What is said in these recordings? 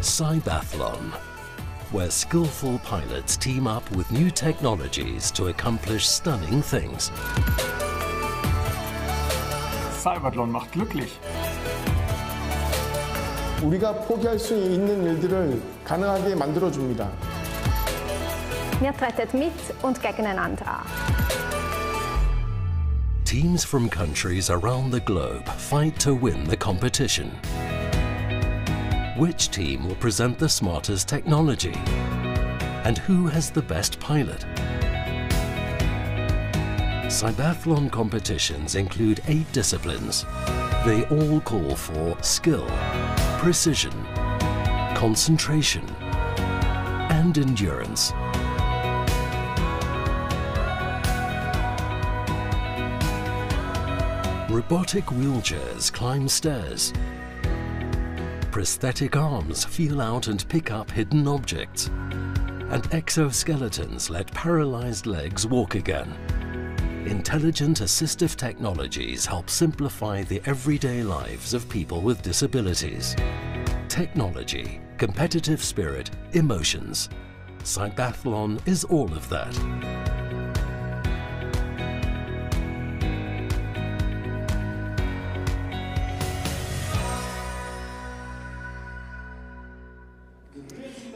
CYBATHLON, where skillful pilots team up with new technologies to accomplish stunning things. CYBATHLON macht glücklich. 우리가 포기할 수 있는 일들을 가능하게 만들어줍니다. Wir treten mit und gegeneinander an. Teams from countries around the globe fight to win the competition. Which team will present the smartest technology? And who has the best pilot? CYBATHLON competitions include 8 disciplines. They all call for skill, precision, concentration, and endurance. Robotic wheelchairs climb stairs. Prosthetic arms feel out and pick up hidden objects. And exoskeletons let paralyzed legs walk again. Intelligent assistive technologies help simplify the everyday lives of people with disabilities. Technology, competitive spirit, emotions. CYBATHLON is all of that.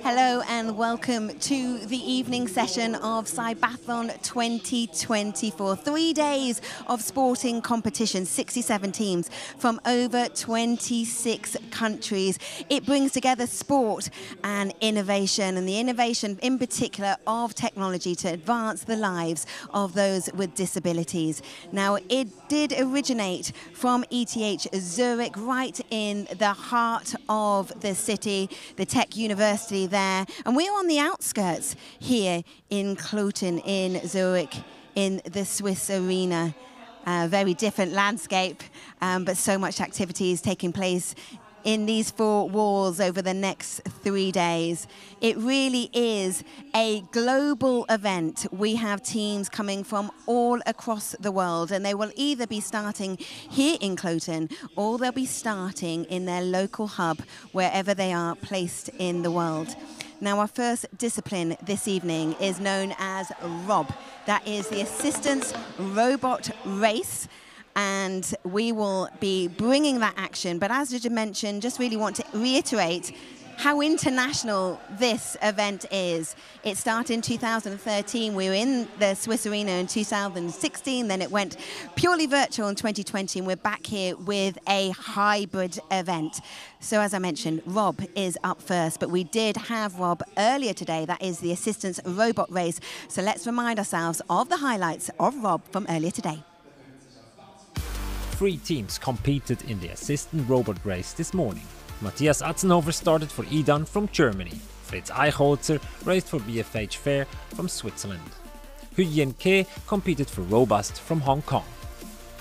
Hello and welcome to the evening session of CYBATHLON 2024. 3 days of sporting competition, 67 teams from over 26 countries. It brings together sport and innovation, and the innovation in particular of technology to advance the lives of those with disabilities. Now, it did originate from ETH Zurich, right in the heart of the city, the Tech University there. And we're on the outskirts here in Kloten in Zurich in the Swiss arena. Very different landscape, but so much activities taking place in these 4 walls over the next 3 days. It really is a global event. We have teams coming from all across the world, and they will either be starting here in Kloten or they'll be starting in their local hub wherever they are placed in the world. Now, our first discipline this evening is known as ROB. That is the Assistance Robot Race. And we will be bringing that action. But as I mentioned, just really want to reiterate how international this event is. It started in 2013. We were in the Swiss arena in 2016. Then it went purely virtual in 2020. And we're back here with a hybrid event. So as I mentioned, Rob is up first. But we did have Rob earlier today. That is the Assistance Robot Race. So let's remind ourselves of the highlights of Rob from earlier today. 3 teams competed in the assistant robot race this morning. Matthias Atzenhofer started for Idan from Germany. Fritz Eichholzer raced for BFH Fair from Switzerland. Huyen Ke competed for Robust from Hong Kong.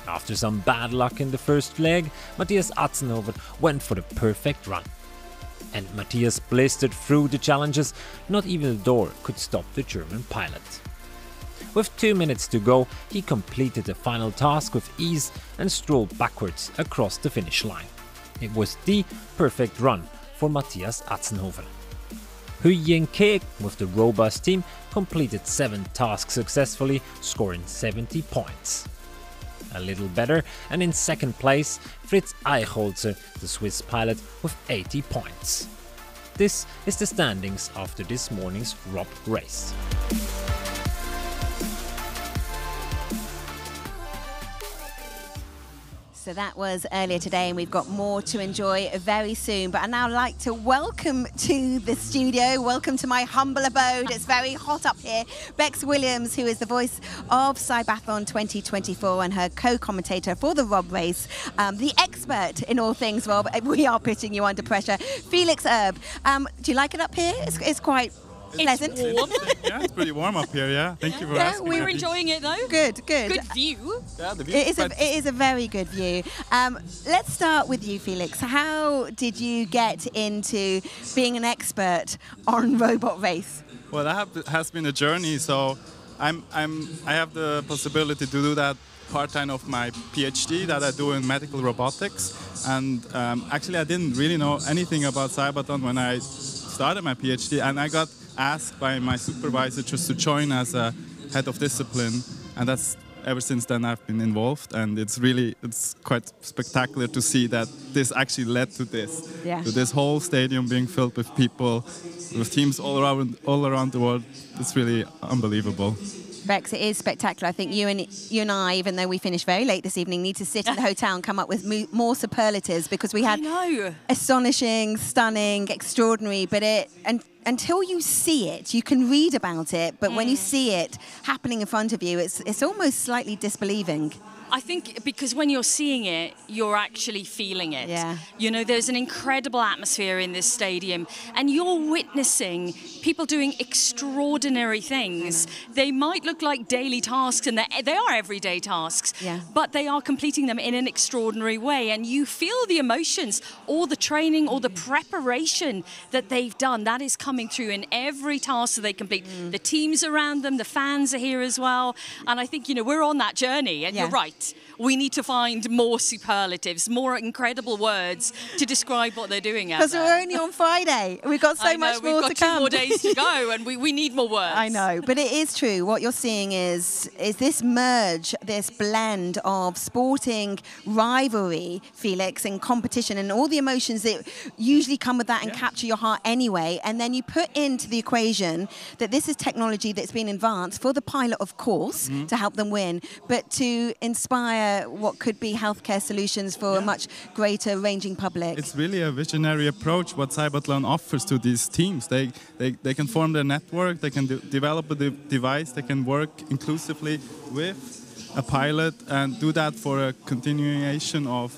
After some bad luck in the first leg, Matthias Atzenhofer went for the perfect run. And Matthias blistered through the challenges. Not even the door could stop the German pilot. With 2 minutes to go, he completed the final task with ease and strolled backwards across the finish line. It was the perfect run for Matthias Atzenhofer. Huyen Ke with the Robust team completed 7 tasks successfully, scoring 70 points. A little better, and in second place, Fritz Eichholzer, the Swiss pilot, with 80 points. This is the standings after this morning's ROB race. So that was earlier today, and we've got more to enjoy very soon. But I'd now like to welcome to the studio, welcome to my humble abode. It's very hot up here. Bex Williams, who is the voice of CYBATHLON 2024 and her co-commentator for the Rob race, the expert in all things Rob. We are putting you under pressure. Felix Erb, do you like it up here? It's quite pleasant. It's warm. Yeah, it's pretty warm up here, yeah. Thank you for asking. We're enjoying it though. Good. Good view. Yeah, the view it is a very good view. Let's start with you, Felix. How did you get into being an expert on robot race? Well, that has been a journey, so I have the possibility to do that part-time of my PhD that I do in medical robotics. And actually, I didn't really know anything about CYBATHLON when I started my PhD, and I got asked by my supervisor just to join as a head of discipline, and that's ever since then I've been involved, and it's quite spectacular to see that this actually led to this, to this whole stadium being filled with people, with teams all around the world. It's really unbelievable. Bex, it is spectacular. I think you and I, even though we finished very late this evening, need to sit in the hotel and come up with more superlatives, because we had astonishing, stunning, extraordinary, but until you see it, you can read about it, but when you see it happening in front of you, it's almost slightly disbelieving. I think because when you're seeing it, you're actually feeling it. Yeah. You know, there's an incredible atmosphere in this stadium, and you're witnessing people doing extraordinary things. They might look like daily tasks, and they are everyday tasks, but they are completing them in an extraordinary way, and you feel the emotions, all the training, all the preparation that they've done. That is coming through in every task that they complete. The teams around them, the fans are here as well, and I think, you know, we're on that journey, and you're right. We need to find more superlatives, more incredible words to describe what they're doing out there. Because we're only on Friday. We've got so much more to come. We've got 2 more days to go, and we need more words. I know, but it is true. What you're seeing is this merge, this blend of sporting rivalry, Felix, and competition, and all the emotions that usually come with that and capture your heart anyway. And then you put into the equation that this is technology that's been advanced for the pilot, of course, to help them win, but to inspire what could be healthcare solutions for a much greater ranging public. It's really a visionary approach what CYBATHLON offers to these teams. They can form their network, they can develop a device, they can work inclusively with a pilot and do that for a continuation of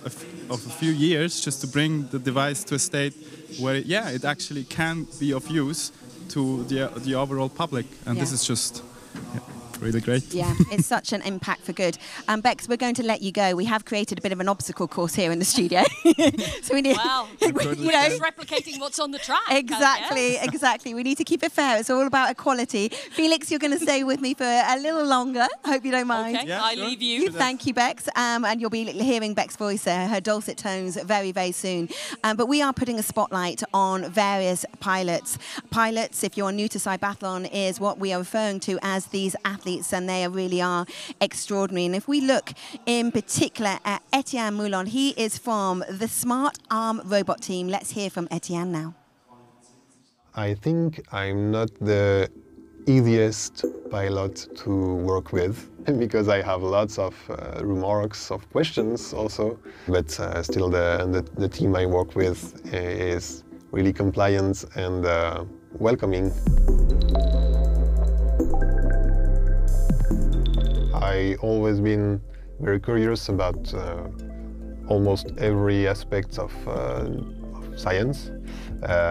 a few years, just to bring the device to a state where, it actually can be of use to the overall public. And this is just really great. Yeah, it's such an impact for good. Bex, we're going to let you go. We have created a bit of an obstacle course here in the studio. So we need, just replicating what's on the track. Exactly. We need to keep it fair. It's all about equality. Felix, you're going to stay with me for a little longer. Hope you don't mind. Okay, I leave you. Thank you, Bex. And you'll be hearing Bex's voice, her dulcet tones, very, very soon. But we are putting a spotlight on various pilots. Pilots, if you're new to CYBATHLON, is what we are referring to as these athletes, and they really are extraordinary. And if we look in particular at Etienne Moulon, he is from the Smart Arm robot team. Let's hear from Etienne now. I think I'm not the easiest pilot to work with because I have lots of remarks, of questions also. But still the team I work with is really compliant and welcoming. I've always been very curious about almost every aspect of science,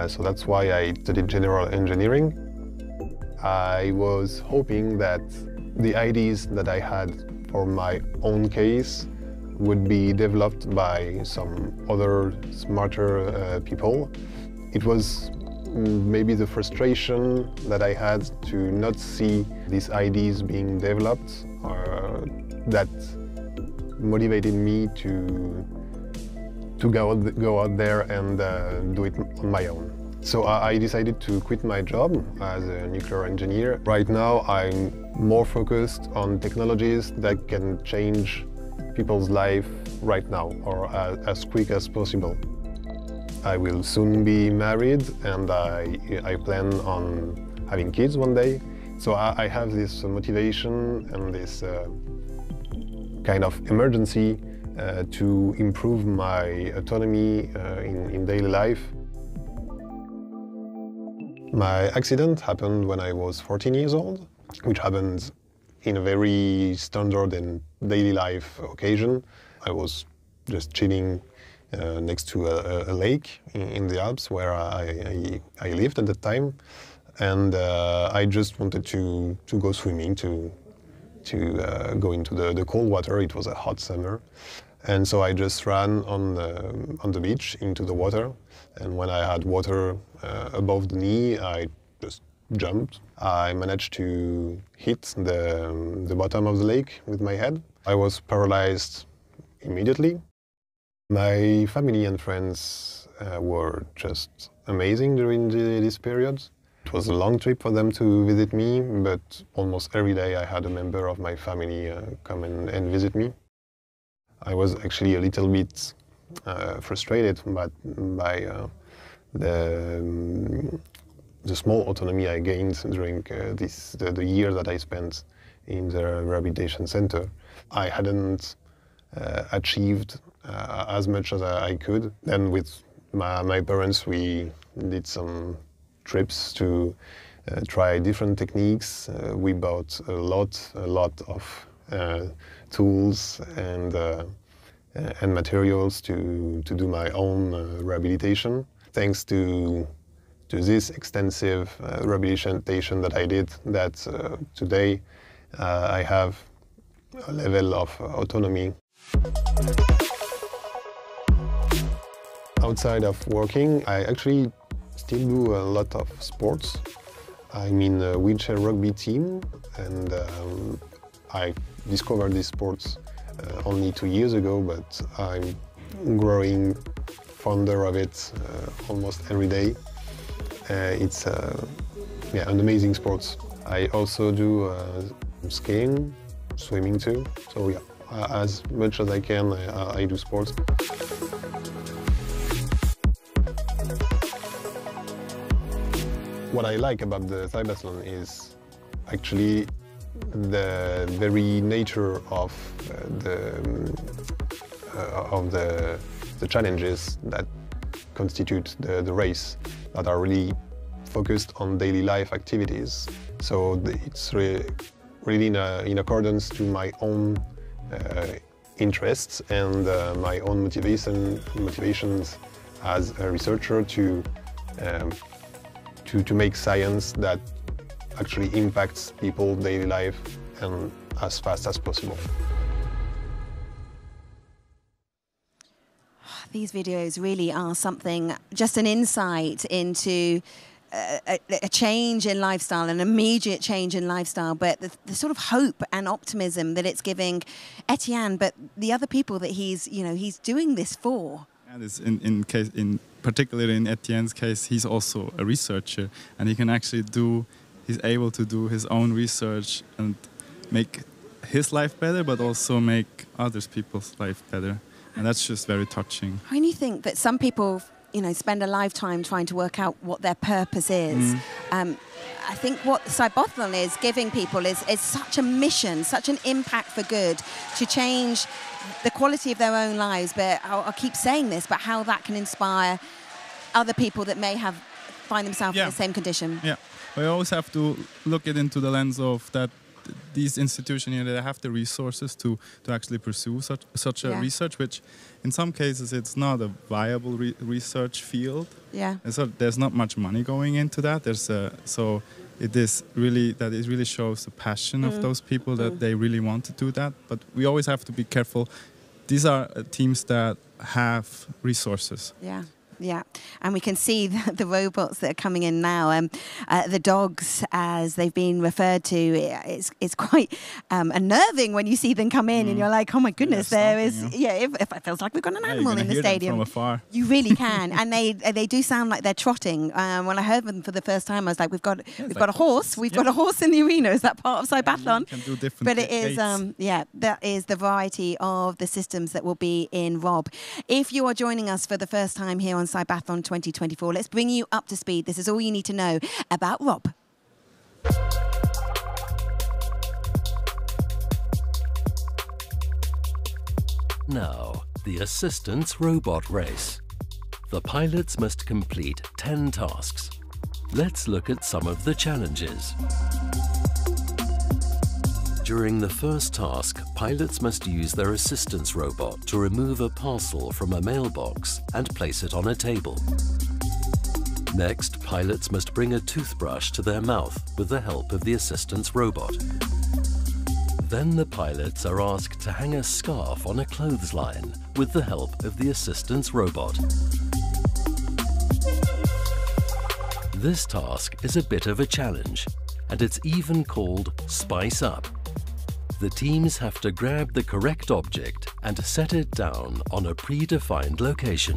so that's why I studied general engineering. I was hoping that the ideas that I had for my own case would be developed by some other smarter people. It was maybe the frustration that I had to not see these ideas being developed that motivated me to go out there and do it on my own. So I decided to quit my job as a nuclear engineer. Right now I'm more focused on technologies that can change people's life right now or as quick as possible. I will soon be married and I plan on having kids one day. So I have this motivation and this kind of emergency to improve my autonomy in daily life. My accident happened when I was 14 years old, which happened in a very standard and daily life occasion. I was just chilling next to a lake in the Alps where I lived at the time, and I just wanted to go swimming, to go into the cold water. It was a hot summer, and so I just ran on the beach into the water, and when I had water above the knee, I just jumped. I managed to hit the bottom of the lake with my head, I was paralyzed immediately. My family and friends were just amazing during this period. It was a long trip for them to visit me, but almost every day I had a member of my family come and visit me. I was actually a little bit frustrated by the small autonomy I gained during the year that I spent in the rehabilitation center. I hadn't achieved as much as I could. Then with my parents, we did some trips to try different techniques. We bought a lot of tools and materials to do my own rehabilitation. Thanks to this extensive rehabilitation that I did, that today I have a level of autonomy. Outside of working, I actually still do a lot of sports. I'm in a wheelchair rugby team, and I discovered these sports only 2 years ago, but I'm growing fonder of it almost every day. It's an amazing sport. I also do skiing, swimming too. So yeah, as much as I can, I do sports. What I like about the CYBATHLON is actually the very nature of the challenges that constitute the race, that are really focused on daily life activities. So it's really in accordance to my own interests and my own motivations as a researcher to make science that actually impacts people's daily life and as fast as possible. These videos really are something, just an insight into a change in lifestyle, an immediate change in lifestyle, but the sort of hope and optimism that it's giving Etienne, but the other people that he's doing this for. And it's in particularly in Etienne's case, he's also a researcher, and he can actually he's able to do his own research and make his life better, but also make others people's life better. And that's just very touching. When you think that some people, spend a lifetime trying to work out what their purpose is, I think what CYBATHLON is giving people is such a mission, such an impact for good, to change the quality of their own lives. But I'll keep saying this, but how that can inspire other people that may find themselves in the same condition. Yeah, we always have to look it into the lens of that these institutions, they have the resources to actually pursue such a research, which in some cases it's not a viable research field. Yeah. And so there's not much money going into that. It really shows the passion of those people that they really want to do that. But we always have to be careful. These are teams that have resources. Yeah. Yeah, and we can see the robots that are coming in now. The dogs, as they've been referred to, it's quite unnerving when you see them come in and you're like, oh my goodness, it feels like we've got an animal in the stadium. From afar. You really can, and they do sound like they're trotting. When I heard them for the first time, I was like, we've got a horse. We've got a horse in the arena. Is that part of CYBATHLON? Can do different but it is, that is the variety of the systems that will be in Rob. If you are joining us for the first time here on CYBATHLON 2024. Let's bring you up to speed. This is all you need to know about Rob. Now, the assistance robot race. The pilots must complete 10 tasks. Let's look at some of the challenges. During the first task, pilots must use their assistance robot to remove a parcel from a mailbox and place it on a table. Next, pilots must bring a toothbrush to their mouth with the help of the assistance robot. Then the pilots are asked to hang a scarf on a clothesline with the help of the assistance robot. This task is a bit of a challenge, and it's even called Spice Up. The teams have to grab the correct object and set it down on a predefined location.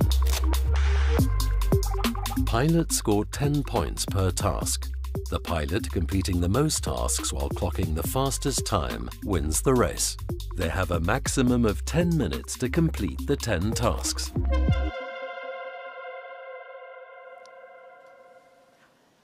Pilots score 10 points per task. The pilot completing the most tasks while clocking the fastest time wins the race. They have a maximum of 10 minutes to complete the 10 tasks.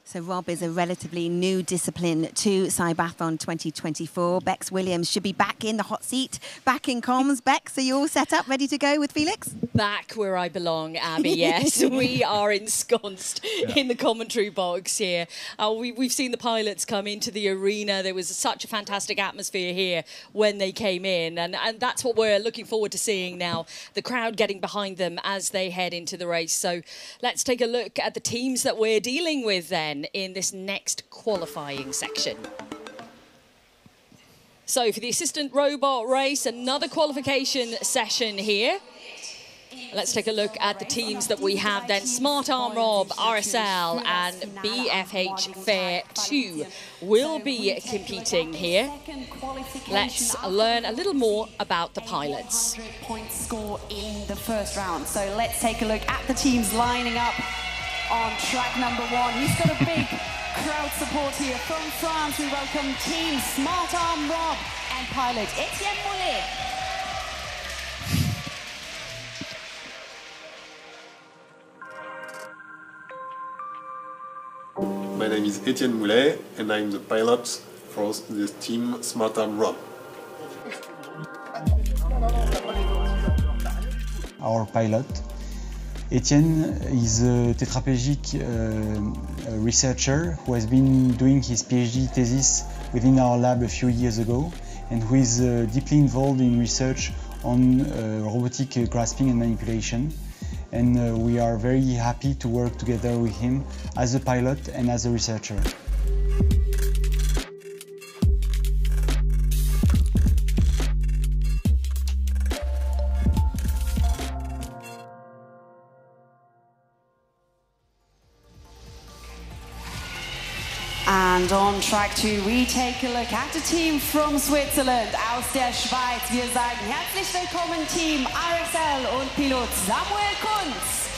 So Rob is a relatively new discipline to CYBATHLON 2024. Bex Williams should be back in the hot seat, back in comms. Bex, are you all set up, ready to go with Felix? Back where I belong, Abby, yes. We are ensconced in the commentary box here. We've seen the pilots come into the arena. There was such a fantastic atmosphere here when they came in. And that's what we're looking forward to seeing now, the crowd getting behind them as they head into the race. So let's take a look at the teams that we're dealing with then in this next qualifying section. So for the assistant robot race, another qualification session here. Let's take a look at the teams that we have then. Smart Arm Rob, RSL and BFH Fair 2 will be competing here. Let's learn a little more about the pilots. Point score in the first round. So let's take a look at the teams lining up on track number 1. He's got a big crowd support here. From France, we welcome Team Smart Arm Rob and pilot Etienne Moulet. My name is Etienne Moulet and I'm the pilot for the team Smart Arm Rob. Our pilot Etienne is a tetraplegic researcher who has been doing his PhD thesis within our lab a few years ago and who is deeply involved in research on robotic grasping and manipulation. And we are very happy to work together with him as a pilot and as a researcher. And on track 2, we take a look at the team from Switzerland, aus der Schweiz. Wir sagen herzlich willkommen Team RSL und Pilot Samuel Kunz.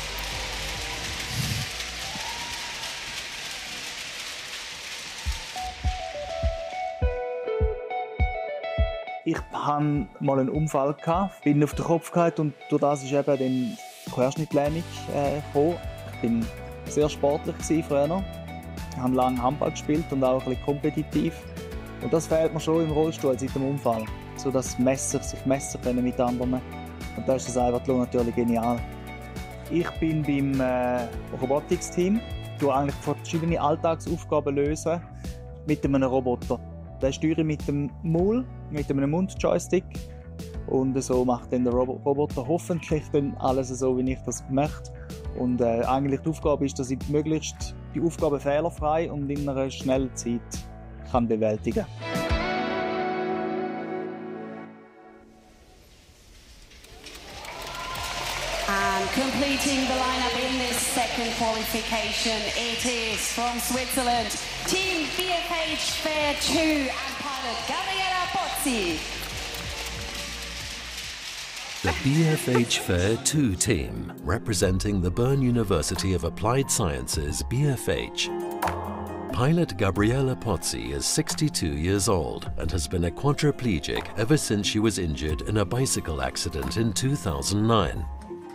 Ich hatte mal einen Unfall, bin auf den Kopf gefallen und durch das ist eben dann die Querschnittlähmung gekommen. Ich war sehr sportlich früher. Ich habe lange Handball gespielt und auch ein bisschen kompetitiv. Und das fehlt mir schon im Rollstuhl seit dem Unfall, sodass sich messen können mit anderen. Und da ist das CYBATHLON natürlich genial. Ich bin beim Robotics-Team, die eigentlich verschiedene Alltagsaufgaben lösen mit einem Roboter. Den steuere ich mit dem Maul, mit einem Mundjoystick. Und so macht dann der Roboter hoffentlich dann alles so, wie ich das möchte. Und eigentlich die Aufgabe ist, dass ich möglichst die Aufgabe fehlerfrei und in einer schnellen Zeit kann bewältigen. And completing the lineup in this second qualification, it is from Switzerland, Team BFH Fair 2 and pilot Gabriella Pozzi. The BFH Fair 2 team, representing the Bern University of Applied Sciences, BFH. Pilot Gabriella Pozzi is 62 years old and has been a quadriplegic ever since she was injured in a bicycle accident in 2009.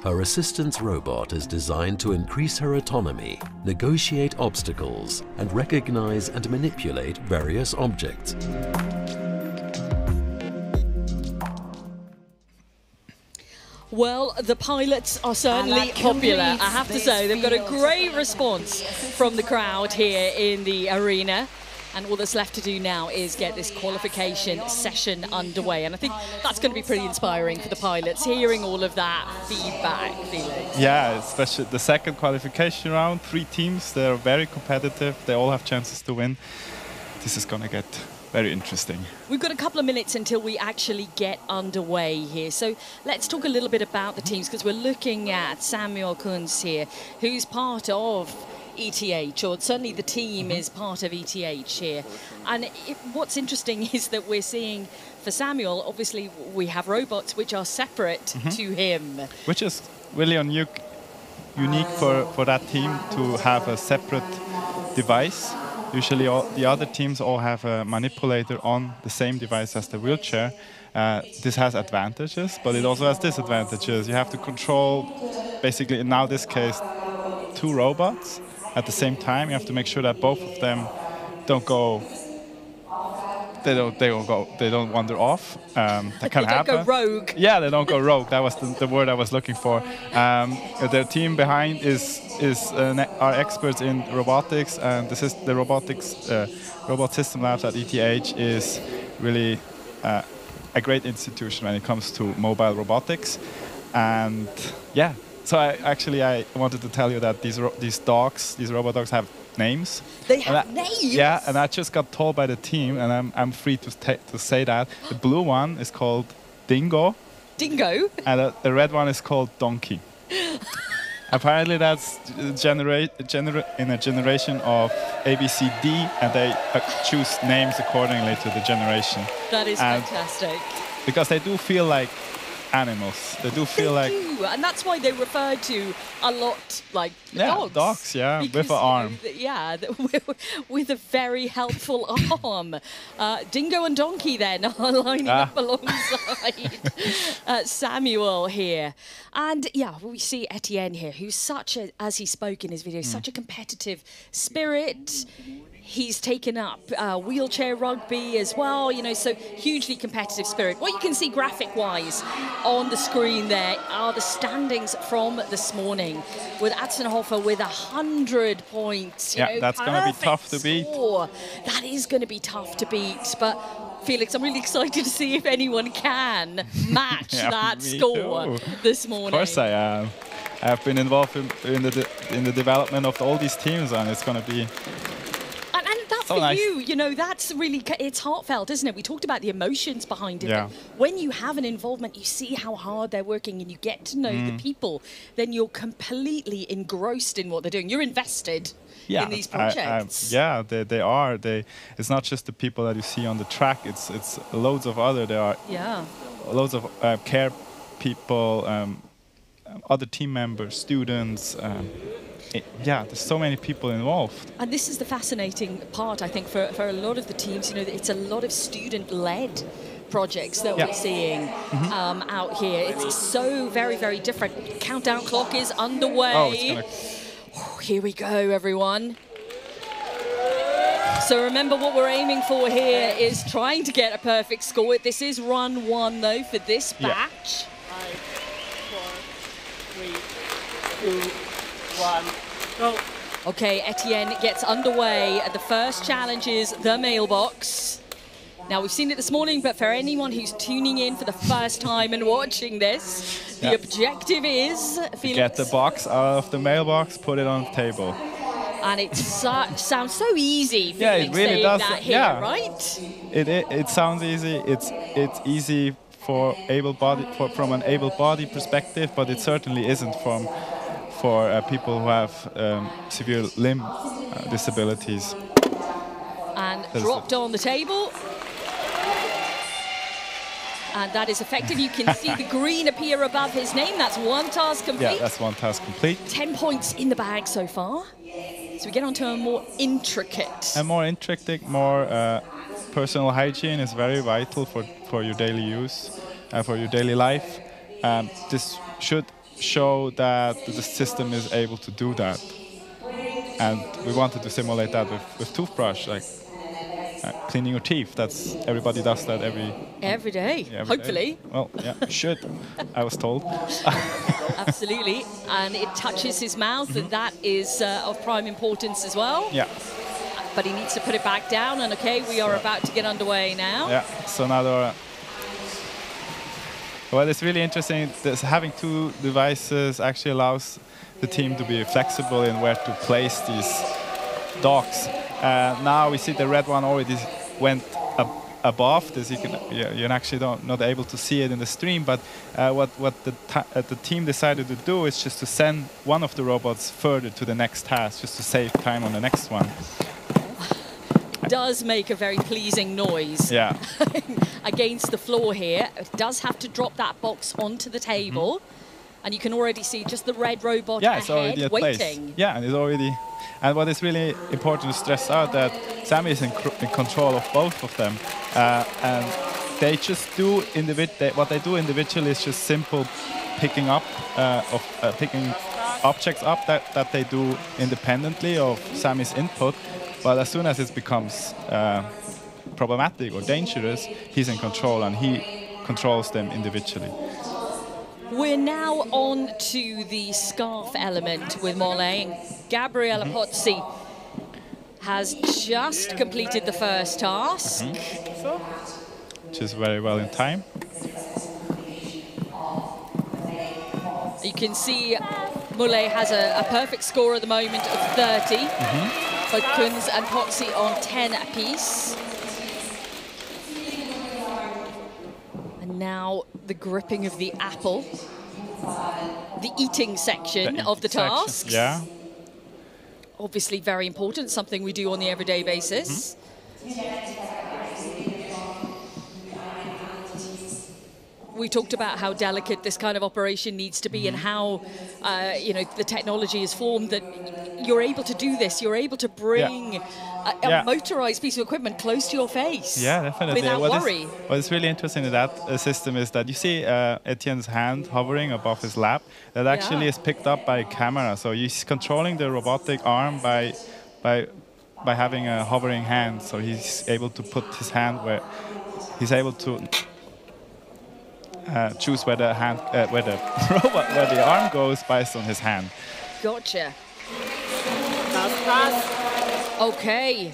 Her assistance robot is designed to increase her autonomy, negotiate obstacles, and recognize and manipulate various objects. Well, the pilots are certainly popular, I have to say. They've got a great response from the crowd here in the arena. And all that's left to do now is get this qualification session underway. And I think that's going to be pretty inspiring for the pilots, hearing all of that feedback, Felix. Yeah, especially the second qualification round. 3 teams, they're very competitive. They all have chances to win. This is going to get very interesting. We've got a couple of minutes until we actually get underway here. So let's talk a little bit about the teams, because we're looking at Samuel Kunz here, who's part of ETH, or certainly the team is part of ETH here. And what's interesting is that we're seeing for Samuel, obviously we have robots which are separate to him. Which is really unique for that team to have a separate device. Usually the other teams all have a manipulator on the same device as the wheelchair. This has advantages, but it also has disadvantages. You have to control, basically, in now this case, 2 robots at the same time. You have to make sure that both of them don't go. They don't wander off. That can happen. They don't go rogue. Yeah, they don't go rogue. That was the word I was looking for. Their team behind are experts in robotics, and the robot system labs at ETH is really a great institution when it comes to mobile robotics. And yeah, so I wanted to tell you that these robot dogs have names. They have names? Yeah, and I just got told by the team, and I'm free to say that. The blue one is called Dingo. Dingo? And the red one is called Donkey. Apparently that's in a generation of ABCD, and they choose names accordingly to the generation. That is fantastic. Because they do feel like animals. They do feel like... And that's why they refer to a lot like dogs. Dogs, because, with an arm. With a very helpful arm. Dingo and Donkey then are lining up alongside Samuel here. And yeah, we see Etienne here, who's such a, as he spoke in his video, such a competitive spirit. He's taken up wheelchair rugby as well, so hugely competitive spirit. What you can see graphic-wise on the screen there are the standings from this morning, with Atzenhofer with 100 points. Yeah, that's going to be tough to beat. That is going to be tough to beat, but Felix, I'm really excited to see if anyone can match that score this morning. Of course I am. I've been involved in the development of all these teams, and it's going to be... For nice. That's really, it's heartfelt, isn't it? We talked about the emotions behind it. Yeah. When you have an involvement, you see how hard they're working and you get to know the people, then you're completely engrossed in what they're doing. You're invested in these projects. They are. It's not just the people that you see on the track. It's loads of other. There are loads of care people, other team members, students. There's so many people involved. And this is the fascinating part, I think, for a lot of the teams. It's a lot of student-led projects that we're seeing out here. It's so very, very different. Countdown clock is underway. Here we go, everyone. So remember, what we're aiming for here is trying to get a perfect score. This is run 1, though, for this batch. 5, 4, 3, 2, 1, go. Okay, Etienne gets underway. The first challenge is the mailbox. Now, we've seen it this morning, but for anyone who's tuning in for the first time and watching this, the objective is, Felix, get the box out of the mailbox, put it on the table. And it sounds so easy, Felix, it really does. That here, right? It sounds easy. It's easy from an able-bodied perspective, but it certainly isn't for people who have severe limb disabilities. And dropped on the table. And that is effective. You can see the green appear above his name. That's one task complete. Yeah, that's one task complete. 10 points in the bag so far. So we get on to a more intricate. More personal hygiene is very vital for your daily use, for your daily life. This should show that the system is able to do that. And we wanted to simulate that with toothbrush, like cleaning your teeth. Everybody does that every day. Yeah, hopefully. Day. Well, yeah, should. I was told. Absolutely, and it touches his mouth, and that is of prime importance as well. Yeah. But he needs to put it back down, and okay, we are about to get underway now. Yeah. So now well, it's really interesting. Having 2 devices actually allows the team to be flexible in where to place these dogs. Now we see the red one already went above this. You're actually not able to see it in the stream, but what the team decided to do is just to send one of the robots further to the next task, just to save time on the next one. does make a very pleasing noise. Yeah. Against the floor here. It does have to drop that box onto the table. And you can already see just the red robot Yeah, it's already ahead at waiting. place. Yeah, and it's already. And what is really important to stress out that Sammy is in control of both of them, and they just do what they do individually is just simple picking up picking objects up that they do independently of Sammy's input. But as soon as it becomes problematic or dangerous, he's in control and he controls them individually. We're now on to the scarf element with Mole. Gabriella Pozzi has just completed the first task. Which is very well in time. You can see Mole has a perfect score at the moment of 30. But Kunz and Pozzi on 10 apiece. And now the gripping of the apple. The eating section of the tasks. Yeah. Obviously very important, something we do on the everyday basis. We talked about how delicate this kind of operation needs to be and how you know, the technology is formed that you're able to do this. You're able to bring a motorized piece of equipment close to your face. Yeah, definitely. Without worry. What is really interesting in that system is that you see Etienne's hand hovering above his lap. That actually is picked up by a camera. So he's controlling the robotic arm by having a hovering hand. So he's able to put his hand where he's able to choose where the hand, where the arm goes based on his hand. Gotcha. Okay.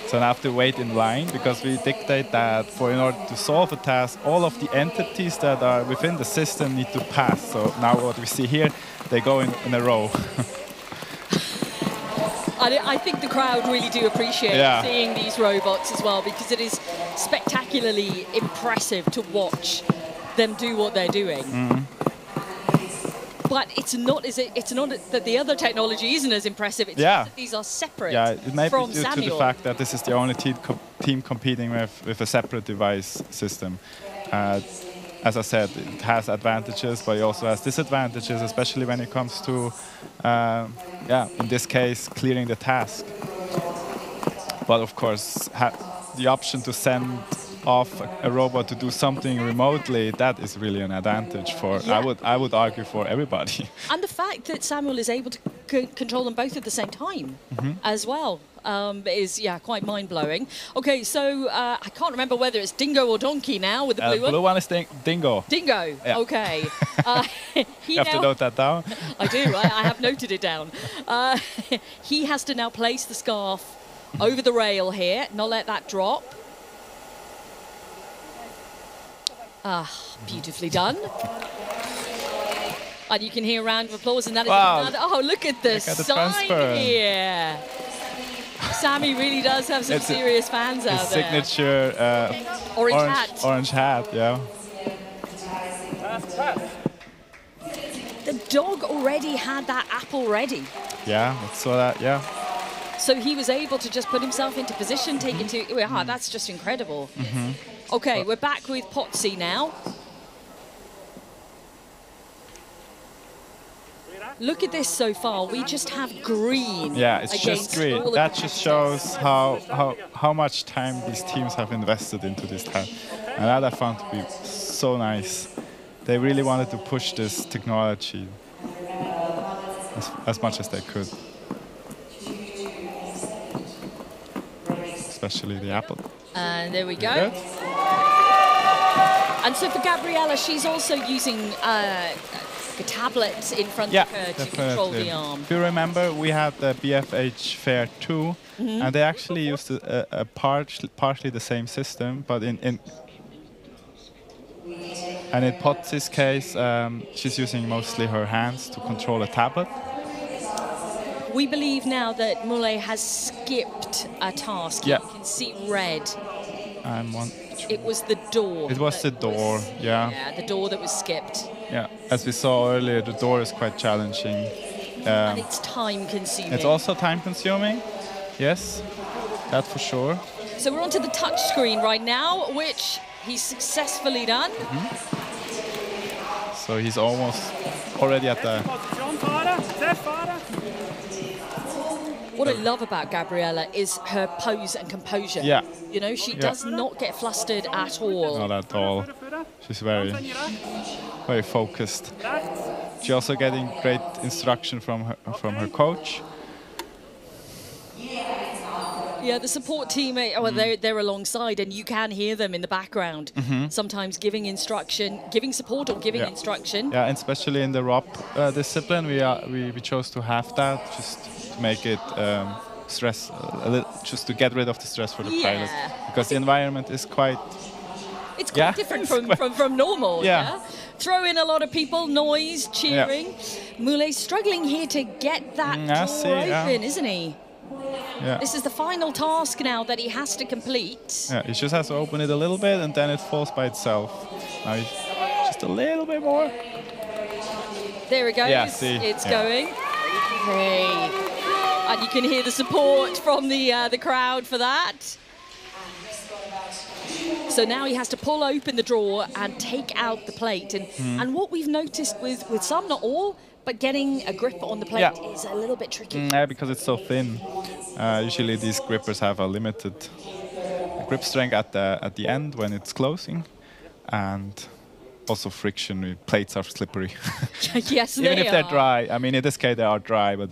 So I have to wait in line because we dictate that in order to solve a task, all of the entities that are within the system need to pass. So now what we see here, they go in a row. I think the crowd really do appreciate seeing these robots as well, because it is spectacularly impressive to watch them do what they're doing. But it's not that the other technology isn't as impressive. It's just that these are separate it may from be due to the fact that this is the only team competing with a separate device system. As I said, it has advantages, but it also has disadvantages, especially when it comes to, in this case, clearing the task. But of course, the option to send off a robot to do something remotely, that is really an advantage for, I would argue, for everybody. And the fact that Samuel is able to control them both at the same time as well is, quite mind-blowing. Okay, so I can't remember whether it's Dingo or Donkey now with the blue one. The blue one is Dingo. Dingo, okay. You have to note that down. I do, I have noted it down. He has to now place the scarf over the rail here, not let that drop. Beautifully done. And you can hear a round of applause, and that is another. Oh, look at the sign here. Sammy really does have some serious fans out there. His signature orange hat, yeah. The dog already had that apple ready. Yeah, I saw that, yeah. So he was able to just put himself into position, take it to... that's just incredible. Okay, we're back with Pozzi now. Look at this so far. We just have green. Yeah, it's just green. That just shows how much time these teams have invested into this task. And that I found to be so nice. They really wanted to push this technology as much as they could. Especially the apple. And there we go. And so for Gabriella, she's also using a tablet in front of her to control the arm. If you remember, we had the BFH Fair 2, and they actually used a partially the same system, but in Pozzi's case, she's using mostly her hands to control a tablet. We believe now that Mule has skipped a task. You can see red. It was the door. It was the door, Yeah, the door that was skipped. Yeah, as we saw earlier, the door is quite challenging. And it's time-consuming. It's also time-consuming, Yes, that for sure. So we're onto the touch screen right now, which he's successfully done. So he's almost already at the... What I love about Gabriella is her pose and composure. Yeah. You know, she does not get flustered at all. Not at all. She's very focused. She's also getting great instruction from her coach. Yeah, the support team, they're alongside, and you can hear them in the background. Sometimes giving instruction, giving support or giving instruction. Yeah, and especially in the ROP discipline, we chose to have that just to make it stress a little, just to get rid of the stress for the pilot, because the environment is quite. It's quite different from normal. Yeah. Throw in a lot of people, noise, cheering. Moulet's struggling here to get that door open, isn't he? Yeah. This is the final task now that he has to complete. Yeah, he just has to open it a little bit and then it falls by itself. Now just a little bit more. There it goes. Yeah, see? It's going. Hey. And you can hear the support from the crowd for that. So now he has to pull open the drawer and take out the plate. And what we've noticed with some, not all, but getting a grip on the plate is a little bit tricky. Yeah, because it's so thin. Usually these grippers have a limited grip strength at the end when it's closing, and also friction. Plates are slippery. Yes, even if they're dry. I mean, in this case they are dry, but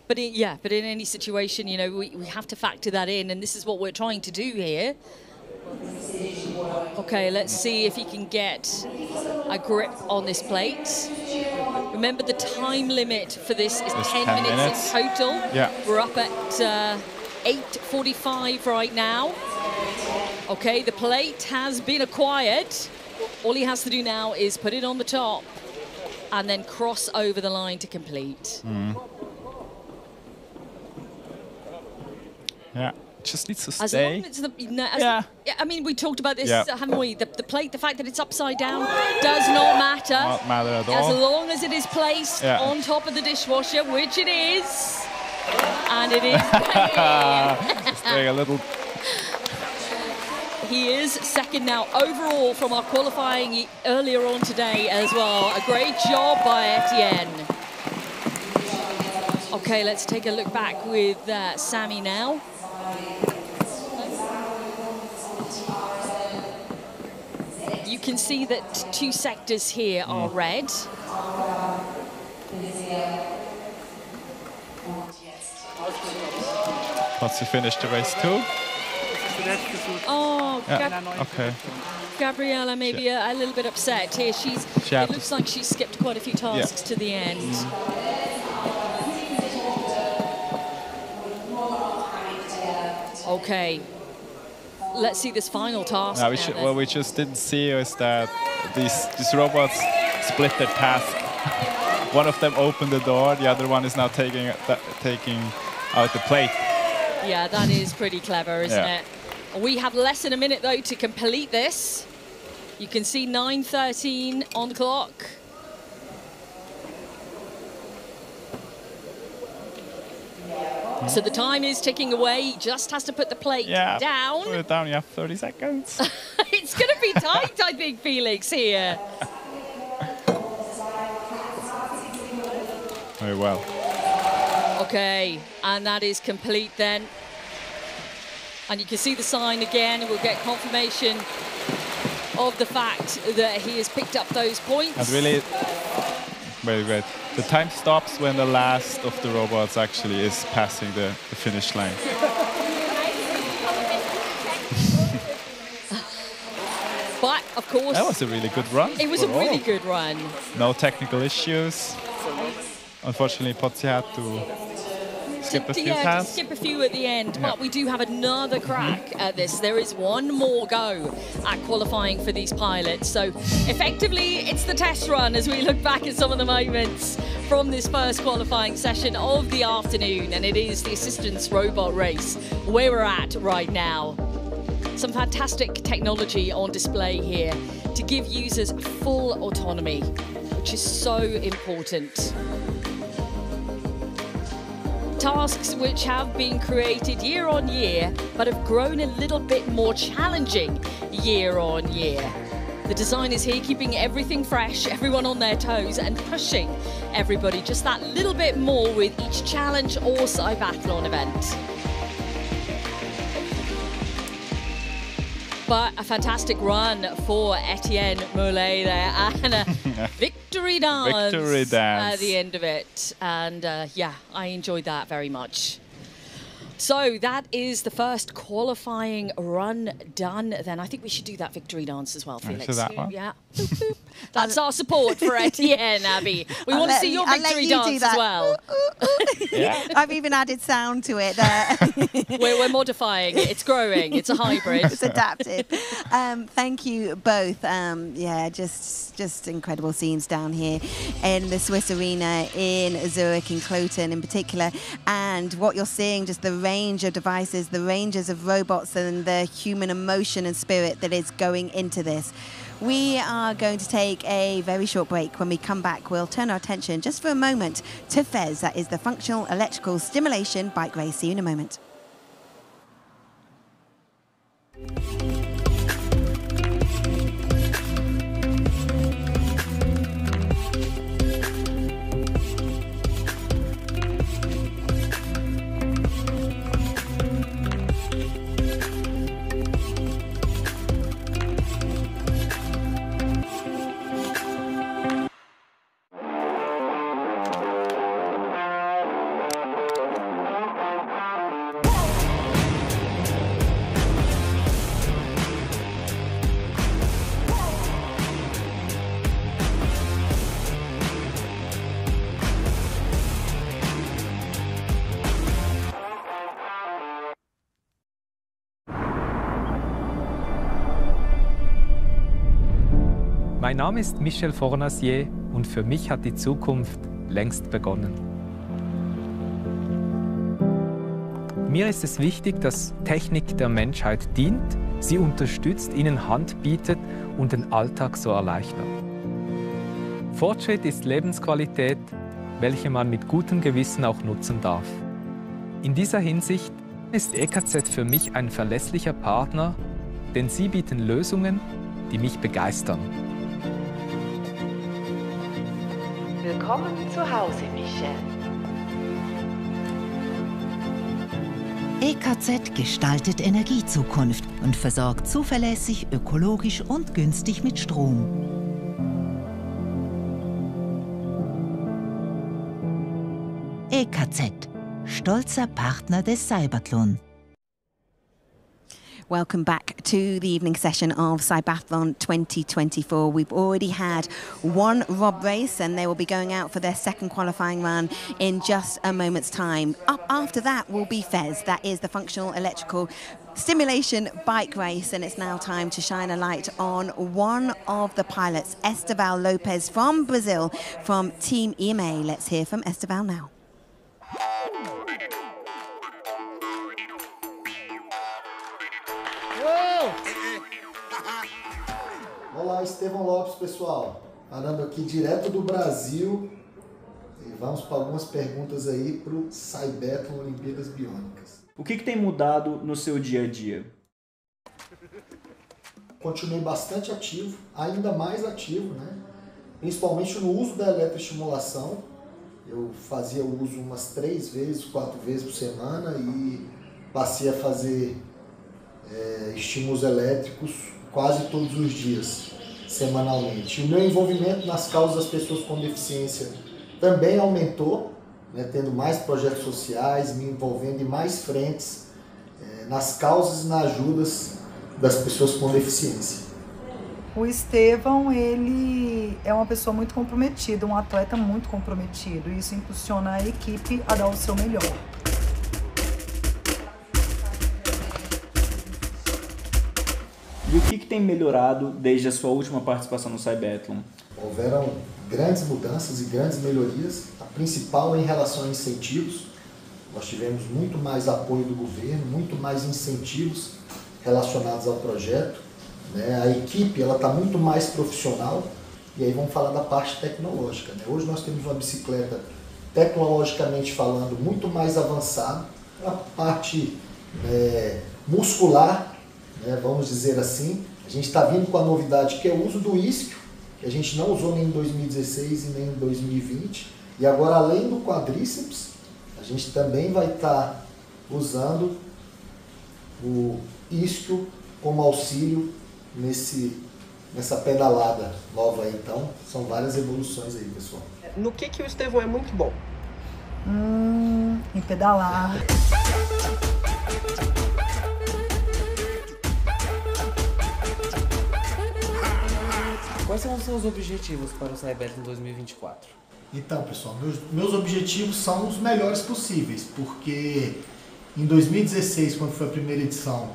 But in any situation, you know, we have to factor that in, and this is what we're trying to do here. Okay, let's see if he can get a grip on this plate. Remember, the time limit for this is 10 minutes in total. Yeah. We're up at 8:45 right now. Okay, the plate has been acquired. All he has to do now is put it on the top and then cross over the line to complete. Yeah. Just needs to stay. As long as I mean, we talked about this, haven't we? The plate, the fact that it's upside down does not matter. Not matter at all. As long as it is placed on top of the dishwasher, which it is. And it is. Just doing a little. He is second now overall from our qualifying earlier on today as well. A great job by Etienne. Okay, let's take a look back with Sammy now. You can see that two sectors here are red. Once you finish the race too. Oh, okay. Gabriella may be a little bit upset here. It looks like she's skipped quite a few tasks to the end. Okay, let's see this final task. What we just didn't see is that these robots split their task. One of them opened the door, the other one is now taking out the plate. Yeah, that is pretty clever, isn't it? We have less than a minute, though, to complete this. You can see 9:13 on the clock. So the time is ticking away. He just has to put the plate down. Put it down, you have 30 seconds. It's going to be tight, I think, Felix, here. Very well. Okay, and that is complete then. And you can see the sign again. We'll get confirmation of the fact that he has picked up those points. And really, very great. The time stops when the last of the robots actually is passing the finish line. But, of course... That was a really good run. It was a really good run. No technical issues. Unfortunately, Pozzi had to skip a few tasks. To skip a few at the end, but we do have another crack at this. There is one more go at qualifying for these pilots. So effectively, it's the test run as we look back at some of the moments from this first qualifying session of the afternoon. And it is the assistance robot race where we're at right now. Some fantastic technology on display here to give users full autonomy, which is so important. Tasks which have been created year on year, but have grown a little bit more challenging year on year. The designers here keeping everything fresh, everyone on their toes, and pushing everybody just that little bit more with each challenge or CYBATHLON event. But a fantastic run for Etienne Mollet there, and a victory dance at the end of it. And yeah, I enjoyed that very much. So that is the first qualifying run done. Then I think we should do that victory dance as well, Felix. So that one? Yeah. That's our support for Etienne, Abby. We want to see your victory dance as well. Yeah. I've even added sound to it. We're modifying it. It's growing. It's a hybrid. It's adaptive. Thank you both. Yeah, just incredible scenes down here in the Swiss arena in Zurich, in Cloten in particular. And what you're seeing, just the range of devices, the ranges of robots and the human emotion and spirit that is going into this. We are going to take a very short break. When we come back, we'll turn our attention just for a moment to FES, that is the Functional Electrical Stimulation Bike Race. See you in a moment. Mein Name ist Michel Fornacier und für mich hat die Zukunft längst begonnen. Mir ist es wichtig, dass Technik der Menschheit dient, sie unterstützt, ihnen Hand bietet und den Alltag so erleichtert. Fortschritt ist Lebensqualität, welche man mit gutem Gewissen auch nutzen darf. In dieser Hinsicht ist EKZ für mich ein verlässlicher Partner, denn sie bieten Lösungen, die mich begeistern. Willkommen zu Hause, Michel. EKZ gestaltet Energiezukunft und versorgt zuverlässig, ökologisch und günstig mit Strom. EKZ, stolzer Partner des CYBATHLON. Welcome back to the evening session of CYBATHLON 2024. We've already had one Rob race and they will be going out for their second qualifying run in just a moment's time. Up after that will be FES, that is the Functional Electrical Stimulation Bike Race, and it's now time to shine a light on one of the pilots, Esteval Lopez from Brazil, from Team EMA. Let's hear from Esteval now. Olá, Estevão Lopes, pessoal. Falando aqui direto do Brasil. E vamos para algumas perguntas aí para o CYBATHLON Olimpíadas Biônicas. O que tem mudado no seu dia a dia? Continuei bastante ativo, ainda mais ativo, né? Principalmente no uso da eletroestimulação. Eu fazia o uso umas 3 vezes, 4 vezes por semana e passei a fazer estímulos elétricos quase todos os dias, semanalmente. E o meu envolvimento nas causas das pessoas com deficiência também aumentou, né, tendo mais projetos sociais, me envolvendo em mais frentes nas causas e nas ajudas das pessoas com deficiência. O Estevão, ele é uma pessoa muito comprometida, um atleta muito comprometido, e isso impulsiona a equipe a dar o seu melhor. E o que tem melhorado desde a sua última participação no CYBATHLON? Houveram grandes mudanças e grandes melhorias. A principal em relação a incentivos. Nós tivemos muito mais apoio do governo, muito mais incentivos relacionados ao projeto. Né? A equipe está muito mais profissional. E aí vamos falar da parte tecnológica. Né? Hoje nós temos uma bicicleta tecnologicamente falando, muito mais avançado. A parte muscular, né, vamos dizer assim, a gente está vindo com a novidade que é o uso do isquio, que a gente não usou nem em 2016 e nem em 2020. E agora, além do quadríceps, a gente também vai estar usando o isquio como auxílio nessa pedalada nova aí. Então, são várias evoluções aí, pessoal. No que o Estevão é muito bom? Em pedalar. Quais são os seus objetivos para o CYBATHLON 2024? Então, pessoal, meus objetivos são os melhores possíveis, porque em 2016, quando foi a primeira edição,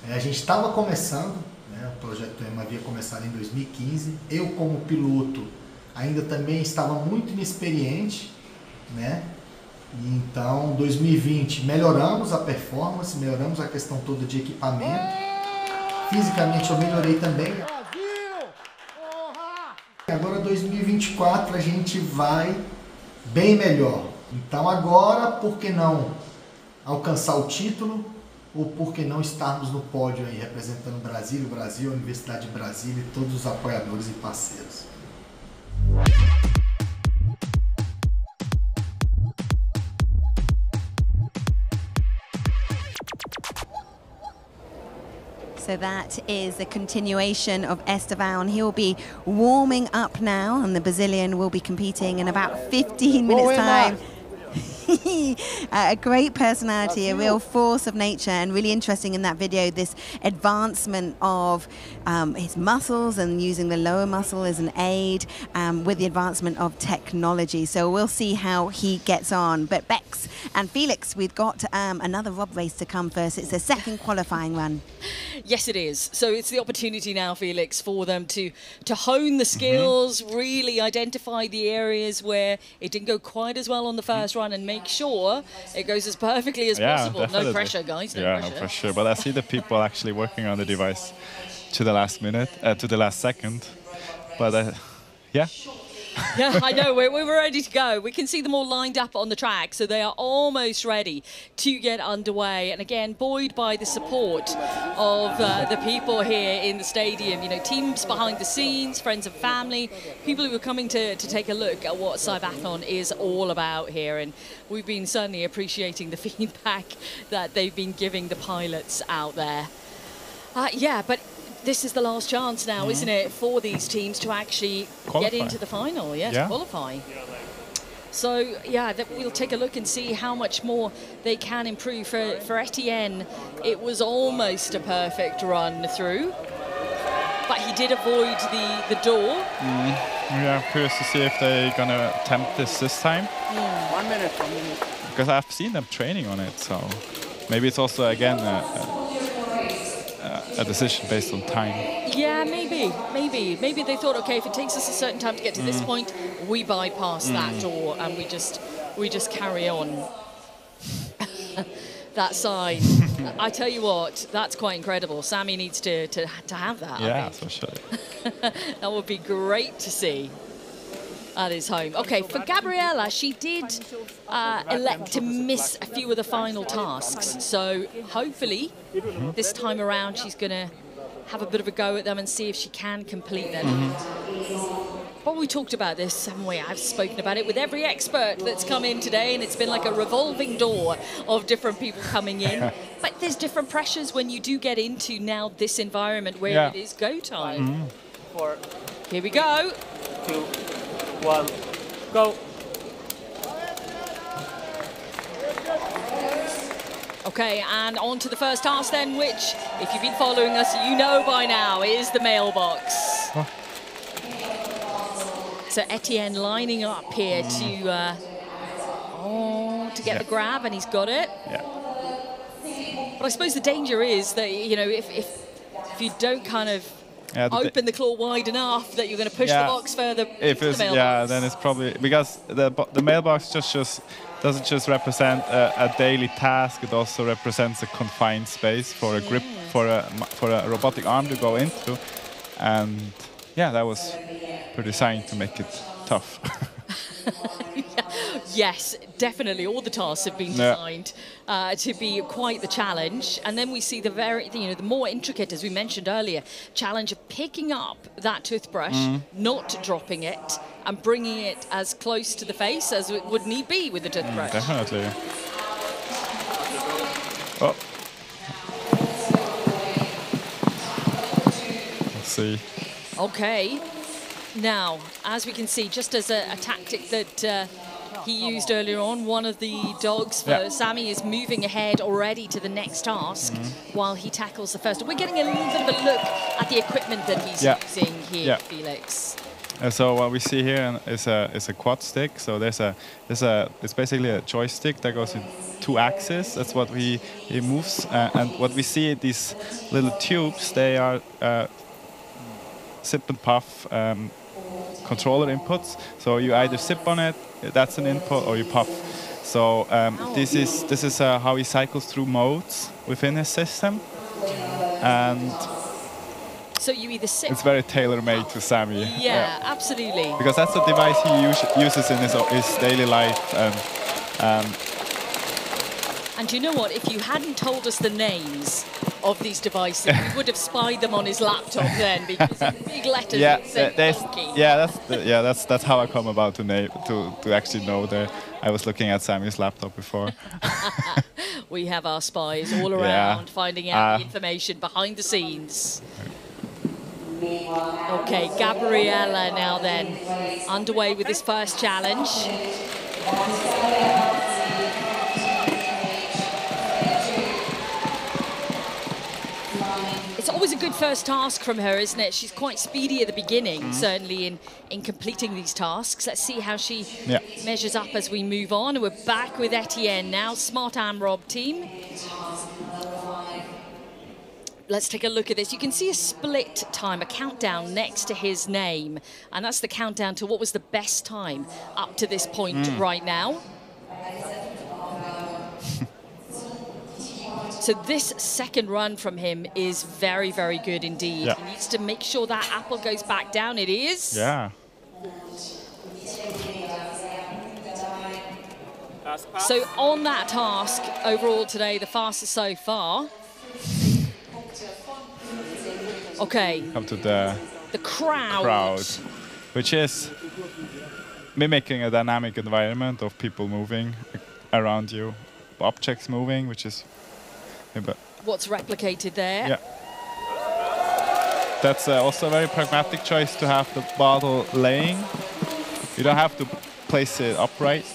a gente estava começando, né, o projeto EMA havia começado em 2015, eu como piloto ainda também estava muito inexperiente, né? E então, 2020, melhoramos a performance, melhoramos a questão toda de equipamento, fisicamente eu melhorei também. Agora 2024 a gente vai bem melhor. Então agora, por que não alcançar o título? Ou por que não estarmos no pódio aí, representando o Brasil, a Universidade de Brasília e todos os apoiadores e parceiros. So that is a continuation of Estevão. He'll be warming up now, and the Brazilian will be competing in about 15 minutes' time. A great personality, a real force of nature, and really interesting in that video, this advancement of his muscles and using the lower muscle as an aid with the advancement of technology. So we'll see how he gets on. But Bex and Felix, we've got another Rob race to come first. It's a second qualifying run. Yes, it is. So it's the opportunity now, Felix, for them to hone the skills, really identify the areas where it didn't go quite as well on the first run, and make sure it goes as perfectly as possible. Definitely. No pressure, guys. No pressure. No pressure. But I see the people actually working on the device to the last minute, to the last second. But yeah. Yeah, I know, we're ready to go. We can see them all lined up on the track, so they are almost ready to get underway. And again, buoyed by the support of the people here in the stadium, you know, teams behind the scenes, friends and family, people who are coming to take a look at what CYBATHLON is all about here. And we've been certainly appreciating the feedback that they've been giving the pilots out there. Yeah, but this is the last chance now, isn't it, for these teams to actually get into the final, to qualify. So, yeah, we'll take a look and see how much more they can improve. For Etienne, it was almost a perfect run through, but he did avoid the door. Yeah, I'm curious to see if they're going to attempt this time. 1 minute. Because I've seen them training on it, so maybe it's also, again, a decision based on time. Yeah, maybe they thought, okay, if it takes us a certain time to get to this point, we bypass that door and we just carry on that side. I tell you what, that's quite incredible. Sammy needs to have that. Yeah, for sure. That would be great to see at his home. Okay, for Gabriella, she did elect to miss a few of the final tasks. So hopefully this time around she's going to have a bit of a go at them and see if she can complete them. But we talked about this, haven't we? I've spoken about it with every expert that's come in today, and it's been like a revolving door of different people coming in. But there's different pressures when you do get into now this environment where it is go time. Here we go. 2, 1, go. Okay, and on to the first task then, which, if you've been following us, you know by now, is the mailbox. So Etienne lining up here to get the grab, and he's got it. But I suppose the danger is that, you know, if you don't kind of open the claw wide enough, that you're going to push the box further. If it's, then it's probably because the mailbox doesn't just represent a daily task. It also represents a confined space for a grip for a robotic arm to go into, and that was designed to make it tough. Yes, definitely. All the tasks have been designed to be quite the challenge. And then we see the the more intricate, as we mentioned earlier, challenge of picking up that toothbrush, not dropping it, and bringing it as close to the face as it would need be with the toothbrush. Definitely. Oh. Let's see. Okay. Now, as we can see, just as a tactic that he used earlier on, one of the dogs for Sami is moving ahead already to the next task while he tackles the first. We're getting a little bit of a look at the equipment that he's using here, Felix. So what we see here is a quad stick. So it's basically a joystick that goes in 2 axes. That's what he moves. And what we see, these little tubes, they are sip and puff controller inputs. So you either sip on it, that's an input, or you puff. So this is how he cycles through modes within his system. And so you either sip. It's very tailor-made to Sami. Yeah, absolutely. Because that's the device he uses in his daily life. And you know what? If you hadn't told us the names of these devices, we would have spied them on his laptop then, because in big letters it said donkey. That's how I come about to actually know that. I was looking at Sami's laptop before. We have our spies all around finding out the information behind the scenes. Okay, Gabriella now then, underway with his first challenge. It's always a good first task from her, isn't it? She's quite speedy at the beginning, certainly in completing these tasks. Let's see how she measures up as we move on. We're back with Etienne now, Smart AmRob team. Let's take a look at this. You can see a split time, a countdown next to his name. And that's the countdown to what was the best time up to this point right now. So this second run from him is very, very good indeed. He needs to make sure that apple goes back down. It is. Yeah. So on that task, overall today, the fastest so far. Okay. Come to the crowd, which is mimicking a dynamic environment of people moving around you, objects moving, which is what's replicated there. Yeah. That's also a very pragmatic choice to have the bottle laying. You don't have to place it upright.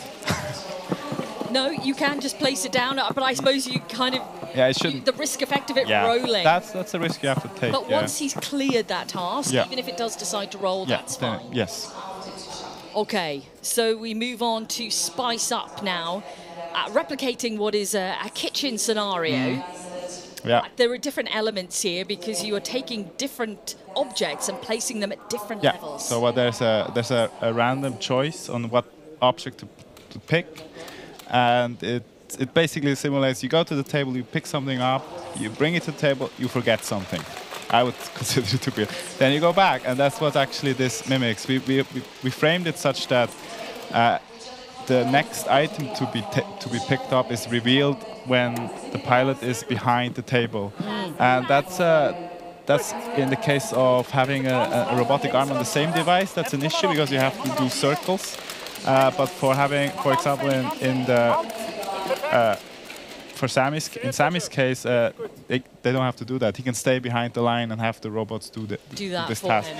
No, you can just place it down, but I suppose you kind of... Yeah, it shouldn't... The risk effect of it rolling. That's a risk you have to take. But once he's cleared that task, even if it does decide to roll, that's fine. Yes. Okay, so we move on to spice up now, replicating what is a kitchen scenario. Yeah. There are different elements here because you are taking different objects and placing them at different levels. So there's a random choice on what object to pick. And it basically simulates, you go to the table, you pick something up, you bring it to the table, you forget something. I would consider it to be. Then you go back, and that's what actually this mimics. We framed it such that the next item to be picked up is revealed when the pilot is behind the table. And that's in the case of having a robotic arm on the same device, that's an issue because you have to do circles. But for having, for example, in Sami's case, they don't have to do that. He can stay behind the line and have the robots do this task. Him.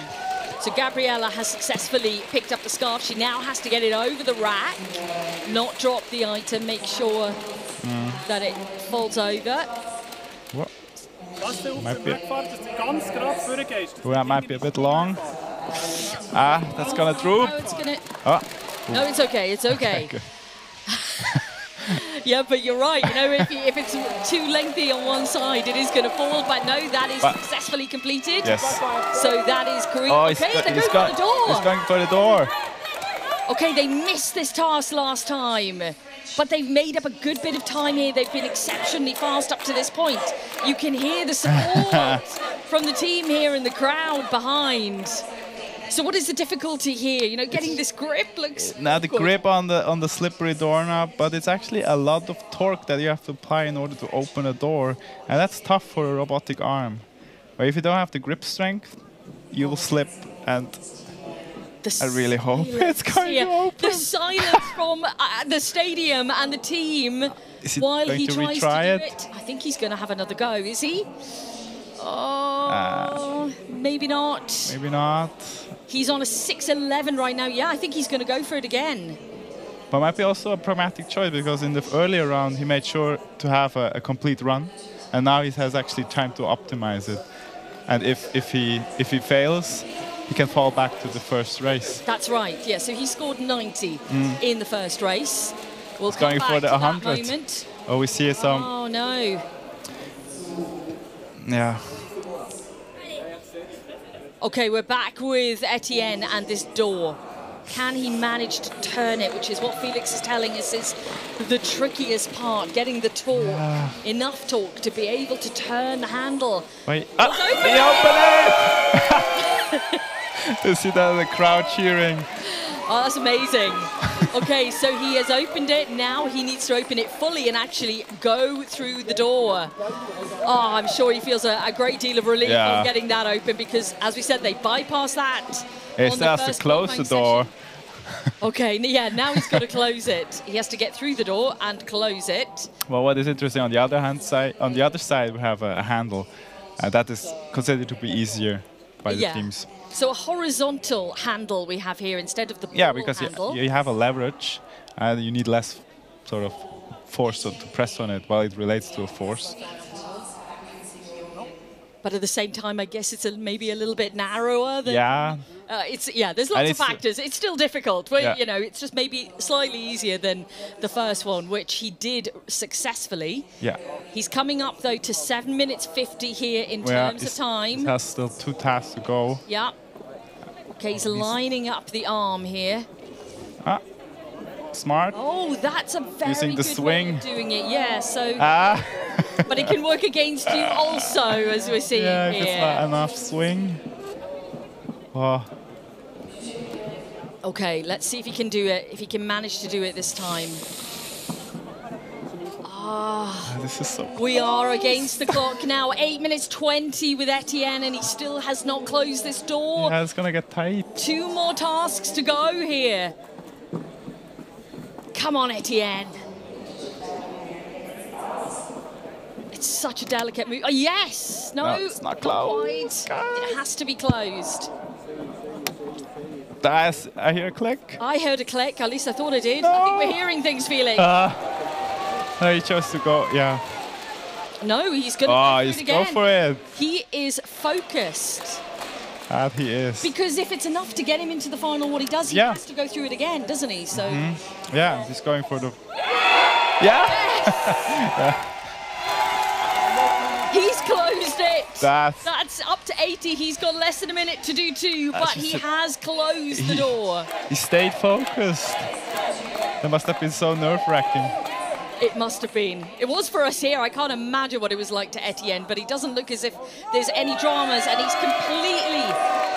So Gabriella has successfully picked up the scarf. She now has to get it over the rack, not drop the item, make sure that it folds over. What? That might be a bit long. That's gonna droop. No, it's gonna... No, it's okay. It's okay. Yeah, but you're right. You know, if it's too lengthy on one side, it is going to fall. But no, that is successfully completed. Yes. So that is green. Oh, okay, they're going for the door. He's going for the door. Okay, they missed this task last time, but they've made up a good bit of time here. They've been exceptionally fast up to this point. You can hear the support from the team here and the crowd behind. So what is the difficulty here? You know, getting this grip looks... Now the grip on the slippery doorknob, but it's actually a lot of torque that you have to apply in order to open a door. And that's tough for a robotic arm. But if you don't have the grip strength, you will slip, and I really hope it's going to open. The silence from the stadium and the team while he tries to do it. I think he's going to have another go, is he? Oh, maybe not. Maybe not. He's on a 6.11 right now. Yeah, I think he's going to go for it again. But it might be also a pragmatic choice, because in the earlier round he made sure to have a complete run, and now he has actually time to optimize it. And if he fails, he can fall back to the first race. That's right. Yeah. So he scored 90 in the first race. We'll He's going for the 100. Moment. Oh, we see some. Oh no. Yeah. Okay, we're back with Etienne and this door. Can he manage to turn it, which is what Felix is telling us is the trickiest part, getting the torque, enough torque to be able to turn the handle. Wait, he opened it! You see that, the crowd cheering. Oh, that's amazing. Okay, so he has opened it. Now he needs to open it fully and actually go through the door. Oh, I'm sure he feels a great deal of relief on getting that open, because, as we said, they bypassed that. He still has to close the door. Okay, yeah, now he's got to close it. He has to get through the door and close it. Well, what is interesting, on the other side we have a handle. That is considered to be easier by the teams. So a horizontal handle we have here instead of the because handle. you have a leverage, and you need less sort of force to press on it while it relates to a force. But at the same time, I guess it's maybe a little bit narrower than... there's lots of factors. It's still difficult. Well, you know, it's just maybe slightly easier than the first one, which he did successfully. Yeah. He's coming up, though, to 7 minutes 50 here in terms of time. He has still 2 tasks to go. Yeah. Okay, he's lining up the arm here. Smart. Oh, that's a very using the good swing. way of doing it. Yeah, so... but it can work against you also, as we're seeing here. If it's not enough swing. Oh. Okay, let's see if he can do it, if he can manage to do it this time. This is so We are against the clock now. 8 minutes 20 with Etienne, and he still has not closed this door. Yeah, it's going to get tight. 2 more tasks to go here. Come on, Etienne. It's such a delicate move. Oh, yes! No, it's not closed. It has to be closed. I hear a click. I heard a click, at least I thought I did. I think we're hearing things, Felix. No, he chose to go, No, he's going to go he's it again. Go for it. He is focused. He is. Because if it's enough to get him into the final, what he does, he has to go through it again, doesn't he? So. Yeah, he's going for the... Yeah? He's closed it. That's up to 80. He's got less than a minute to do 2, but he has closed the door. He stayed focused. That must have been so nerve-wracking. It must have been. It was for us here. I can't imagine what it was like to Etienne, but he doesn't look as if there's any dramas, and he's completely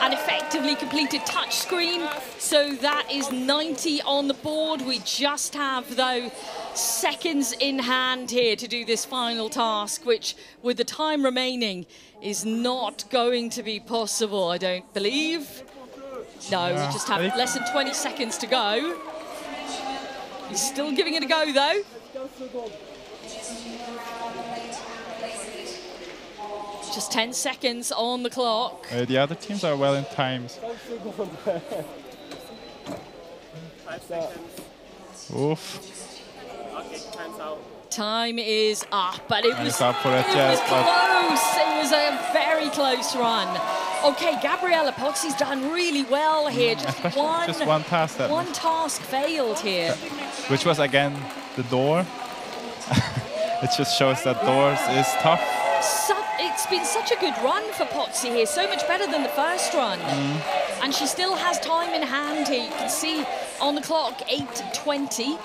and effectively completed touchscreen. So that is 90 on the board. We just have, though, seconds in hand here to do this final task, which, with the time remaining, is not going to be possible, I don't believe. No, we just have less than 20 seconds to go. He's still giving it a go, though. Just 10 seconds on the clock. The other teams are well in times. 5 seconds. Oof. Okay, time's out. Time is up, but it was up for it, close. It was a very close run. Okay, Gabriella Pozzi's done really well here. Just one task. One task failed here. Which was, again, the door. It just shows that doors is tough. It's been such a good run for Pozzi here, so much better than the first run. And she still has time in hand here. You can see on the clock, 8:20.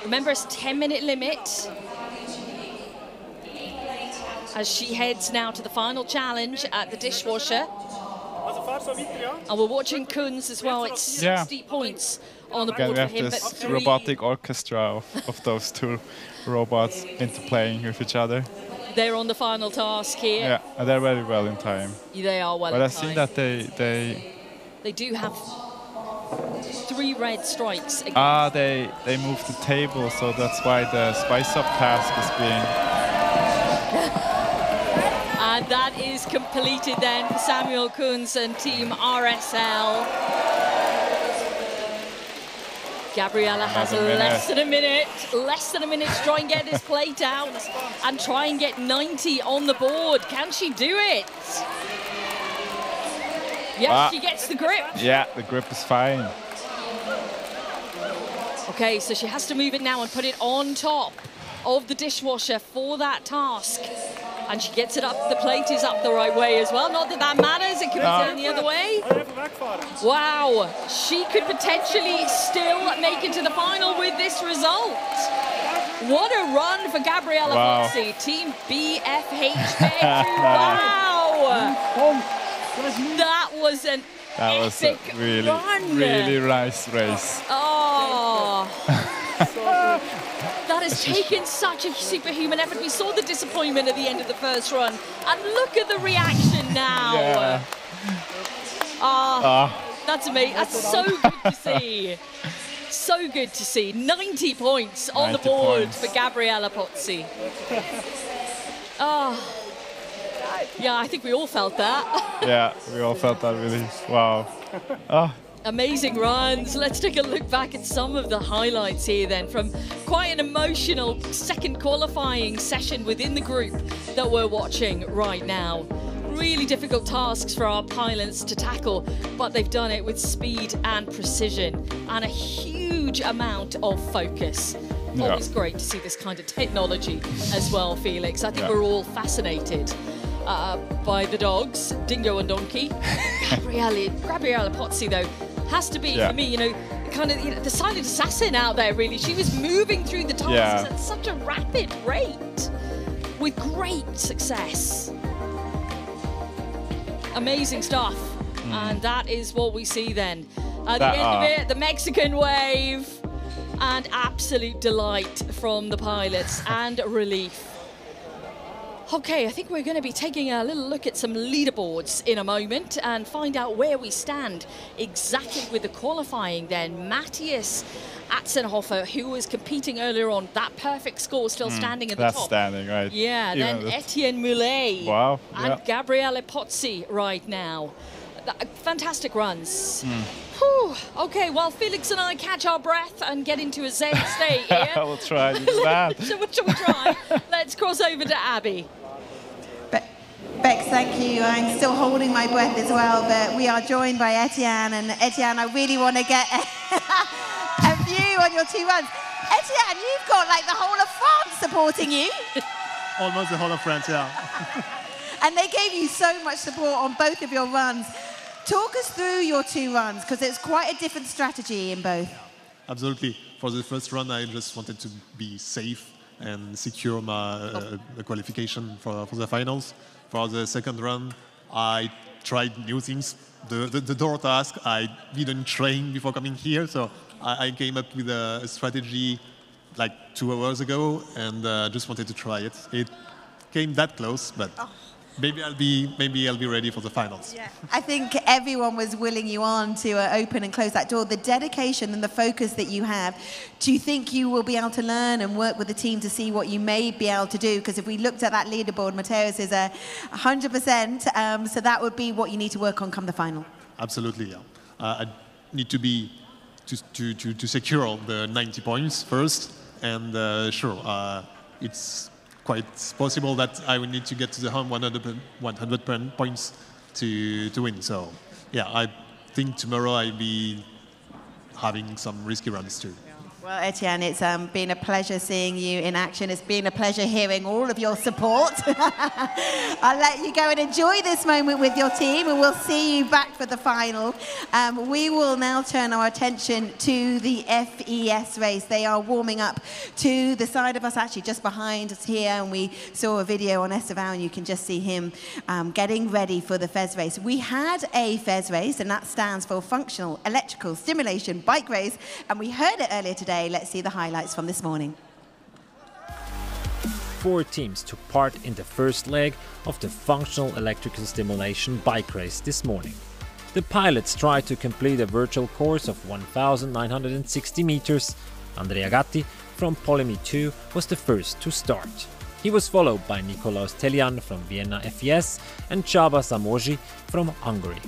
Remember, it's a 10-minute limit. As she heads now to the final challenge at the dishwasher. And we're watching Kunz as well. It's 60 points on the board Again, we for have him. this But 3 robotic orchestra of those two robots interplaying with each other. they're on the final task here. Yeah, and they're very well in time. They are well But in I've time. seen that They do have 3 red strikes. they moved the table, so that's why the spice up task is being. And that is completed then for Samuel Kunz and Team RSL. Gabriella has less than a minute to try and get this plate out and try and get 90 on the board. Can she do it? Yes, she gets the grip. Yeah, the grip is fine. Okay, so she has to move it now and put it on top of the dishwasher for that task. And she gets it up, the plate is up the right way as well. Not that that matters, it could be turned the other way. Wow, she could potentially still make it to the final with this result. What a run for Gabriella Pozzi, Team BFH. Wow! That was an epic really nice race. Oh! That has taken such a superhuman effort. We saw the disappointment at the end of the first run. And look at the reaction now. Yeah. That's amazing. That's so good to see. So good to see. 90 points on the board for Gabriella Pozzi. Yeah, I think we all felt that. Yeah, we all felt that really. Wow. Amazing runs. Let's take a look back at some of the highlights here then from quite an emotional second qualifying session within the group that we're watching right now. Really difficult tasks for our pilots to tackle, but they've done it with speed and precision and a huge amount of focus. Always great to see this kind of technology as well, Felix. I think we're all fascinated by the dogs, Dingo and Donkey. Gabriella Pozzi, though, has to be, for me, you know, kind of the silent assassin out there, really. She was moving through the tasks at such a rapid rate with great success. Amazing stuff. And that is what we see then. At the end of it, the Mexican wave and absolute delight from the pilots and relief. Okay, I think we're going to be taking a little look at some leaderboards in a moment and find out where we stand exactly with the qualifying then. Matthias Atzenhofer, who was competing earlier on, that perfect score still standing at the top. That's standing, right. Yeah, then Etienne Moulet and Gabriella Pozzi right now. Fantastic runs. Whew. Okay, well, Felix and I catch our breath and get into a zen state here. We'll try that. Shall we try? Let's cross over to Abby. Bex, thank you. I'm still holding my breath as well, but we are joined by Etienne. And Etienne, I really want to get a view on your 2 runs. Etienne, you've got like the whole of France supporting you. Almost the whole of France, yeah. And they gave you so much support on both of your runs. Talk us through your 2 runs, because it's quite a different strategy in both. Absolutely. For the first run, I just wanted to be safe and secure my qualification for the finals. For the second run, I tried new things. The door task, I didn't train before coming here, so I came up with a strategy like 2 hours ago and just wanted to try it. It came that close, but maybe I'll be ready for the finals. Yeah. I think everyone was willing you on to open and close that door. The dedication and the focus that you have, do you think you will be able to learn and work with the team to see what you may be able to do? Because if we looked at that leaderboard, Mateus is 100%, so that would be what you need to work on come the final. Absolutely, yeah. I need to be to secure the 90 points first, and it's quite possible that I will need to get to the 100 points to win. So, yeah, I think tomorrow I'll be having some risky runs too. Well, Etienne, it's been a pleasure seeing you in action. It's been a pleasure hearing all of your support. I'll let you go and enjoy this moment with your team, and we'll see you back for the final. We will now turn our attention to the FES race. They are warming up to the side of us, actually just behind us here, and we saw a video on Esteban, and you can just see him getting ready for the FES race. We had a FES race, and that stands for Functional Electrical Stimulation Bike Race, and we heard it earlier today. Let's see the highlights from this morning. 4 teams took part in the first leg of the Functional Electrical Stimulation Bike Race this morning. The pilots tried to complete a virtual course of 1,960 meters. Andrea Gatti from Polemy 2 was the first to start. He was followed by Nikolaus Telian from Vienna FES and Csaba Samosi from Hungary.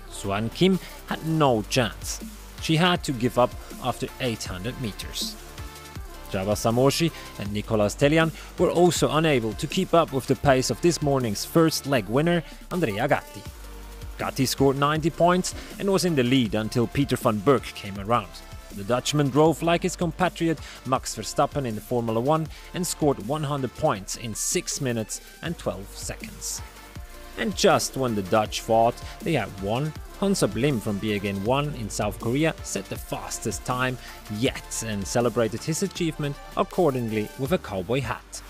Suan Kim had no chance. She had to give up after 800 meters. Csaba Samosi and Nikolaus Telian were also unable to keep up with the pace of this morning's first leg winner, Andrea Gatti. Gatti scored 90 points and was in the lead until Peter van Berg came around. The Dutchman drove like his compatriot Max Verstappen in the Formula 1 and scored 100 points in 6 minutes and 12 seconds. And just when the Dutch thought they had won, Hansa Blim from Biegen 1 in South Korea set the fastest time yet and celebrated his achievement accordingly with a cowboy hat.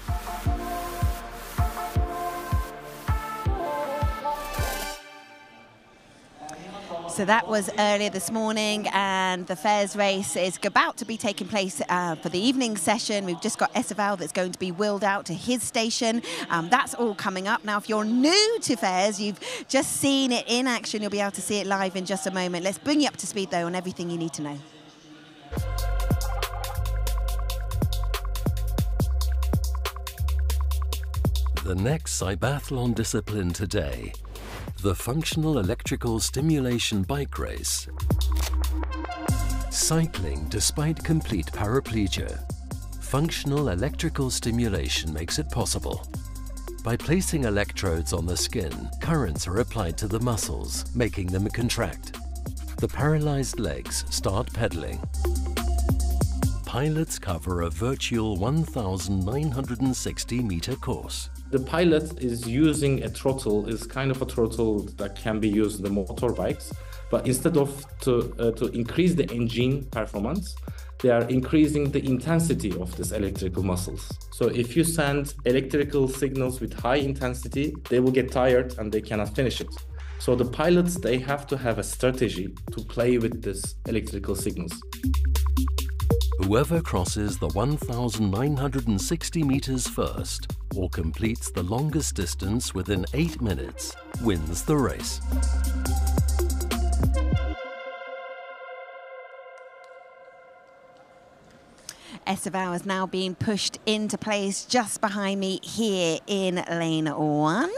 So that was earlier this morning, and the FES race is about to be taking place for the evening session. We've just got Esteval that's going to be wheeled out to his station. That's all coming up. Now, if you're new to FES, you've just seen it in action, you'll be able to see it live in just a moment. Let's bring you up to speed, though, on everything you need to know. The next CYBATHLON discipline today, the Functional Electrical Stimulation Bike Race. Cycling despite complete paraplegia. Functional electrical stimulation makes it possible. By placing electrodes on the skin, currents are applied to the muscles, making them contract. The paralyzed legs start pedaling. Pilots cover a virtual 1,960-meter course. The pilot is using a throttle, is kind of a throttle that can be used in the motorbikes, but instead of to increase the engine performance, they are increasing the intensity of these electrical muscles. So if you send electrical signals with high intensity, they will get tired and they cannot finish it. So the pilots, they have to have a strategy to play with these electrical signals. Whoever crosses the 1,960 meters first or completes the longest distance within 8 minutes wins the race. Esteval is now being pushed into place just behind me here in lane 1.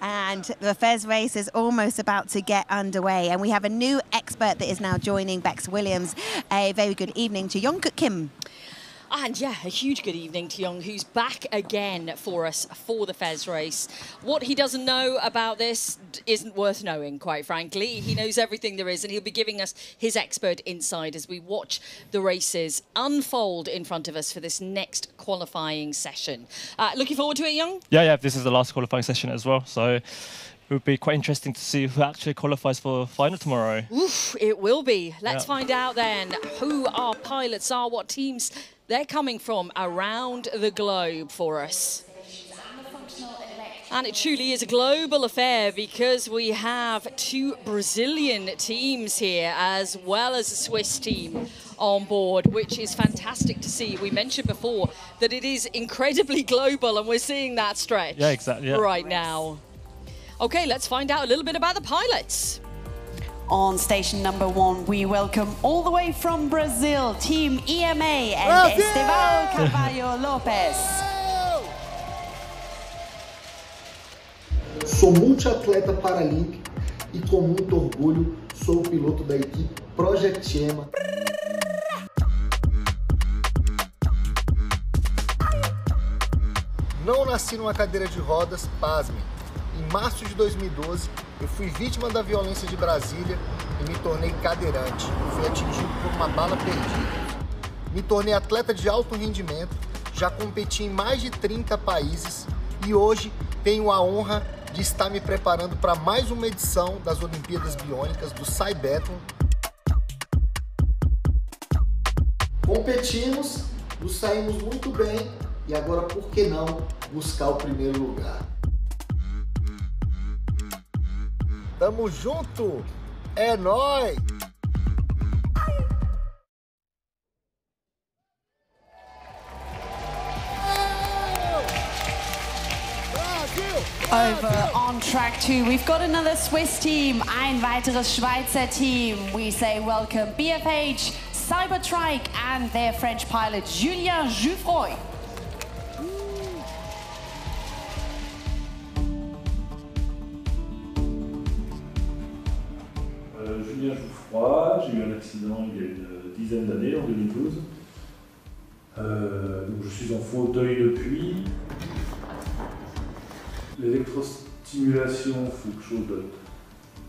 And the FES race is almost about to get underway. And we have a new expert that is now joining Bex Williams. A very good evening to Young-Kuk Kim. And yeah, a huge good evening to Young, who's back again for us for the FES race. What he doesn't know about this isn't worth knowing, quite frankly. He knows everything there is, and he'll be giving us his expert insight as we watch the races unfold in front of us for this next qualifying session. Looking forward to it, Young? Yeah, this is the last qualifying session as well, so it would be quite interesting to see who actually qualifies for final tomorrow. Oof, it will be. Let's find out then who our pilots are, what teams they're coming from around the globe for us. And it truly is a global affair because we have 2 Brazilian teams here as well as a Swiss team on board, which is fantastic to see. We mentioned before that it is incredibly global, and we're seeing that stretch right now. Okay, let's find out a little bit about the pilots. On station number 1, we welcome all the way from Brazil, Team EMA and Esteval Carvalho Lopes. Sou multiatleta paralímpico e com muito orgulho sou o piloto da equipe Project EMA. Não nasci numa cadeira de rodas, pasmem. Em março de 2012, eu fui vítima da violência de Brasília e me tornei cadeirante. Fui atingido por uma bala perdida. Me tornei atleta de alto rendimento, já competi em mais de 30 países e hoje tenho a honra de estar me preparando para mais uma edição das Olimpíadas Biônicas do CYBATHLON. Competimos, nos saímos muito bem e agora, por que não, buscar o primeiro lugar? Tamo junto! É nóis! Over on track 2, we've got another Swiss team, ein weiteres Schweizer team. We say welcome BFH, CYBATHLON and their French pilot Julien Jouffroy. Julien Jouffroy, j'ai eu un accident il y a une dizaine d'années, en 2012. Donc je suis en fauteuil depuis. L'électrostimulation, c'est quelque chose de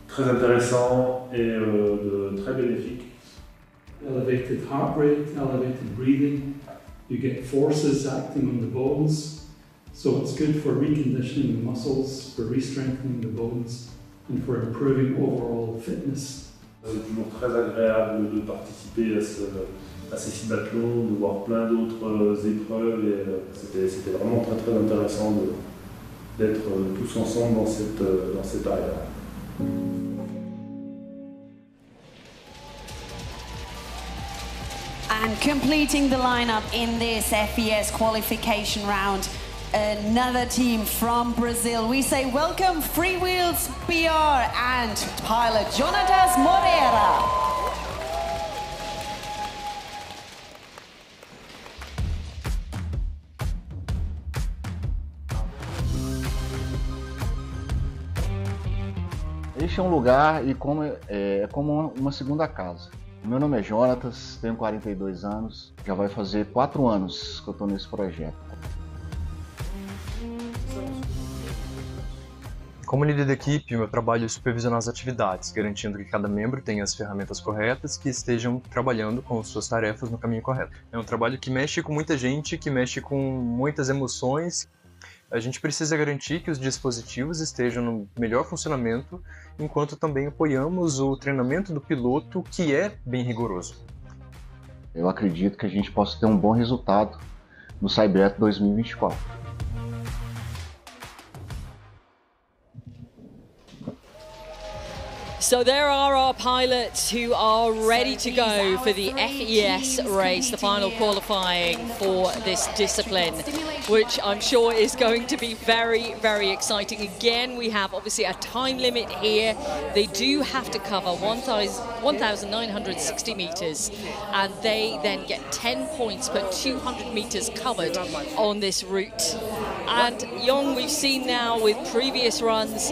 très intéressant et de très bénéfique. Elevated heart rate, elevated breathing, you get forces acting on the bones, so it's good for reconditioning the muscles, for re-strengthening the bones, and for improving overall fitness. C'est toujours très agréable de participer à ces CYBATHLON, de voir plein d'autres épreuves et c'était vraiment très très intéressant d'être tous ensemble dans cette area. And completing the lineup in this FES qualification round, another team from Brazil. We say welcome Freewheels BR and pilot Jonatas Moreira. Este é um lugar e é como uma segunda casa. Meu nome é Jonatas, tenho 42 anos, já vai fazer 4 anos que eu estou nesse projeto. Como líder da equipe, meu trabalho é supervisionar as atividades, garantindo que cada membro tenha as ferramentas corretas, que estejam trabalhando com suas tarefas no caminho correto. É um trabalho que mexe com muita gente, que mexe com muitas emoções. A gente precisa garantir que os dispositivos estejam no melhor funcionamento, enquanto também apoiamos o treinamento do piloto, que é bem rigoroso. Eu acredito que a gente possa ter um bom resultado no CYBATHLON 2024. So there are our pilots who are ready to go for the FES race, the final qualifying for this discipline, which I'm sure is going to be very, very exciting. Again, we have obviously a time limit here. They do have to cover 1,960 meters, and they then get 10 points per 200 meters covered on this route. And Young, we've seen now with previous runs,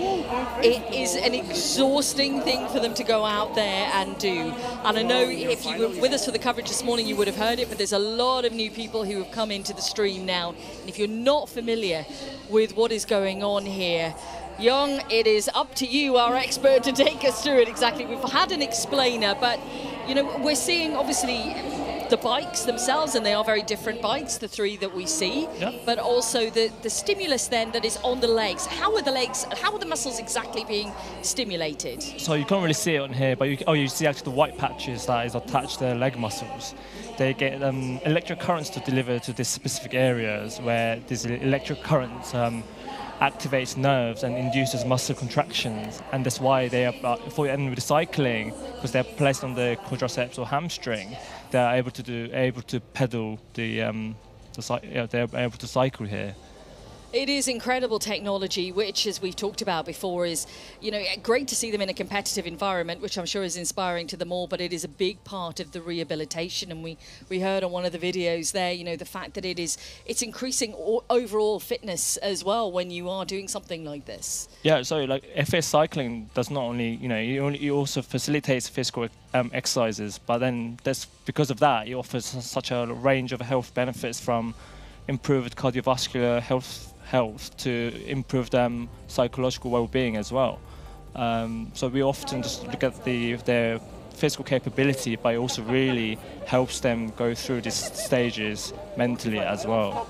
it is an exhausting thing for them to go out there and do. And I know if you were with us for the coverage this morning, you would have heard it, but there's a lot of new people who have come into the stream now. And if you're not familiar with what is going on here, Young, it is up to you, our expert, to take us through it exactly. We've had an explainer, but you know, we're seeing obviously the bikes themselves, and they are very different bikes, the three that we see, but also the stimulus then that is on the legs. How are the muscles exactly being stimulated? So you can't really see it on here, but you see actually the white patches that is attached to the leg muscles. They get electric currents to deliver to these specific areas where this electric current activates nerves and induces muscle contractions, and that's why they are, and with cycling, because they're placed on the quadriceps or hamstring, they're able to pedal they're able to cycle here. It is incredible technology, which, as we've talked about before, is, you know, great to see them in a competitive environment, which I'm sure is inspiring to them all, but it is a big part of the rehabilitation. And we heard on one of the videos there, you know, the fact that it's increasing overall fitness as well when you are doing something like this. Yeah, so like FS cycling does not only, you know, it also facilitates physical exercises, but then that's because of that, it offers such a range of health benefits, from improved cardiovascular health to improved psychological well-being as well. So we often just look at their physical capability, but it also really helps them go through these stages mentally as well.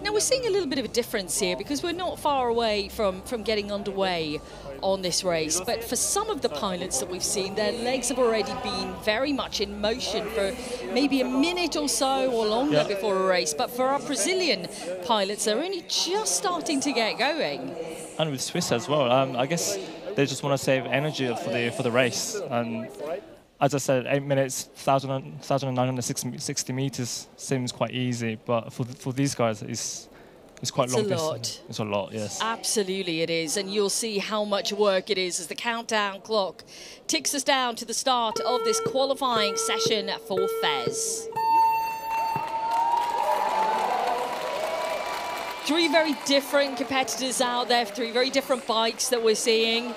Now we're seeing a little bit of a difference here because we're not far away from getting underway on this race, but for some of the pilots that we've seen, their legs have already been very much in motion for maybe a minute or so or longer before a race, but for our Brazilian pilots, they're only just starting to get going. And with Swiss as well, I guess they just want to save energy for the race. And as I said, 8 minutes, 1,960 meters seems quite easy, but for these guys, it's quite long distance. It's a lot, yes. Absolutely it is, and you'll see how much work it is as the countdown clock ticks us down to the start of this qualifying session for Fez. 3 very different competitors out there, 3 very different bikes that we're seeing.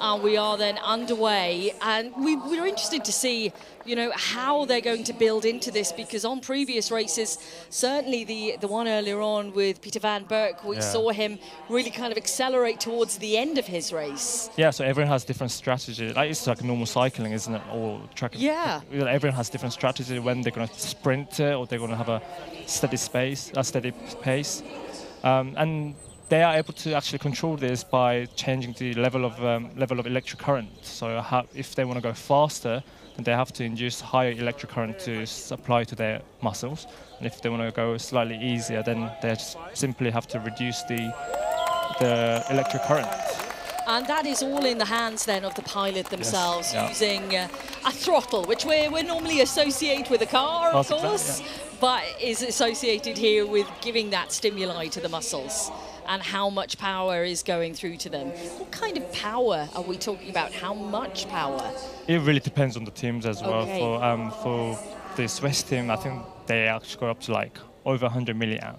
And we are then underway, and we're interested to see, you know, how they're going to build into this, because on previous races, certainly the one earlier on with Peter Van Berk, we saw him really kind of accelerate towards the end of his race. Yeah, so everyone has different strategy. Like, it's like normal cycling, isn't it? Or track. Yeah. Everyone has different strategy when they're going to sprint or they're going to have a steady pace. And they are able to actually control this by changing the level of electric current. So if they want to go faster, then they have to induce higher electric current to supply to their muscles. And if they want to go slightly easier, then they just simply have to reduce the electric current. And that is all in the hands then of the pilot themselves, using a throttle, which we normally associate with a car, of course, but is associated here with giving that stimuli to the muscles and how much power is going through to them. What kind of power are we talking about? How much power? It really depends on the teams as well. For the Swiss team, I think they actually go up to like over 100 milliamp.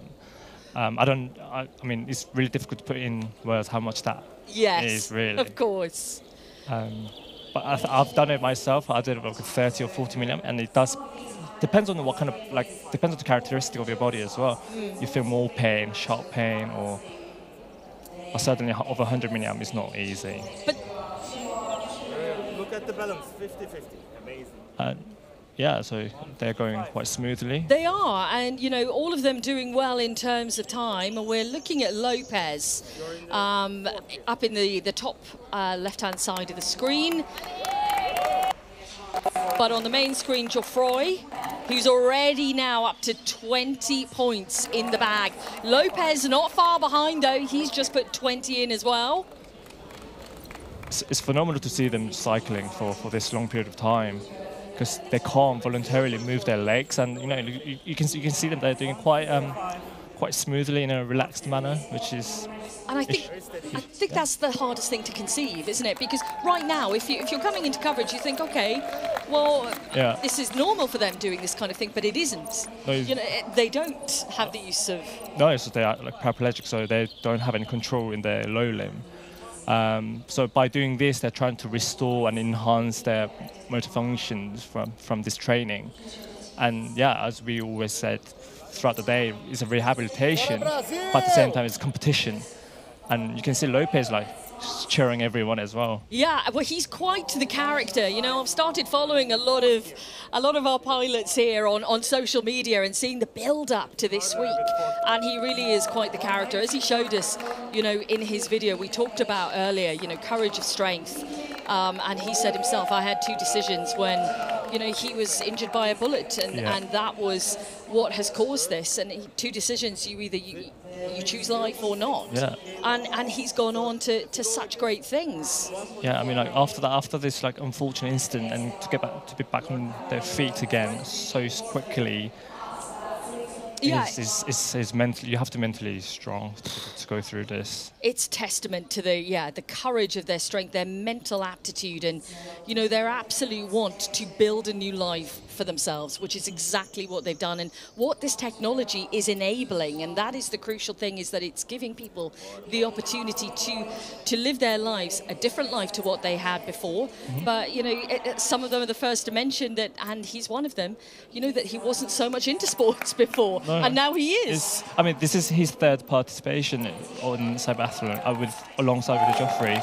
I mean, it's really difficult to put in words how much that is really. Of course. But I've done it myself. I did it like 30 or 40 milliamp, and it does. Depends on what kind of, depends on the characteristic of your body as well. You feel more pain, sharp pain, or certainly over 100 milliamp is not easy. But look at the balance, 50-50, amazing. Yeah, so they're going quite smoothly. They are, and you know, all of them doing well in terms of time. And we're looking at Lopez up in the top left-hand side of the screen. But on the main screen, Geoffroy, who's already now up to 20 points in the bag. Lopez not far behind, though. He's just put 20 in as well. It's phenomenal to see them cycling for this long period of time, because they can't voluntarily move their legs, and you know you can see them. They're doing quite smoothly in a relaxed manner, which is. And I think that's the hardest thing to conceive, isn't it? Because right now, if you're coming into coverage, you think, okay, well, this is normal for them doing this kind of thing, but it isn't. No, you know, they don't have the use of. No, so they are like paraplegic, so they don't have any control in their low limb. So by doing this, they're trying to restore and enhance their motor functions from this training. And yeah, as we always said throughout the day, it's a rehabilitation, but at the same time, it's competition. And you can see Lopez like cheering everyone as well. Yeah, well, he's quite the character. You know, I've started following a lot of our pilots here on social media and seeing the build-up to this week. And he really is quite the character. As he showed us, you know, in his video we talked about earlier, you know, courage of strength. And he said himself, I had 2 decisions when, you know, he was injured by a bullet, and that was what has caused this. And 2 decisions, you either you choose life or not. Yeah. And he's gone on to such great things. Yeah, I mean, like after this like unfortunate incident, and to be back on their feet again so quickly. Is mentally, you have to mentally strong to go through this. It's testament to the courage of their strength, their mental aptitude, and you know, their absolute want to build a new life for themselves, which is exactly what they've done and what this technology is enabling. And that is the crucial thing, is that it's giving people the opportunity to live their lives, a different life to what they had before. But you know, some of them are the first to mention that, and he's one of them, you know, that he wasn't so much into sports before. No. And now he is. I mean, this is his 3rd participation on CYBATHLON alongside with Geoffroy.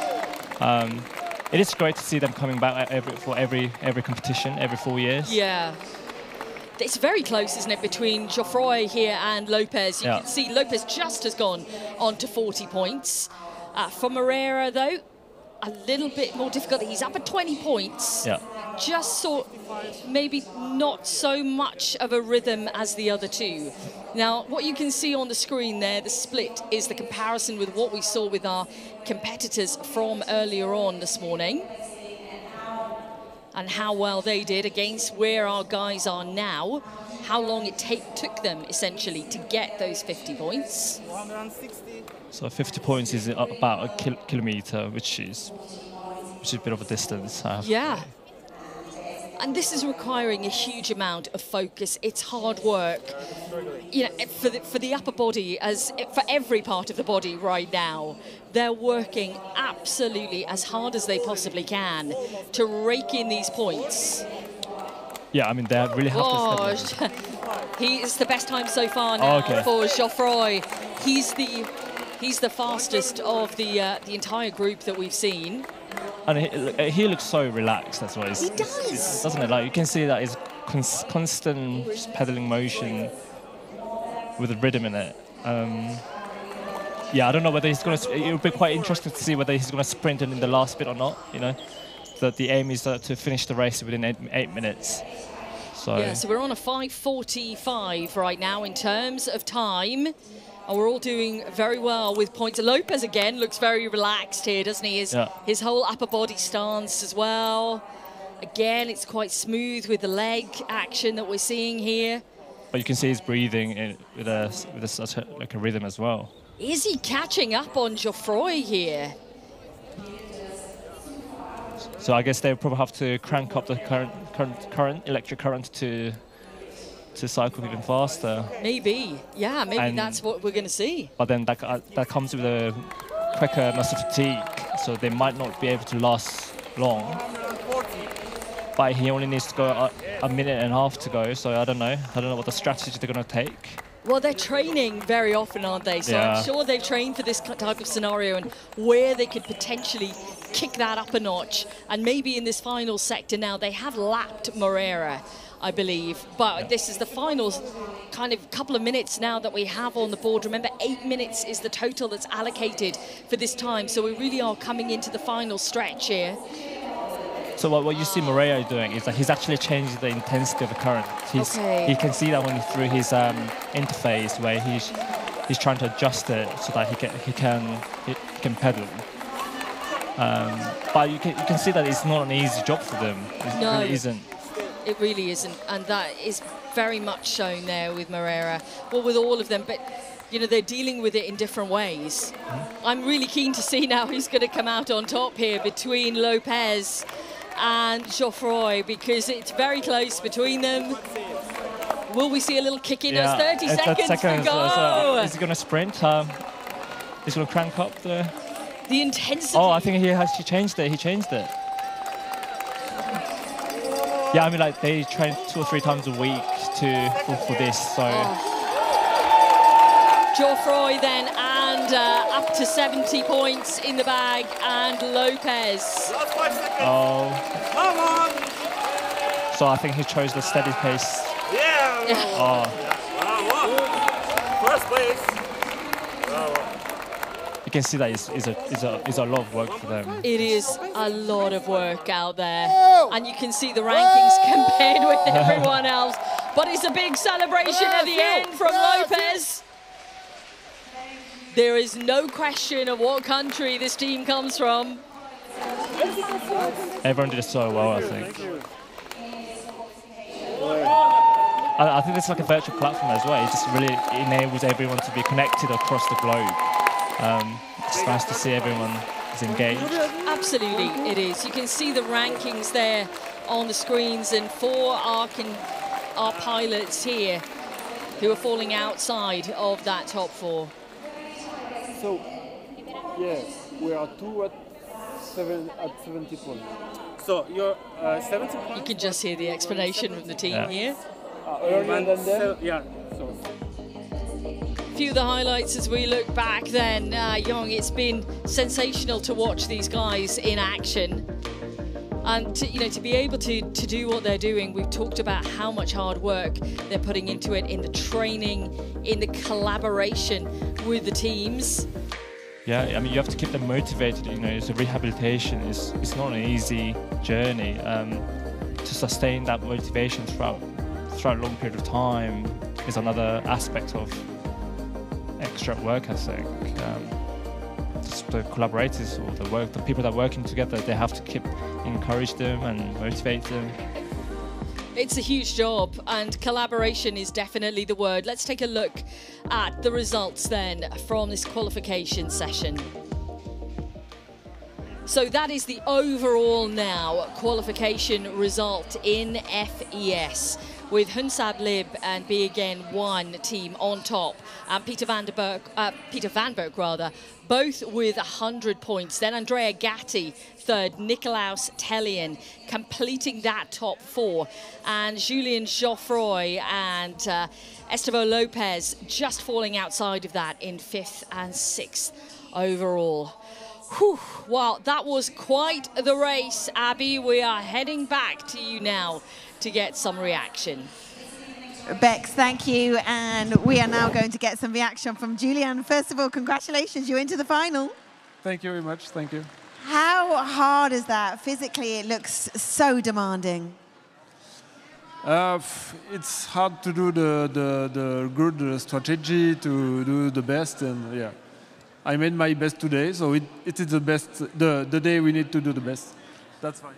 it is great to see them coming back for every competition, every 4 years. Yeah. It's very close, isn't it, between Geoffroy here and Lopez. You can see Lopez just has gone on to 40 points. For Moreira, though, a little bit more difficult. He's up at 20 points. Yeah. Just sort maybe not so much of a rhythm as the other two. Now, what you can see on the screen there, the split, is the comparison with what we saw with our competitors from earlier on this morning. And how well they did against where our guys are now, how long it took them, essentially, to get those 50 points. 160. So 50 points is about a kilometre, which is a bit of a distance. Yeah. And this is requiring a huge amount of focus. It's hard work, you know, for the upper body, for every part of the body right now. They're working absolutely as hard as they possibly can to rake in these points. Yeah, I mean, they really have to step in. He is the best time so far now for Geoffroy. He's the fastest of the entire group that we've seen. And he looks so relaxed as well. He does. Doesn't it? Like, you can see that his constant pedaling motion with a rhythm in it. Yeah, I don't know whether he's going to... It would be quite interesting to see whether he's going to sprint in the last bit or not, you know. The aim is to finish the race within 8 minutes. So. Yeah, so we're on a 5:45 right now in terms of time. And we're all doing very well with points. Lopez, again, looks very relaxed here, doesn't he? His whole upper body stance as well. Again, it's quite smooth with the leg action that we're seeing here. But you can see he's breathing with such a rhythm as well. Is he catching up on Geoffroy here? So I guess they'll probably have to crank up the electric current to cycle even faster. Maybe, yeah, maybe that's what we're going to see. But then that comes with a quicker muscle fatigue, so they might not be able to last long. But he only needs to go a minute and a half to go, so I don't know what the strategy they're going to take. Well, they're training very often, aren't they? So yeah. I'm sure they've trained for this type of scenario and where they could potentially kick that up a notch. And maybe in this final sector now, they have lapped Moreira, I believe. But this is the final kind of couple of minutes now that we have on the board. Remember, 8 minutes is the total that's allocated for this time. So we really are coming into the final stretch here. So what you see Moreira doing is that he's actually changed the intensity of the current. He can see that when through his interface where he's trying to adjust it so that he can pedal. But you can see that it's not an easy job for them. It really isn't. It really isn't, and that is very much shown there with Moreira. Well, with all of them, but you know, they're dealing with it in different ways. I'm really keen to see now who's going to come out on top here between Lopez and Geoffroy, because it's very close between them. Will we see a little kick in? Yeah, 30 seconds to go. Is he going to sprint? He's going to crank up the intensity. Oh, I think he actually changed it. He changed it. Yeah, I mean, like, they train 2 or 3 times a week for this, so... Geoffroy then, and up to 70 points in the bag, and Lopez. Oh. Come on! So I think he chose the steady pace. Yeah! Oh. First place! You can see that is a lot of work for them. It is a lot of work out there. And you can see the rankings compared with everyone else. But it's a big celebration at the end from Lopez. There is no question of what country this team comes from. Everyone did so well, I think. I think it's like a virtual platform as well. It just really enables everyone to be connected across the globe. It's nice to see everyone is engaged. Absolutely, it is. You can see the rankings there on the screens, and for our pilots here who are falling outside of that top 4. So, yeah, we are 2 at 70 points. So you're 70 points? You can just hear the explanation from the team here. Earlier than them? Yeah. Few of the highlights as we look back then, Young, it's been sensational to watch these guys in action. And to be able to do what they're doing, we've talked about how much hard work they're putting into it, in the training, in the collaboration with the teams. Yeah, I mean, you have to keep them motivated. The rehabilitation is not an easy journey. To sustain that motivation throughout a long period of time is another aspect of extra work ethic. The collaborators or the people that are working together, they have to encourage them and motivate them. It's a huge job, and collaboration is definitely the word. Let's take a look at the results then from this qualification session. So that is the overall now qualification result in FES, with Hunsab Lib and Be Again 1 team on top, and Peter van Berg both with 100 points. Then Andrea Gatti third, Nicolaus Tellien completing that top four, and Julien Geoffroy and Estevo Lopez just falling outside of that in 5th and 6th overall. Whew, well, that was quite the race, Abby. We are heading back to you now to get some reaction. Bex, thank you. And we are now going to get some reaction from Julian. First of all, congratulations, you're into the final. Thank you very much, thank you. How hard is that? Physically, it looks so demanding. It's hard to do the good strategy, to do the best, and yeah. I made my best today, so it is the best, the day we need to do the best. That's fine.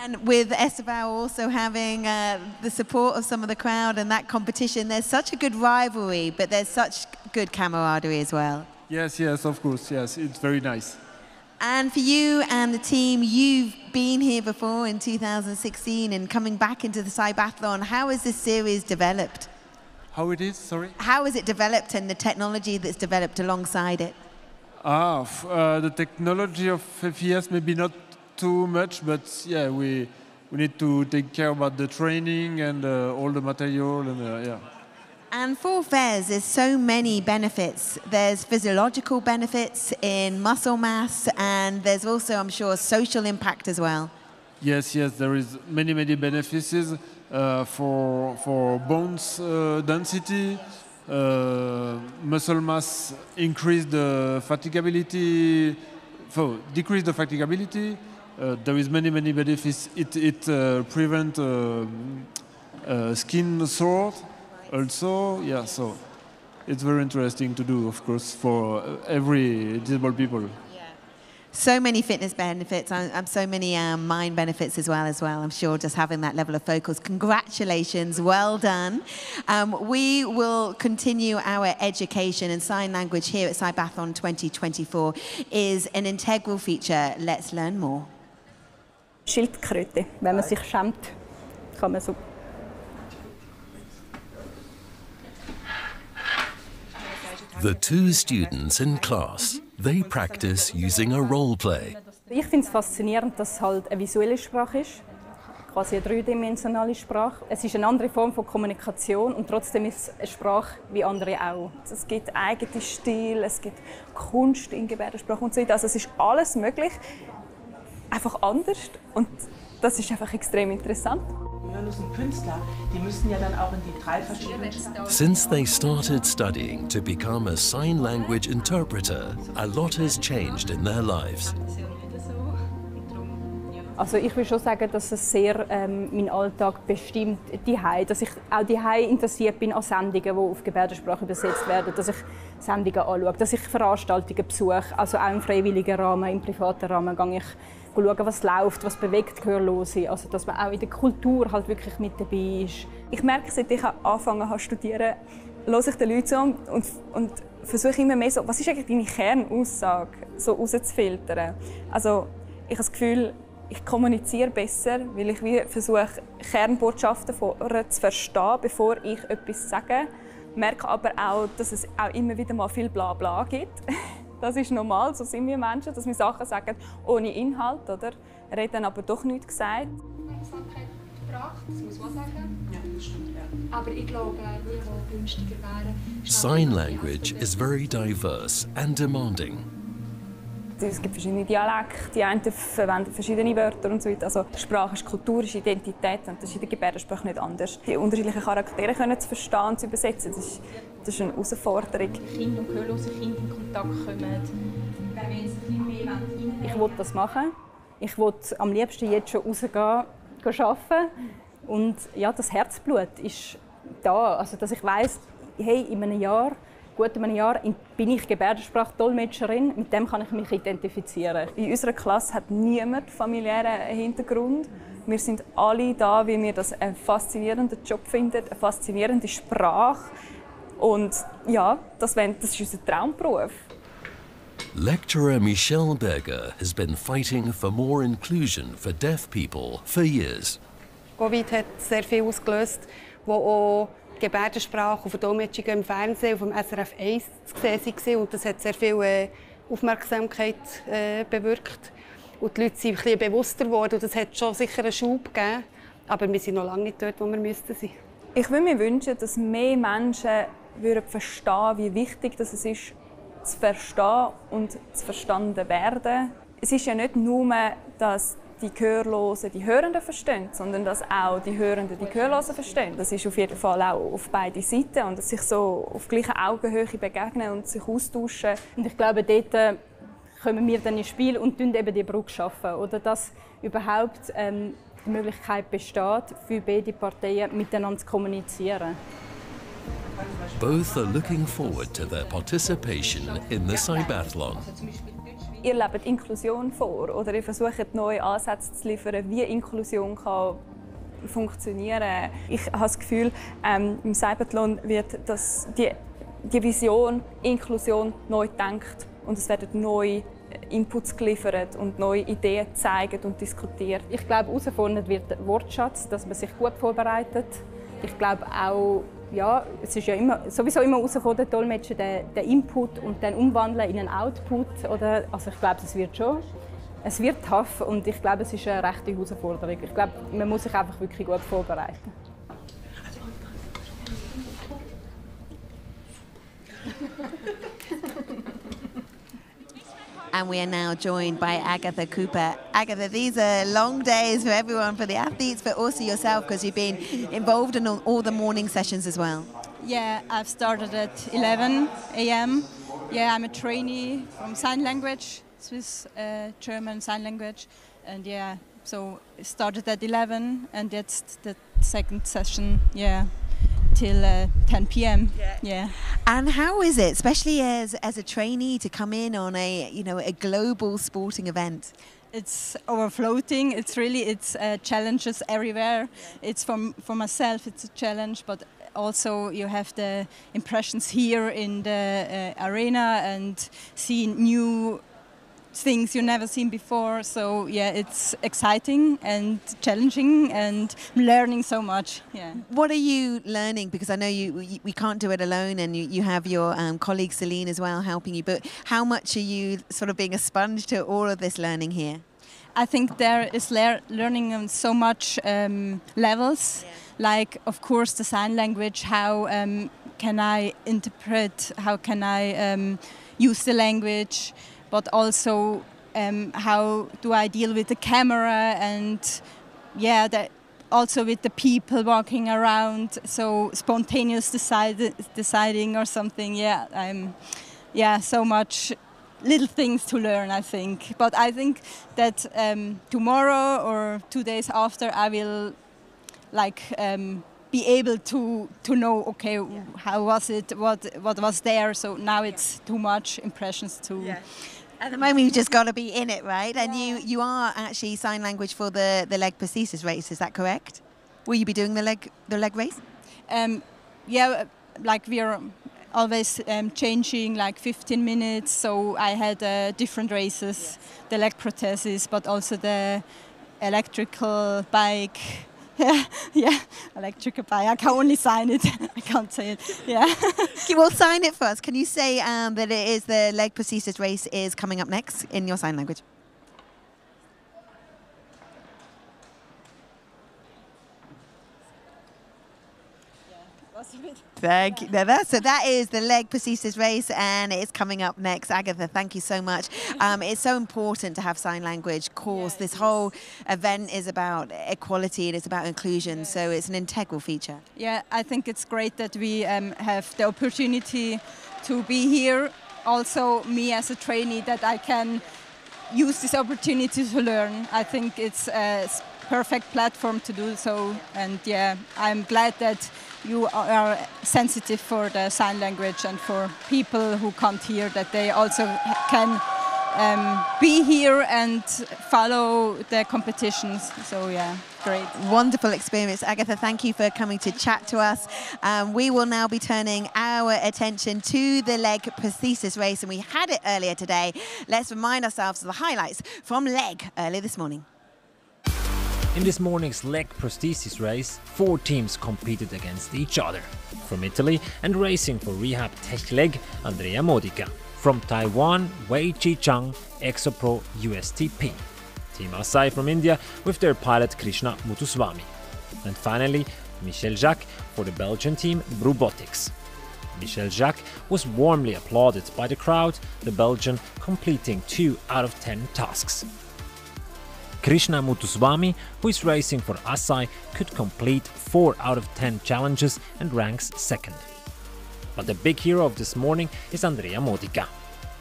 And with Esteban also having the support of some of the crowd and that competition, there's such a good rivalry, but there's such good camaraderie as well. Yes, yes, of course, yes, it's very nice. And for you and the team, you've been here before in 2016 and coming back into the CYBATHLON. How has this series developed? How it is, sorry? How is it developed and the technology that's developed alongside it? The technology of FES maybe not too much, but yeah, we need to take care about the training and all the material and yeah. And for FES, there's so many benefits. There's physiological benefits in muscle mass, and there's also, I'm sure, social impact as well. Yes, yes, there is many benefits for bones density. Muscle mass increase the fatigability, decrease the fatigability. There is many benefits. It prevent skin sore also. Yeah, so it's very interesting to do, of course, for every disabled people. So many fitness benefits, and so many mind benefits as well. I'm sure just having that level of focus. Congratulations, well done. We will continue our education, and sign language here at CYBATHLON 2024 is an integral feature. Let's learn more. Schildkröte, wenn man sich schämt, kann man so. The two students in class, they practice using a role play. Ich finde es faszinierend, dass es halt eine visuelle Sprache ist, quasi eine dreidimensionale Sprache. Es ist eine andere Form von Kommunikation und trotzdem ist es eine Sprache wie andere auch. Es gibt eigene Stil, es gibt Kunst in Gebärdensprache und so weiter. Also es ist alles möglich, einfach anders, und das ist einfach extrem interessant. Künstler, die müssen ja dann auch in die 3 verschiedenen. Since they started studying to become a sign language interpreter, a lot has changed in their lives. Also ich will schon sagen, dass es sehr meinen Alltag bestimmt, dass ich auch interessiert bin an Sendungen, die auf Gebärdensprache übersetzt werden, dass ich Sendungen anschaue, dass ich Veranstaltungen besuche, also auch im freiwilligen Rahmen, im privaten Rahmen gehe ich schauen, was läuft, was bewegt Gehörlose, also dass man auch in der Kultur halt wirklich mit dabei ist. Ich merke, seit ich angefangen habe zu studieren, höre ich den Leuten zu und versuche immer mehr so, was ist eigentlich deine Kernaussage, so rauszufiltern. Also ich habe das Gefühl, ich kommuniziere besser, weil ich versuche, Kernbotschaften zu verstehen, bevor ich etwas sage. Ich merke aber auch, dass es auch immer wieder mal viel Blabla gibt. Das ist normal, so sind wir Menschen, dass wir Sachen sagen ohne Inhalt, oder? Reden aber doch nichts gesagt. Aufmerksamkeit gebracht, das muss man sagen. Ja, das stimmt, ja. Aber ich glaube, die günstiger wären. Sign language is very diverse and demanding. Es gibt verschiedene Dialekte, die einen verwenden verschiedene Wörter und so weiter. Also Sprache ist Kultur, ist Identität und das ist in der Gebärdensprache nicht anders. Die unterschiedlichen Charaktere können zu verstehen und zu übersetzen, das ist eine Herausforderung. Kinder und gehörlose Kinder in Kontakt kommen. Wenn wir jetzt ein bisschen mehr wollen. Ich will das machen. Ich will am liebsten jetzt schon rausgehen, arbeiten. Und ja, das Herzblut ist da. Also, dass ich weiss, hey, in einem Jahr bin ich Gebärdensprachdolmetscherin, mit dem kann ich mich identifizieren. In unserer Klasse hat niemand familiären Hintergrund. Wir sind alle da, weil wir das einen faszinierenden Job finden, eine faszinierende Sprache. Und ja, das ist unser Traumberuf. Lecturer Michelle Berger has been fighting for more inclusion for deaf people for years. Covid hat sehr viel ausgelöst, wo auch Gebärdensprache und Verdolmetschungen im Fernsehen auf dem SRF 1 zu sehen waren. Und das hat sehr viel Aufmerksamkeit bewirkt. Und die Leute sind ein bisschen bewusster geworden. Und das hat schon sicher einen Schub gegeben. Aber wir sind noch lange nicht dort, wo wir müssten sein. Ich würde mir wünschen, dass mehr Menschen verstehen würden, wie wichtig es ist, zu verstehen und zu verstanden werden. Es ist ja nicht nur, dass die Gehörlosen die Hörenden verstehen, sondern dass auch die Hörenden die Gehörlosen verstehen. Das ist auf jeden Fall auch auf beide Seiten und dass sich so auf gleicher Augenhöhe begegnen und sich austauschen. Und ich glaube, dort kommen wir dann ins Spiel und eben die Brücke schaffen, oder dass überhaupt die Möglichkeit besteht, für beide Parteien miteinander zu kommunizieren. Both are looking forward to their participation in the CYBATHLON. Ihr lebt Inklusion vor oder ihr versucht neue Ansätze zu liefern, wie Inklusion kann funktionieren. Ich habe das Gefühl, im CYBATHLON wird die Vision Inklusion neu gedacht und es werden neue Inputs geliefert und neue Ideen gezeigt und diskutiert. Ich glaube, herausgefordert wird der Wortschatz, dass man sich gut vorbereitet. Ich glaube auch, ja, es ist ja sowieso immer herausfordernd, Dolmetschen den Input und dann umwandeln in einen Output. Oder, also ich glaube, es wird tough und ich glaube, es ist eine rechte Herausforderung. Ich glaube, man muss sich einfach wirklich gut vorbereiten. And we are now joined by Agatha Cooper. Agatha, these are long days for everyone, for the athletes, but also yourself, because you've been involved in all the morning sessions as well. Yeah, I've started at 11 a.m. Yeah, I'm a trainee from sign language, Swiss German sign language. And yeah, so it started at 11 and that's the second session, yeah, till 10 p.m. Yeah. And how is it, especially as a trainee, to come in on a global sporting event? It's overfloating. It's challenges everywhere. It's for myself. It's a challenge, but also you have the impressions here in the arena and seeing new things you've never seen before. So yeah, it's exciting and challenging and learning so much. Yeah. What are you learning? Because I know we can't do it alone, and you have your colleague Celine as well helping you. But how much are you sort of being a sponge to all of this learning here? I think there is learning on so much levels. Yeah. Like, of course, the sign language. How can I interpret? How can I use the language? But also how do I deal with the camera and also with the people walking around, so spontaneous deciding or something. Yeah, so much little things to learn, I think. But I think that tomorrow or 2 days after I will be able to know, okay, how was it, what was there. So now it's too much impressions to... Yeah. At the moment, you've just got to be in it, right? And you are actually sign language for the leg prosthesis race, is that correct? Will you be doing the leg race? Yeah, like we're always changing like 15 minutes. So I had different races, the leg prosthesis, but also the electrical bike. Yeah, electrical bike. I can only sign it. I can't say it. Yeah. Well, sign it for us. Can you say that it is the leg prosthesis race is coming up next in your sign language? Thank you. So that is the leg prosthesis race, and it's coming up next. Agatha, thank you so much. It's so important to have sign language. Of course, this whole event is about equality and it's about inclusion, so it's an integral feature. Yeah, I think it's great that we have the opportunity to be here. Also, me as a trainee, that I can use this opportunity to learn. I think it's a perfect platform to do so, and yeah, I'm glad that you are sensitive for the sign language and for people who can't hear, that they also can be here and follow the competitions. So yeah, great. Wonderful experience. Agatha, thank you for coming to chat to us. We will now be turning our attention to the leg prosthesis race, and we had it earlier today. Let's remind ourselves of the highlights from leg earlier this morning. In this morning's leg prosthesis race, 4 teams competed against each other. From Italy and racing for Rehab Tech Leg, Andrea Modica. From Taiwan, Wei Chi-chang, Exopro USTP. Team Asai from India with their pilot Krishna Muthuswamy. And finally, Michel Jacques for the Belgian team Brubotics. Michel Jacques was warmly applauded by the crowd, the Belgian completing 2 out of 10 tasks. Krishna Muthuswamy, who is racing for Asai, could complete 4 out of 10 challenges and ranks 2nd. But the big hero of this morning is Andrea Modica.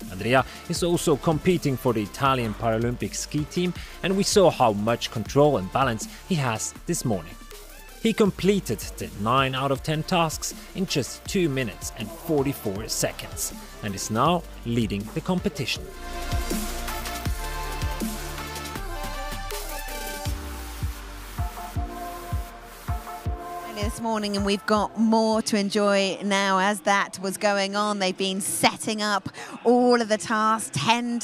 Andrea is also competing for the Italian Paralympic ski team, and we saw how much control and balance he has this morning. He completed the 9 out of 10 tasks in just 2 minutes and 44 seconds, and is now leading the competition. This morning, and we've got more to enjoy now. As that was going on, they've been setting up all of the tasks, 10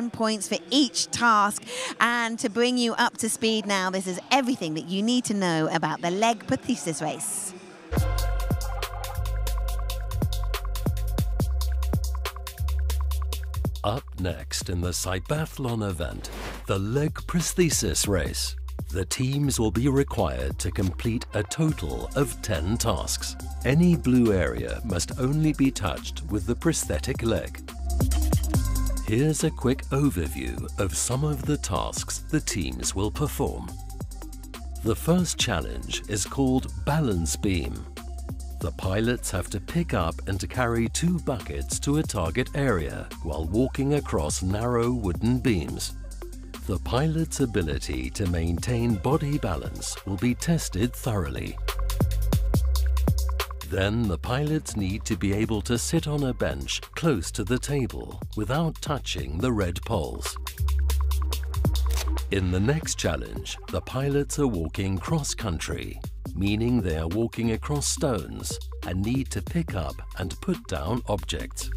points for each task. And to bring you up to speed now, this is everything that you need to know about the leg prosthesis race. Up next in the CYBATHLON event, the leg prosthesis race. The teams will be required to complete a total of 10 tasks. Any blue area must only be touched with the prosthetic leg. Here's a quick overview of some of the tasks the teams will perform. The first challenge is called balance beam. The pilots have to pick up and carry 2 buckets to a target area while walking across narrow wooden beams. The pilot's ability to maintain body balance will be tested thoroughly. Then the pilots need to be able to sit on a bench close to the table without touching the red poles. In the next challenge, the pilots are walking cross-country, meaning they are walking across stones and need to pick up and put down objects.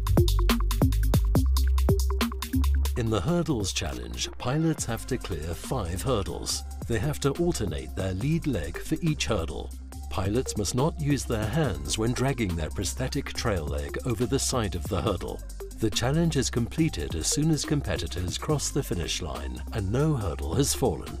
In the hurdles challenge, pilots have to clear 5 hurdles. They have to alternate their lead leg for each hurdle. Pilots must not use their hands when dragging their prosthetic trail leg over the side of the hurdle. The challenge is completed as soon as competitors cross the finish line and no hurdle has fallen.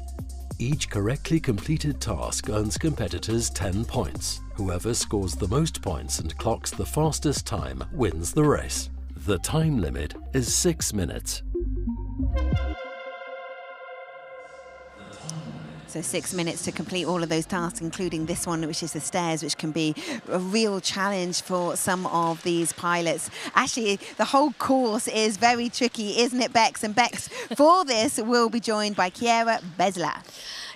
Each correctly completed task earns competitors 10 points. Whoever scores the most points and clocks the fastest time wins the race. The time limit is 6 minutes. So 6 minutes to complete all of those tasks, including this one, which is the stairs, which can be a real challenge for some of these pilots. Actually, the whole course is very tricky, isn't it, Bex? And Bex, for this, we'll be joined by Chiara Besla.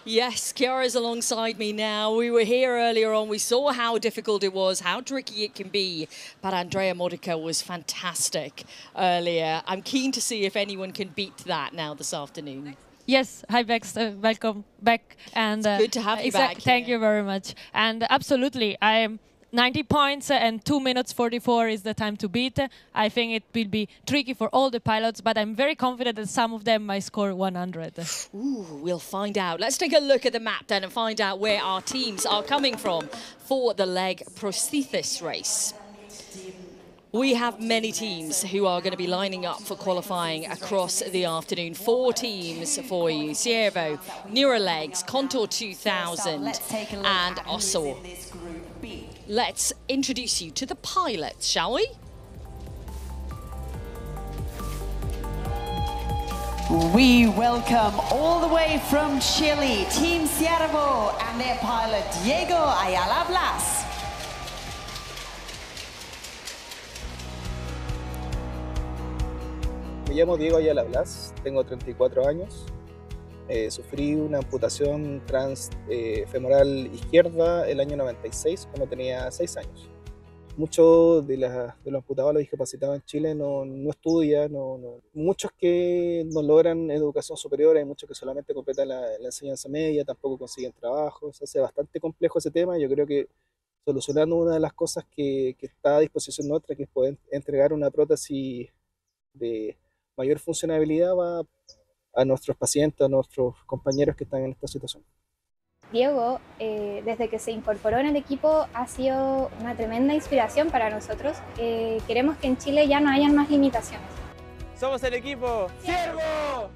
Yes, Chiara's alongside me now. We were here earlier on. We saw how difficult it was, how tricky it can be. But Andrea Modica was fantastic earlier. I'm keen to see if anyone can beat that now this afternoon. Yes, hi Bex, welcome back. And it's good to have you back. Thank you very much. And absolutely, I am 90 points and 2 minutes 44 is the time to beat. I think it will be tricky for all the pilots, but I'm very confident that some of them might score 100. Ooh, we'll find out. Let's take a look at the map then and find out where our teams are coming from for the leg prosthesis race. We have many teams who are going to be lining up for qualifying across the afternoon. 4 teams for you: Ciervo, Neurolegs, Contour 2000 and Ossor. let's introduce you to the pilots, shall we? We welcome all the way from Chile, Team CYBATHLON and their pilot Diego Ayala Blas. Me llamo Diego Ayala Blas, tengo 34 años. Sufrí una amputación transfemoral izquierda el año 96, cuando tenía 6 años. Muchos de los amputados, los discapacitados en Chile no estudian, muchos que no logran educación superior, hay muchos que solamente completan la enseñanza media, tampoco consiguen trabajo. Se hace bastante complejo ese tema. Yo creo que solucionando una de las cosas que está a disposición nuestra, que es poder entregar una prótesis de mayor funcionalidad a nuestros pacientes, a nuestros compañeros que están en esta situación. Diego, desde que se incorporó en el equipo, ha sido una tremenda inspiración para nosotros. Queremos que en Chile ya no hayan más limitaciones. Somos el equipo Ciervo.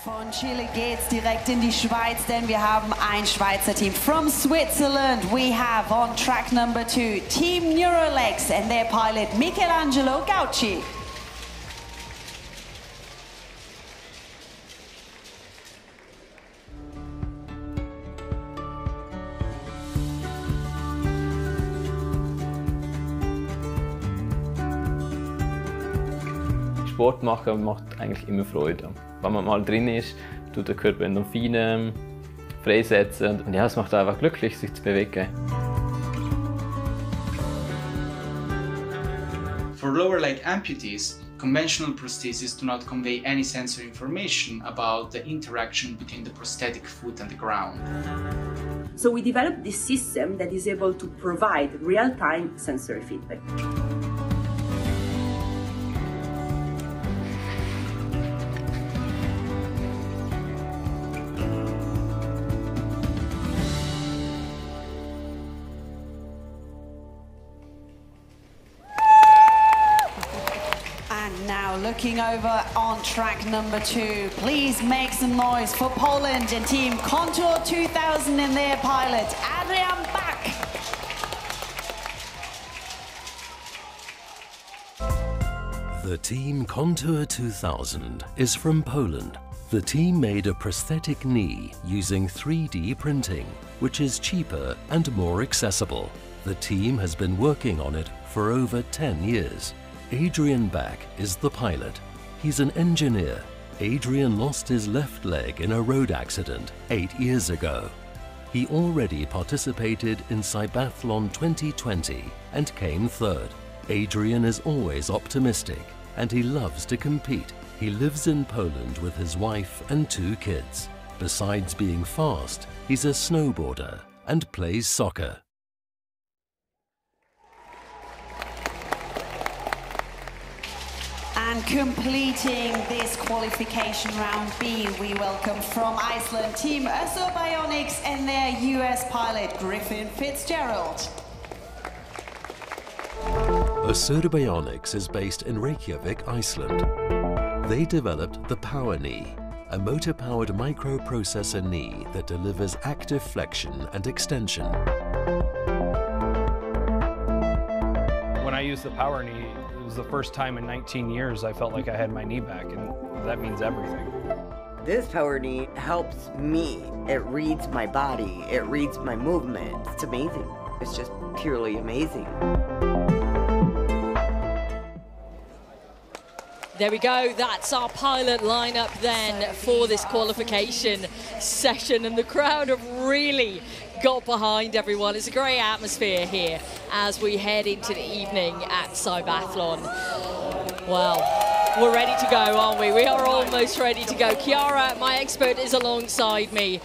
Von Chile geht's direkt in die Schweiz, denn wir haben ein Schweizer Team. From Switzerland, we have on track number 2, Team Neurolex and their pilot Michelangelo Gauci. Sport machen macht eigentlich immer Freude. Wenn man mal drin ist, tut der Körper Endorphine freisetzen. Und ja, es macht einfach glücklich, sich zu bewegen. For lower leg amputees, conventional prostheses do not convey any sensory information about the interaction between the prosthetic foot and the ground. So we developed this system that is able to provide real-time sensory feedback. Looking over on track number 2, please make some noise for Poland and Team Contour 2000 and their pilot, Adrian Bach. The Team Contour 2000 is from Poland. The team made a prosthetic knee using 3D printing, which is cheaper and more accessible. The team has been working on it for over 10 years. Adrian Bach is the pilot. He's an engineer. Adrian lost his left leg in a road accident 8 years ago. He already participated in CYBATHLON 2020 and came third. Adrian is always optimistic and he loves to compete. He lives in Poland with his wife and 2 kids. Besides being fast, he's a snowboarder and plays soccer. And completing this qualification round B, we welcome from Iceland, Team CYBATHLON and their US pilot, Griffin Fitzgerald. CYBATHLON is based in Reykjavik, Iceland. They developed the Power Knee, a motor-powered microprocessor knee that delivers active flexion and extension. When I used the Power Knee, it was the first time in 19 years I felt like I had my knee back, and that means everything. This Power Knee helps me. It reads my body, it reads my movement. It's amazing. It's just purely amazing. There we go, that's our pilot lineup then for this qualification session, and the crowd have really got behind everyone. It's a great atmosphere here as we head into the evening at CYBATHLON. Well, we're ready to go, aren't we? We are almost ready to go. Chiara, my expert, is alongside me.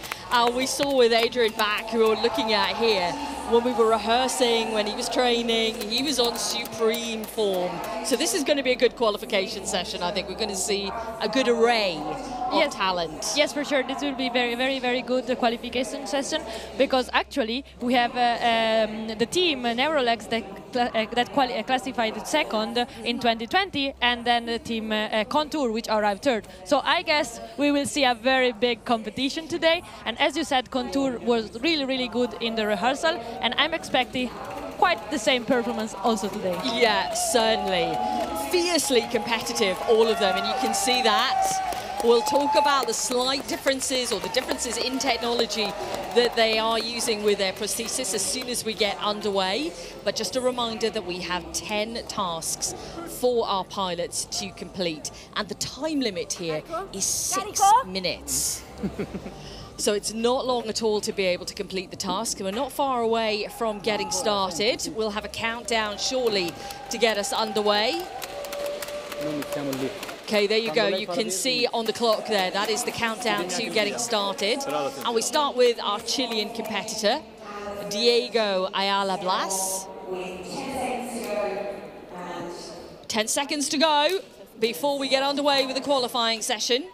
We saw with Adrian Bach, who we're looking at here, when we were rehearsing, when he was training, he was on supreme form. So this is going to be a good qualification session. I think we're going to see a good array of talent. Yes, for sure. This will be very good qualification session, because actually we have the team Neurolex that classified second in 2020, and then the team Contour, which arrived third. So I guess we will see a very big competition today. And as you said, Contour was really, really good in the rehearsal, and I'm expecting quite the same performance also today. Yeah, certainly. Fiercely competitive, all of them, and you can see that. We'll talk about the slight differences or the differences in technology that they are using with their prosthesis as soon as we get underway. But just a reminder that we have 10 tasks for our pilots to complete. And the time limit here is 6 minutes. So it's not long at all to be able to complete the task. We're not far away from getting started. We'll have a countdown shortly to get us underway. Okay, there you go. You can see on the clock there, that is the countdown to getting started. And we start with our Chilean competitor, Diego Ayala Blas. 10 seconds to go before we get underway with the qualifying session.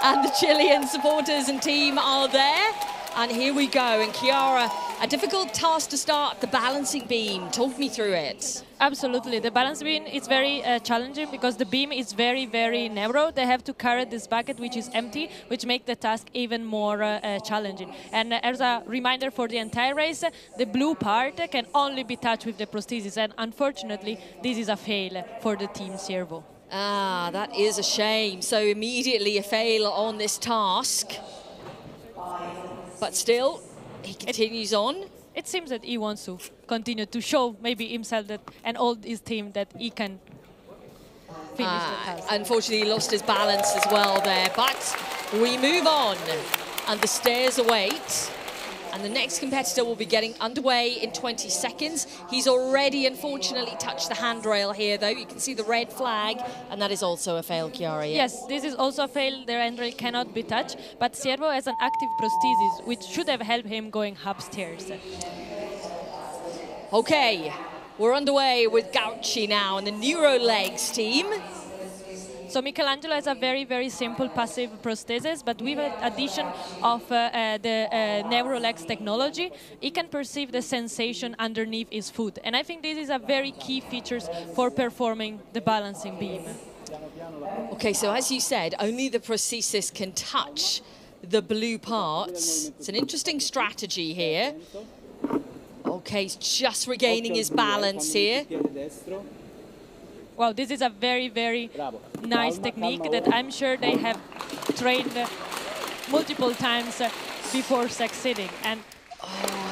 And the Chilean supporters and team are there. And here we go. And Chiara, a difficult task to start, the balancing beam. Talk me through it. Absolutely. The balance beam is very challenging because the beam is very, very narrow. They have to carry this bucket, which is empty, which makes the task even more challenging. And as a reminder for the entire race, the blue part can only be touched with the prosthesis. And unfortunately, this is a fail for the team Ciervo. Ah, that is a shame. So immediately a fail on this task. But still, he continues on. It seems that he wants to continue to show maybe himself that, and all his team that he can finish the task. Unfortunately, he lost his balance as well there. But we move on, and the stairs await. And the next competitor will be getting underway in 20 seconds. He's already, unfortunately, touched the handrail here, though. You can see the red flag, and that is also a fail, Chiara. Yeah? Yes, this is also a fail. The handrail cannot be touched. But Ciervo has an active prosthesis, which should have helped him going upstairs. Okay, we're underway with Gauchi now and the NeuroLegs team. So Michelangelo has a very, very simple passive prosthesis, but with the addition of the NeuroLegs technology, he can perceive the sensation underneath his foot. And I think this is a very key feature for performing the balancing beam. Okay, so as you said, only the prosthesis can touch the blue parts. It's an interesting strategy here. Okay, he's just regaining his balance here. Wow, this is a very, very nice technique that I'm sure they have trained multiple times before succeeding. And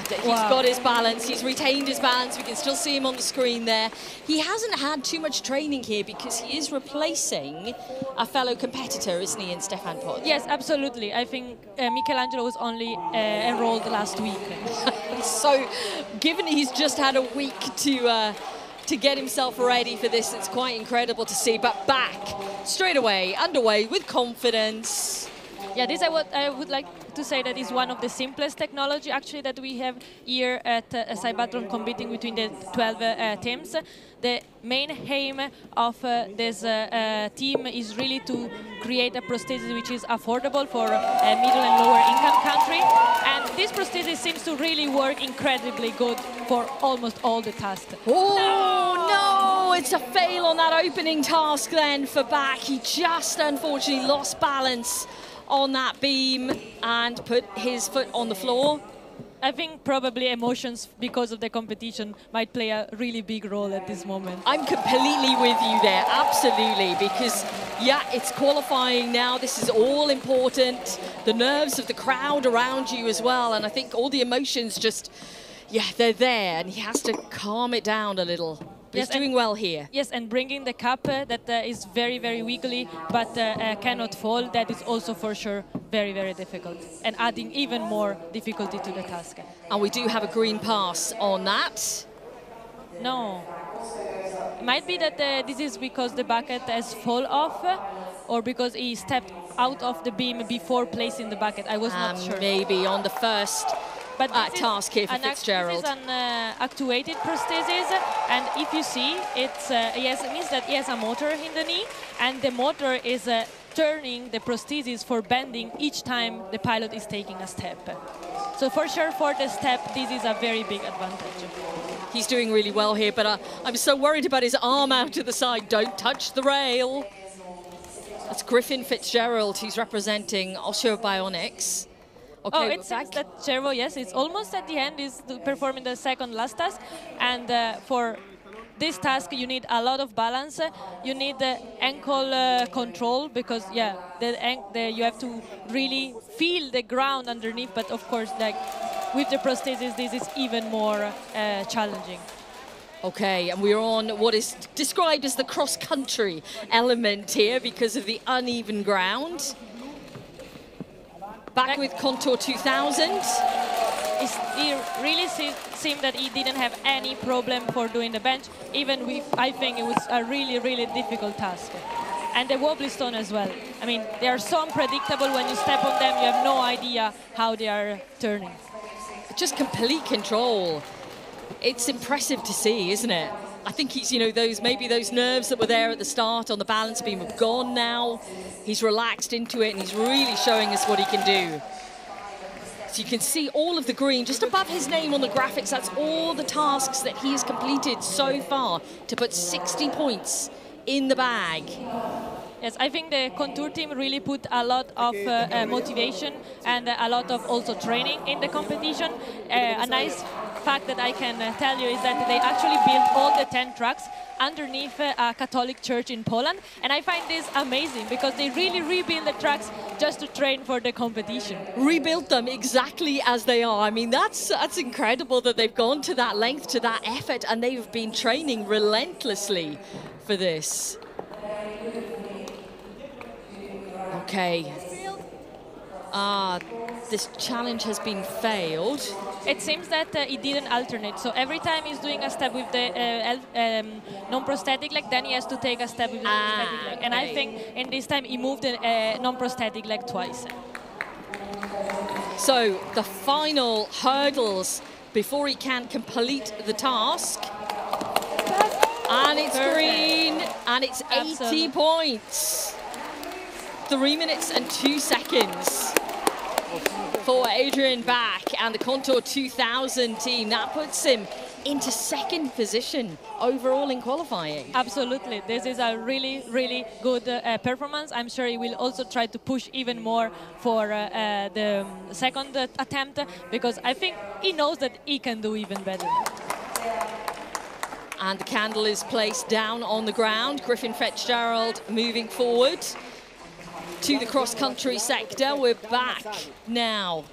he's got his balance, he's retained his balance. We can still see him on the screen there. He hasn't had too much training here because he is replacing a fellow competitor, isn't he, in Stefan Potts? Yes, absolutely. I think Michelangelo was only enrolled last week. So, given he's just had a week to get himself ready for this, it's quite incredible to see. But back straight away, underway with confidence. Yeah, this I would like to say that is one of the simplest technology actually that we have here at CYBATHLON, competing between the 12 teams. The main aim of this team is really to create a prosthesis which is affordable for a middle and lower income country. And this prosthesis seems to really work incredibly good for almost all the tasks. Oh, no, it's a fail on that opening task then for Bach. He just unfortunately lost balance on that beam and put his foot on the floor. I think probably emotions because of the competition might play a really big role at this moment. I'm completely with you there, absolutely, because yeah, it's qualifying now. This is all important. The nerves of the crowd around you as well, and I think all the emotions just, yeah, they're there, and he has to calm it down a little. But yes, he's doing well here. Yes, and bringing the cup that is very, very wiggly, but cannot fall, that is also for sure very, very difficult, and adding even more difficulty to the task. And we do have a green pass on that. No. It might be that this is because the bucket has fallen off, or because he stepped out of the beam before placing the bucket. I was not sure. Maybe on the first task here for Fitzgerald. This is an actuated prosthesis, and if you see, it's it means that he has a motor in the knee, and the motor is turning the prosthesis for bending each time the pilot is taking a step. So So for sure, for the step, this is a very big advantage. He's doing really well here, but I'm so worried about his arm out to the side. Don't touch the rail. That's Griffin Fitzgerald, who's representing Osho Bionics. Okay, oh, it seems that Cervo, yes, it's almost at the end, is performing the second last task. And for this task, you need a lot of balance. You need the ankle control because, yeah, you have to really feel the ground underneath. But of course, like with the prosthesis, this is even more challenging. Okay, and we're on what is described as the cross-country element here because of the uneven ground. Back with Contour 2000. It really seemed that he didn't have any problem for doing the bench, even with, I think it was a really, really difficult task. And the wobbly stone as well. I mean, they are so unpredictable. When you step on them, you have no idea how they are turning. Just complete control. It's impressive to see, isn't it? I think he's, you know, maybe those nerves that were there at the start on the balance beam have gone now. He's relaxed into it and he's really showing us what he can do. So you can see all of the green just above his name on the graphics. That's all the tasks that he has completed so far to put 60 points in the bag. Yes, I think the Contour team really put a lot of motivation and a lot of also training in the competition. A nice fact that I can tell you is that they actually built all the 10 tracks underneath a Catholic church in Poland. And I find this amazing because they really rebuild the tracks just to train for the competition. Rebuilt them exactly as they are. I mean, that's incredible that they've gone to that length, to that effort, and they've been training relentlessly for this. Okay. This challenge has been failed. It seems that he didn't alternate. So every time he's doing a step with the non-prosthetic leg, then he has to take a step with the prosthetic leg. And I think in this time he moved the non-prosthetic leg twice. So the final hurdles before he can complete the task. And it's green, and it's 80 points. 3 minutes and 2 seconds for Adrian Bach and the Contour 2000 team. That puts him into second position overall in qualifying. Absolutely. This is a really, really good performance. I'm sure he will also try to push even more for the second attempt because I think he knows that he can do even better. And the candle is placed down on the ground. Griffin Fitzgerald moving forward to the cross-country sector. We're back now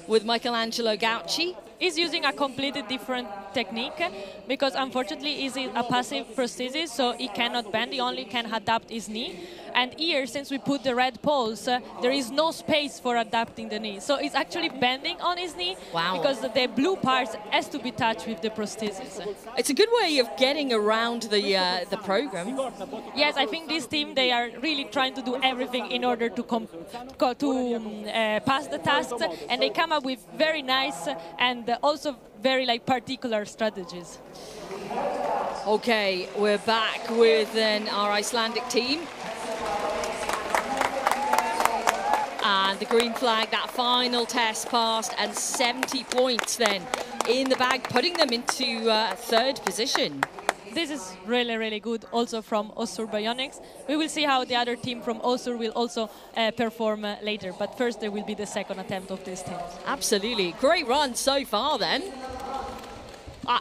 with Michelangelo Gauci. He's using a completely different technique because unfortunately he's a passive prosthesis, so he cannot bend, he only can adapt his knee. And here, since we put the red poles, there is no space for adapting the knee. So he's actually bending on his knee because the blue parts has to be touched with the prosthesis. It's a good way of getting around the program. Yes, I think this team, they are really trying to do everything in order to pass the tasks, and they come up with very nice and also very particular strategies. Okay, we're back with our Icelandic team. And the green flag, that final test passed, and 70 points then in the bag, putting them into third position. This is really, really good also from Osur Bionics. We will see how the other team from Osur will also perform later, but first there will be the second attempt of this team. Absolutely. Great run so far then.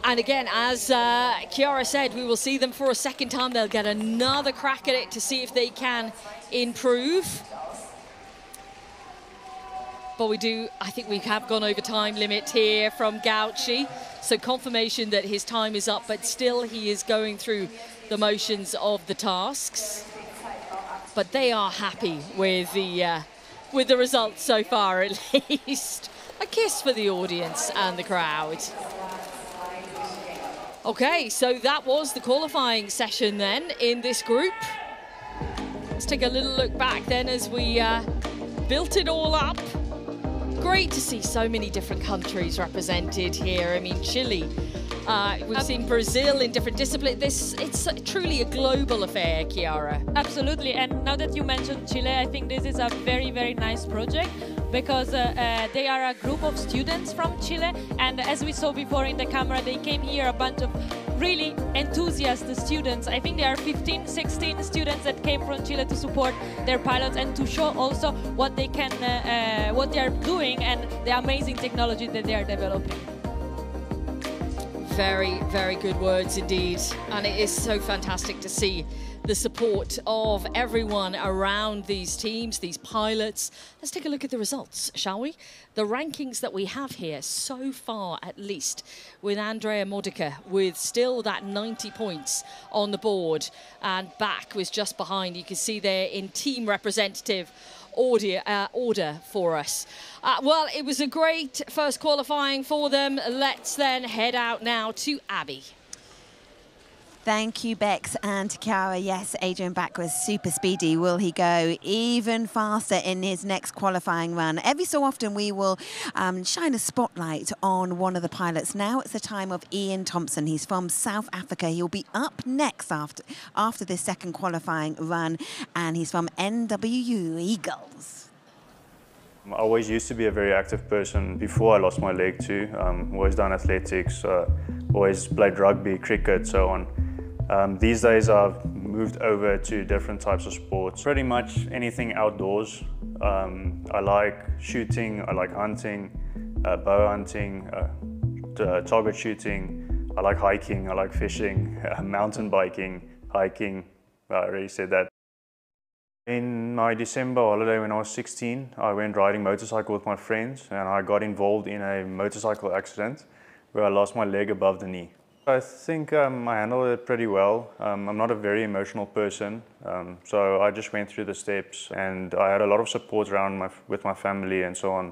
And again, as Chiara said, we will see them for a second time. They'll get another crack at it to see if they can improve. But I think we have gone over time limit here from Gauci. So confirmation that his time is up, but still he is going through the motions of the tasks. But they are happy with the results so far, at least. A kiss for the audience and the crowd. Okay, so that was the qualifying session then in this group. Let's take a little look back then as we built it all up. Great to see so many different countries represented here. I mean, Chile, we've seen Brazil in different disciplines. It's truly a global affair, Chiara. Absolutely, and now that you mentioned Chile, I think this is a very, very nice project because they are a group of students from Chile, and as we saw before in the camera, they came here, a bunch of really enthusiastic students. I think there are 15, 16 students that came from Chile to support their pilots and to show also what they can, what they are doing and the amazing technology that they are developing. Very, very good words indeed. And it is so fantastic to see the support of everyone around these teams, these pilots. Let's take a look at the results, shall we? The rankings that we have here so far, at least, with Andrea Modica, with still that 90 points on the board, and Back was just behind. You can see there in team representative order for us. Well, it was a great first qualifying for them. Let's then head out now to Abby. Thank you, Bex and Chiara. Yes, Adrian Back was super speedy. Will he go even faster in his next qualifying run? Every so often we will shine a spotlight on one of the pilots. Now it's the time of Ian Thompson. He's from South Africa. He'll be up next after this second qualifying run, and he's from NWU Eagles. I always used to be a very active person before I lost my leg too. Always done athletics, always played rugby, cricket, so on. These days I've moved over to different types of sports, pretty much anything outdoors. I like shooting, I like hunting, bow hunting, target shooting. I like hiking, I like fishing, mountain biking, hiking, I already said that. In my December holiday when I was 16, I went riding motorcycle with my friends and I got involved in a motorcycle accident where I lost my leg above the knee. I think I handled it pretty well. I'm not a very emotional person, so I just went through the steps and I had a lot of support around with my family and so on.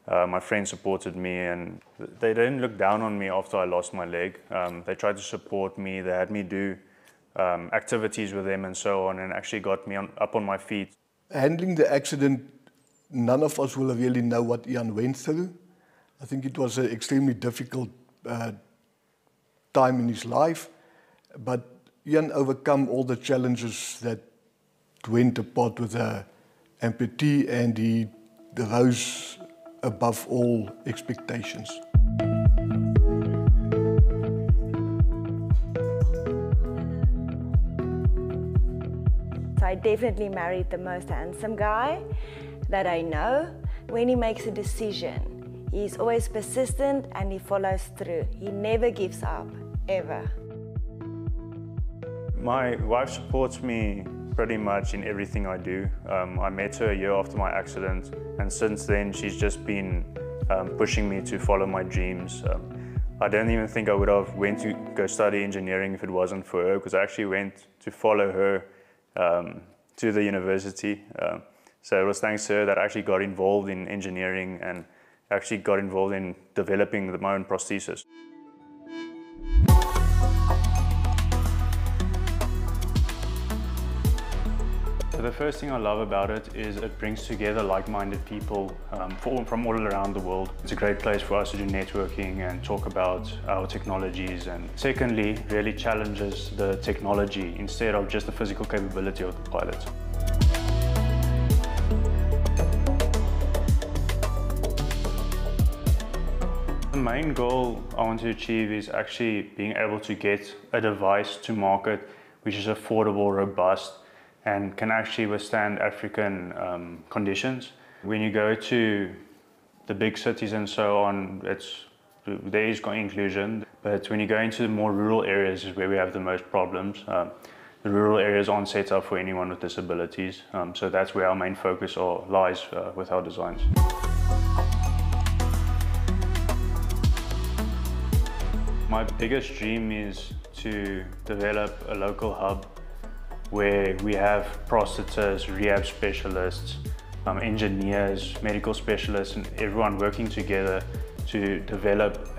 My friends supported me and they didn't look down on me after I lost my leg. They tried to support me, they had me do activities with them and so on, and actually got me up on my feet. Handling the accident, none of us will really know what Ian went through. I think it was an extremely difficult time in his life, but Ian overcome all the challenges that went apart with the amputee, and he rose above all expectations. I definitely married the most handsome guy that I know. When he makes a decision, he's always persistent and he follows through. He never gives up, ever. My wife supports me pretty much in everything I do. I met her a year after my accident, and since then she's just been pushing me to follow my dreams. I don't even think I would have went to go study engineering if it wasn't for her, because I actually went to follow her to the university. So it was thanks to her that I actually got involved in engineering and actually got involved in developing my own prosthesis. So the first thing I love about it is it brings together like-minded people from all around the world. It's a great place for us to do networking and talk about our technologies, and secondly, really challenges the technology instead of just the physical capability of the pilot. The main goal I want to achieve is actually being able to get a device to market which is affordable, robust, and can actually withstand African conditions. When you go to the big cities and so on, there is inclusion, but when you go into the more rural areas is where we have the most problems. The rural areas aren't set up for anyone with disabilities, so that's where our main focus lies with our designs. My biggest dream is to develop a local hub where we have prosthetists, rehab specialists, engineers, medical specialists, and everyone working together to develop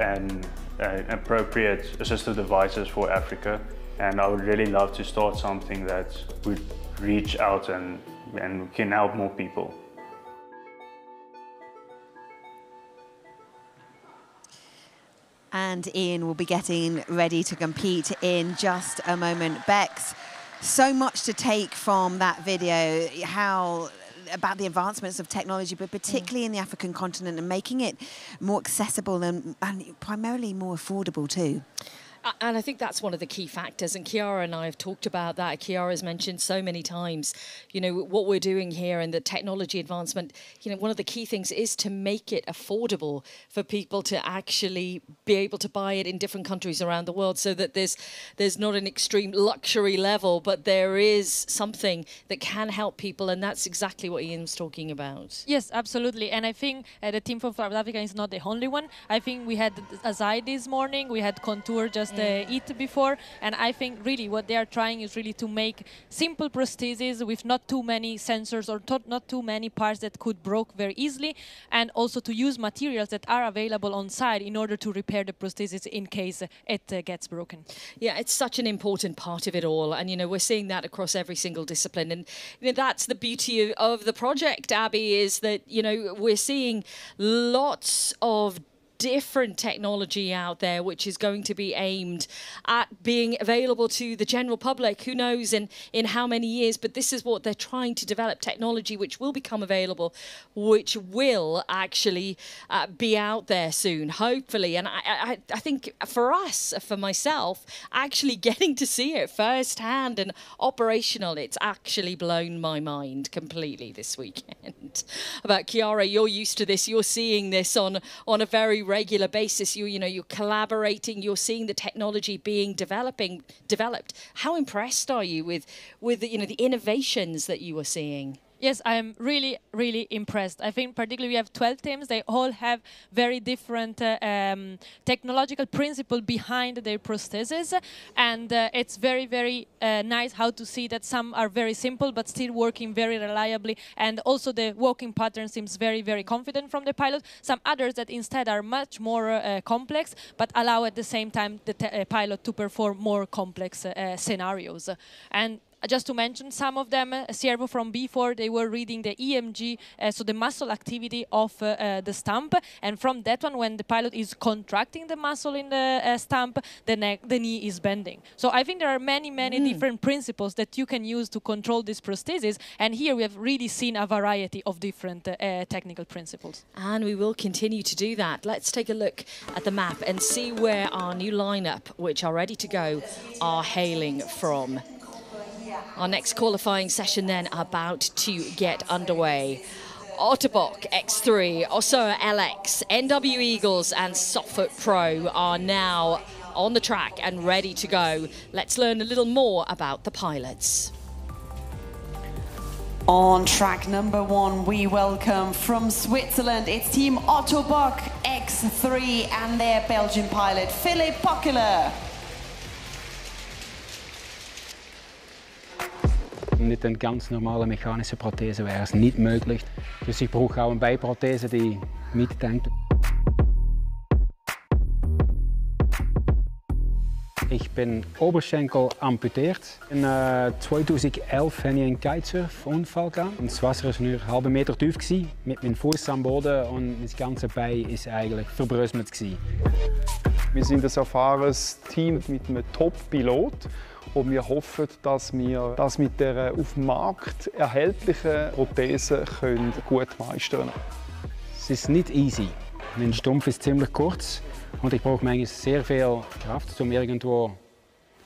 appropriate assistive devices for Africa. And I would really love to start something that would reach out and can help more people. And Ian will be getting ready to compete in just a moment. Bex, so much to take from that video, how about the advancements of technology, but particularly in the African continent, and making it more accessible and primarily more affordable too. And I think that's one of the key factors, and Chiara and I have talked about that. Chiara's mentioned so many times, you know, what we're doing here and the technology advancement. You know, one of the key things is to make it affordable for people to actually be able to buy it in different countries around the world, so that there's not an extreme luxury level, but there is something that can help people, and that's exactly what Ian was talking about. Yes, absolutely. And I think the team from South Africa is not the only one. I think we had Azai this morning, we had Contour just it before, and I think really what they are trying is really to make simple prostheses with not too many sensors or not too many parts that could break very easily, and also to use materials that are available on site in order to repair the prosthesis in case it gets broken. Yeah, it's such an important part of it all, and you know, we're seeing that across every single discipline, and you know, that's the beauty of the project, Abby, is that, you know, we're seeing lots of different technology out there which is going to be aimed at being available to the general public. Who knows in how many years, but this is what they're trying to develop, technology which will become available, which will actually be out there soon, hopefully. And I think for us, for myself, actually getting to see it firsthand and operational, it's actually blown my mind completely this weekend. About Chiara, you're used to this, you're seeing this on a very regular basis. You know, you're collaborating, you're seeing the technology being developed. How impressed are you with you know, the innovations that you are seeing? Yes, I am really, really impressed. I think particularly we have 12 teams. They all have very different technological principle behind their prostheses. And it's very, very nice how to see that some are very simple but still working very reliably. And also the walking pattern seems very, very confident from the pilot. Some others that instead are much more complex, but allow at the same time the pilot to perform more complex scenarios. And just to mention some of them, Siervo from B4, they were reading the EMG, so the muscle activity of the stump. And from that one, when the pilot is contracting the muscle in the stump, the knee is bending. So I think there are many, many different principles that you can use to control this prosthesis. And here we have really seen a variety of different technical principles. And we will continue to do that. Let's take a look at the map and see where our new lineup, which are ready to go, are hailing from. Our next qualifying session then about to get underway. Otterbock X3, Osoa LX, NW Eagles and Softfoot Pro are now on the track and ready to go. Let's learn a little more about the pilots. On track number 1, we welcome from Switzerland, it's Team Otterbock X3 and their Belgian pilot, Philipp Pockeler. Mit einer ganz normalen mechanischen Prothese wäre es nicht möglich. Dus ich brauche auch eine Beinprothese, die mitdenkt. Ich bin Oberschenkel amputiert. In 2011 hatte ich einen Kitesurf-Unfall. Das Wasser war nur einen halben Meter tief, mit meinem Fuß am Boden und das ganze Bein war eigentlich verbröselt. Wir sind ein erfahrenes Team mit einem Top-Pilot. Und wir hoffen, dass wir das mit der auf dem Markt erhältlichen Prothese gut meistern können. Es ist nicht easy. Mein Stumpf ist ziemlich kurz und ich brauche manchmal sehr viel Kraft, um irgendwo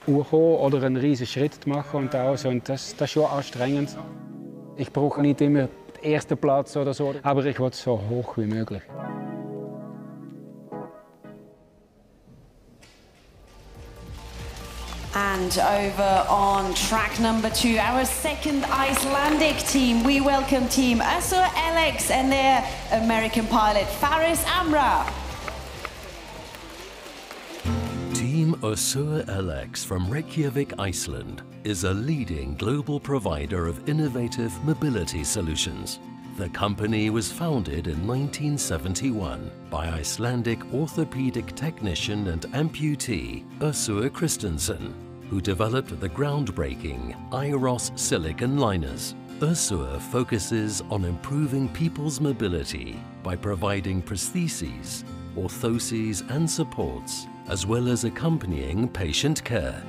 hochzukommen oder einen riesigen Schritt zu machen. Und das ist schon anstrengend. Ich brauche nicht immer den ersten Platz oder so, aber ich will so hoch wie möglich. And over on track number 2, our second Icelandic team, we welcome Team Osoa LX and their American pilot, Faris Amra. Team Osoa LX from Reykjavik, Iceland, is a leading global provider of innovative mobility solutions. The company was founded in 1971 by Icelandic orthopedic technician and amputee Osoa Christensen, who developed the groundbreaking IROS silicone liners. Osoa focuses on improving people's mobility by providing prostheses, orthoses and supports, as well as accompanying patient care.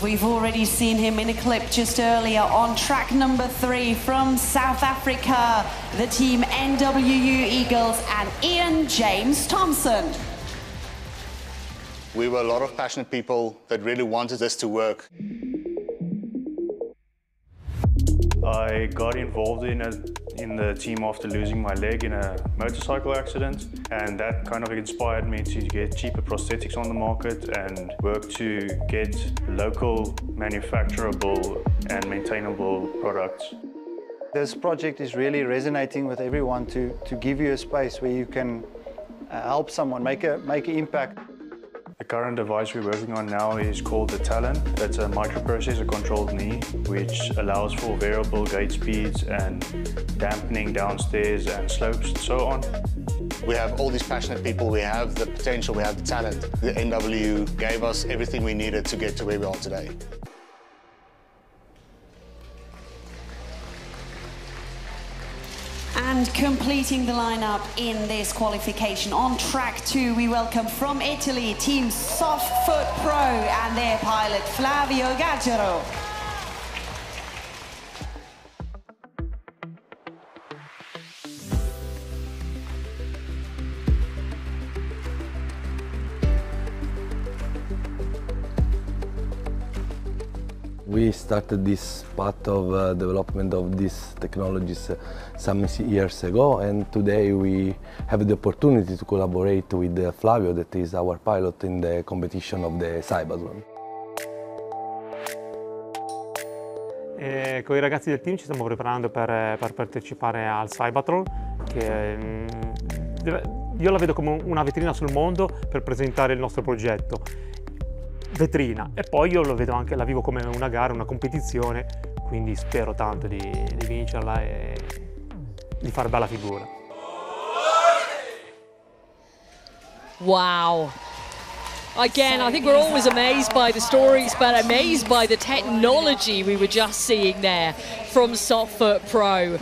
we've already seen him in a clip just earlier on track number 3 from South Africa, the team NWU Eagles and Ian James Thompson. We were a lot of passionate people that really wanted this to work. I got involved in the team after losing my leg in a motorcycle accident, and that kind of inspired me to get cheaper prosthetics on the market and work to get local, manufacturable and maintainable products. This project is really resonating with everyone to give you a space where you can help someone, make an impact. The current device we're working on now is called the Talon. It's a microprocessor-controlled knee, which allows for variable gait speeds and dampening downstairs and slopes and so on. We have all these passionate people, we have the potential, we have the talent. The NWU gave us everything we needed to get to where we are today. And completing the lineup in this qualification on track 2, we welcome from Italy Team Soft Foot Pro and their pilot Flavio Gaggero. We started this path of development of these technologies some years ago, and today we have the opportunity to collaborate with Flavio, that is our pilot in the competition of the CYBATHLON. Con i ragazzi del team ci stiamo preparando per partecipare al CYBATHLON, che io la vedo come una vetrina sul mondo per presentare il nostro progetto. Vetrina, e poi io lo vedo anche, la vivo come una gara, una competizione, quindi spero tanto di vincerla e di fare bella figura. Wow. Again, I think we're always amazed by the stories, but amazed by the technology we were just seeing there from Soft Foot Pro.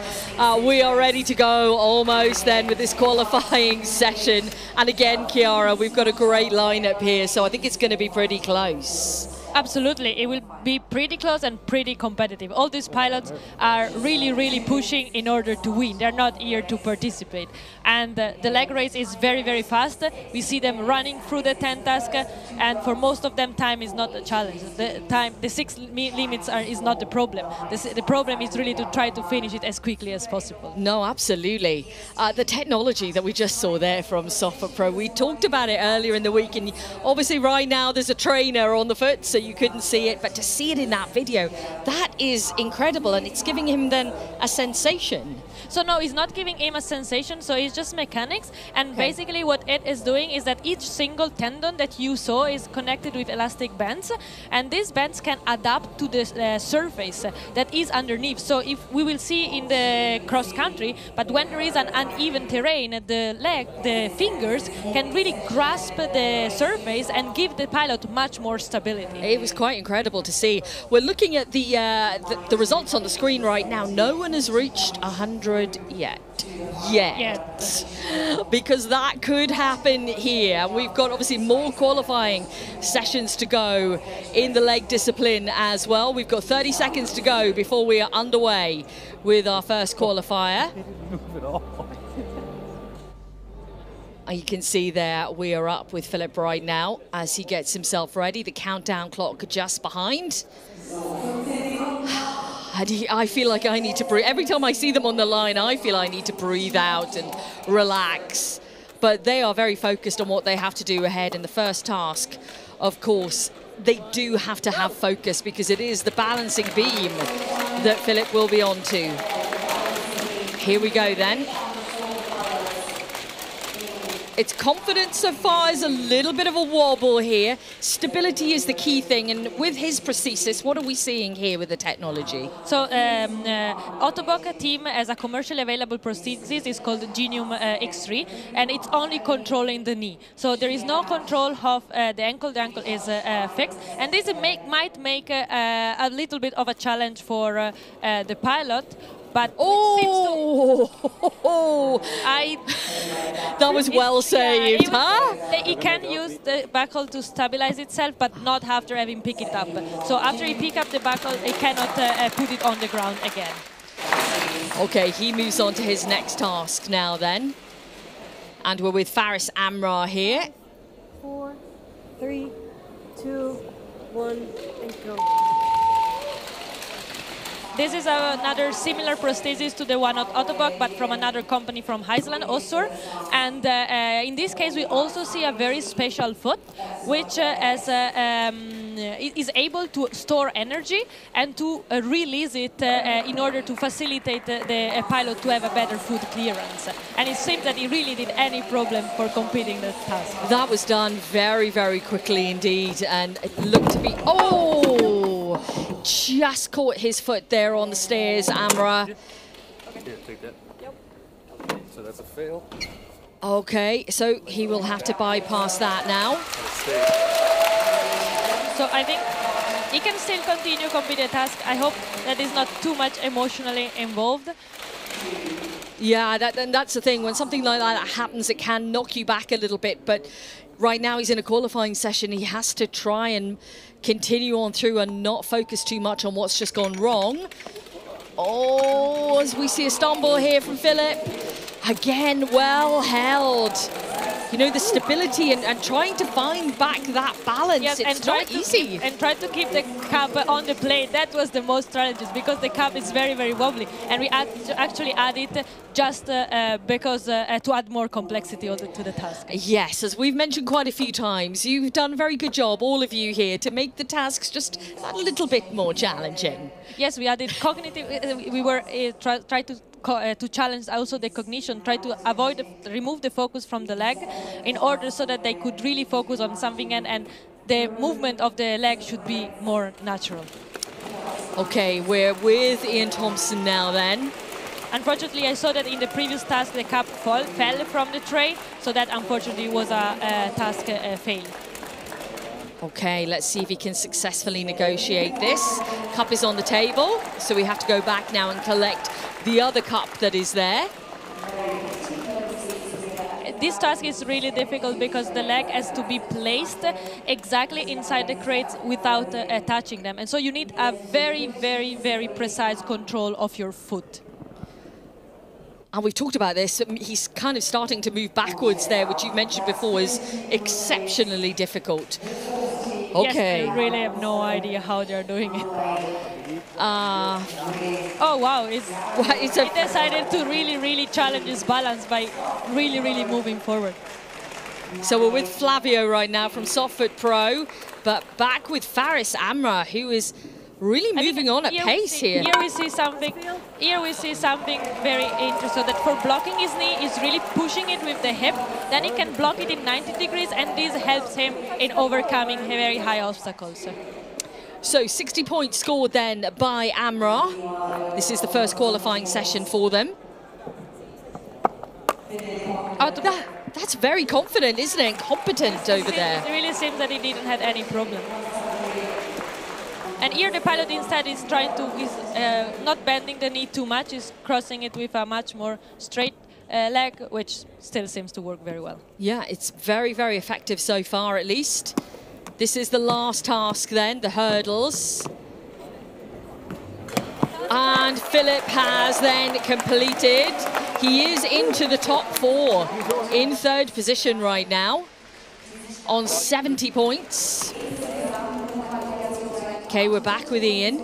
We are ready to go almost then with this qualifying session. And again, Chiara, we've got a great lineup here, so I think it's going to be pretty close. Absolutely, it will be pretty close and pretty competitive. All these pilots are really pushing in order to win. They're not here to participate. And the leg race is very fast. We see them running through the 10 task, and for most of them time is not a challenge. The 6 limits is not the problem. The problem is really to try to finish it as quickly as possible. No, absolutely. The technology that we just saw there from Soft Foot Pro, we talked about it earlier in the week, and obviously right now there's a trainer on the foot, so you couldn't see it, but to see it in that video, that is incredible, and it's giving him then a sensation. So no, it's not giving him a sensation, so it's just mechanics, and basically what it is doing is that each single tendon that you saw is connected with elastic bands, and these bands can adapt to the surface that is underneath. So if we will see in the cross country, but when there is an uneven terrain, the fingers can really grasp the surface and give the pilot much more stability. It was quite incredible to see. We're looking at the results on the screen right now. No one has reached 100 yet. Because that could happen here. We've got obviously more qualifying sessions to go in the leg discipline as well. We've got 30 seconds to go before we are underway with our first qualifier. You can see there we are up with Philip right now as he gets himself ready. The countdown clock just behind. I feel like I need to breathe. Every time I see them on the line, I feel I need to breathe out and relax. But they are very focused on what they have to do ahead. And the first task, of course, they do have to have focus because it is the balancing beam that Philip will be on to. Here we go then. It's confidence so far is a little bit of a wobble here. Stability is the key thing, and with his prosthesis, what are we seeing here with the technology? So Ottobock team has a commercially available prosthesis. It's called Genium X3, and it's only controlling the knee. So there is no control of the ankle. The ankle is fixed, and this might make a little bit of a challenge for the pilot. But that was well saved, huh? He can use the buckle to stabilize itself, but not after having picked it up. So after he pick up the buckle, he cannot put it on the ground again. Okay, he moves on to his next task now then. And we're with Faris Amra here. 4, 3, 2, 1, and go. This is another similar prosthesis to the one at Ottobock, but from another company from Iceland, Osur. And in this case, we also see a very special foot, which is able to store energy and to release it in order to facilitate the pilot to have a better foot clearance. And it seems that he really did any problem for completing the task. That was done very, very quickly indeed, and it looked to be... Oh! Just caught his foot there on the stairs, Amra. Here, take that. Yep. So that's a fail. Okay, so he will have to bypass that now. So I think he can still continue complete the task. I hope that is not too much emotionally involved. Yeah, that's the thing. When something like that happens, it can knock you back a little bit. But right now he's in a qualifying session. He has to try and continue on through and not focus too much on what's just gone wrong. Oh, as we see a stumble here from Philip. Again, well held. You know, the stability and trying to find back that balance, yes, it's not easy. And try to keep the cup on the plate. That was the most challenges because the cup is very, very wobbly. And we actually add it just because to add more complexity to the task. Yes, as we've mentioned quite a few times, you've done a very good job, all of you here, to make the tasks just a little bit more challenging. Yes, we added cognitive. We were try to challenge also the cognition, try to remove the focus from the leg in order so that they could really focus on something and the movement of the leg should be more natural. Okay, we're with Ian Thompson now then. Unfortunately, I saw that in the previous task the cup fell from the tray, so that unfortunately was a task fail. Okay, let's see if he can successfully negotiate this. Cup is on the table, so we have to go back now and collect the other cup that is there. This task is really difficult because the leg has to be placed exactly inside the crates without touching them. And so you need a very, very, very precise control of your foot. And we've talked about this, he's kind of starting to move backwards there, which you mentioned before is exceptionally difficult. Okay. Yes, I really have no idea how they're doing it. Oh wow, he decided to really, really challenge his balance by really, really moving forward. So we're with Flavio right now from Softfoot Pro, but back with Faris Amra, who is really moving on at pace here. Here we see something very interesting. That for blocking his knee is really pushing it with the hip. Then he can block it in 90 degrees, and this helps him in overcoming very high obstacles. So 60 points scored then by Amra. This is the first qualifying session for them. That's very confident, isn't it? Competent over there. It really seems that he didn't have any problem. And here the pilot instead is trying to, not bending the knee too much, is crossing it with a much more straight leg, which still seems to work very well. Yeah, it's very, very effective so far at least. This is the last task then, the hurdles. And Philip has then completed. He is into the top 4 in 3rd position right now on 70 points. Okay, we're back with Ian.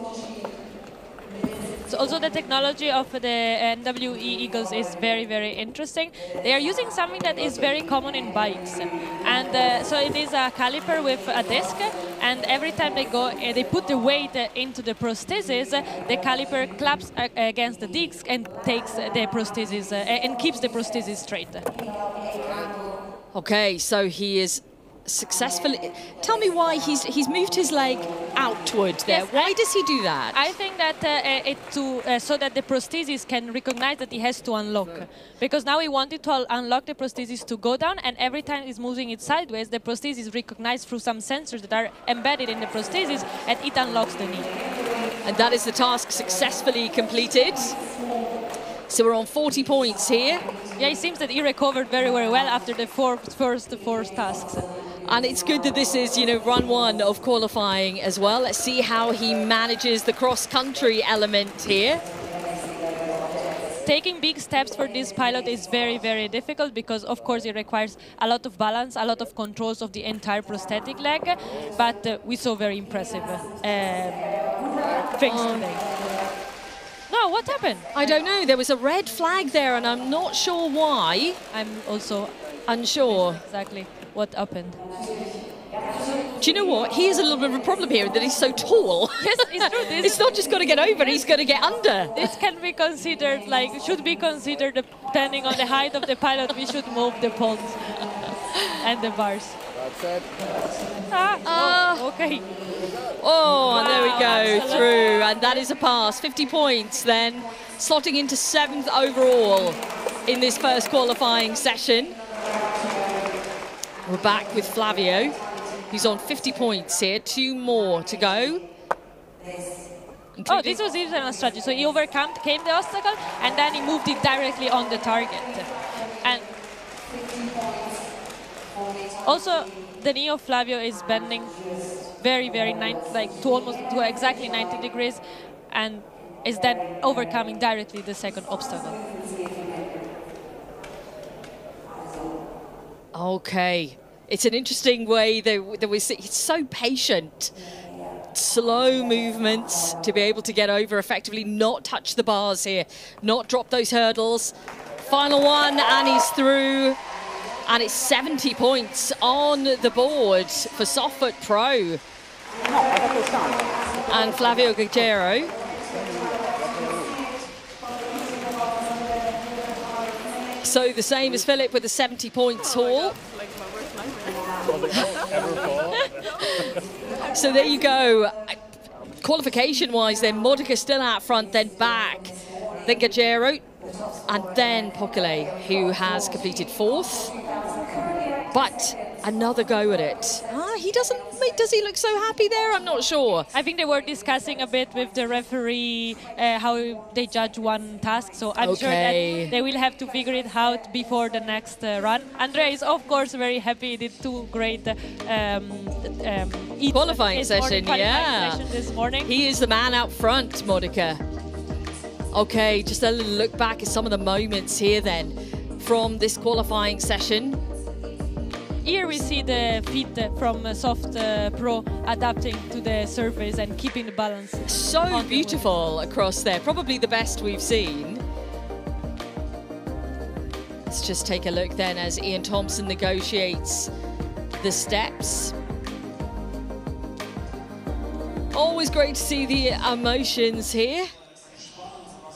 So also the technology of the NWE Eagles is very, very interesting. They are using something that is very common in bikes. And so it is a caliper with a disc, and every time they go, they put the weight into the prosthesis, the caliper claps against the disc and takes the prosthesis and keeps the prosthesis straight. Okay, so he is successfully. Tell me why he's moved his leg outward there. Yes, why does he do that? I think that so that the prosthesis can recognize that he has to unlock. Because now he wanted to unlock the prosthesis to go down, and every time he's moving it sideways, the prosthesis is recognized through some sensors that are embedded in the prosthesis, and it unlocks the knee. And that is the task successfully completed. So we're on 40 points here. Yeah, it seems that he recovered very, very well after the first four tasks. And it's good that this is, you know, run one of qualifying as well. Let's see how he manages the cross-country element here. Taking big steps for this pilot is very, very difficult because, of course, it requires a lot of balance, a lot of controls of the entire prosthetic leg. But we saw very impressive things today. No, what happened? I don't know. There was a red flag there, and I'm not sure why. I'm also unsure exactly what happened. Do you know what? He has a little bit of a problem here that he's so tall. Yes, it's true. It's not just got to get over, he's got to get under. This can be considered, like, should be considered, depending on the height of the pilot, we should move the poles and the bars. That's it. Okay. Oh, and there we go, through, and that is a pass. 50 points then, slotting into 7th overall in this first qualifying session. We're back with Flavio, who's on 50 points here, 2 more to go. Oh, this was even a strategy. So he came the obstacle, and then he moved it directly on the target. And also, the knee of Flavio is bending very, very to exactly 90 degrees, and is then overcoming directly the second obstacle. Okay, it's an interesting way that we see. He's so patient. Slow movements to be able to get over effectively, not touch the bars here, not drop those hurdles. Final one, and he's through. And it's 70 points on the board for Softfoot Pro. And Flavio Guerrero. So the same as Philip with the 70 points haul. So there you go. Qualification-wise, then Modica still out front, then back, then Guerrero, and then Pokele, who has completed 4th. But another go at it. Does he look so happy there? I'm not sure. I think they were discussing a bit with the referee how they judge one task, so I'm sure that they will have to figure it out before the next run. Andrea is, of course, very happy. He did 2 great qualifying session this morning. He is the man out front, Modica. Okay, just a little look back at some of the moments here then from this qualifying session. Here we see the feet from Soft Pro adapting to the surface and keeping the balance. So beautiful across there, probably the best we've seen. Let's just take a look then as Ian Thompson negotiates the steps. Always great to see the emotions here.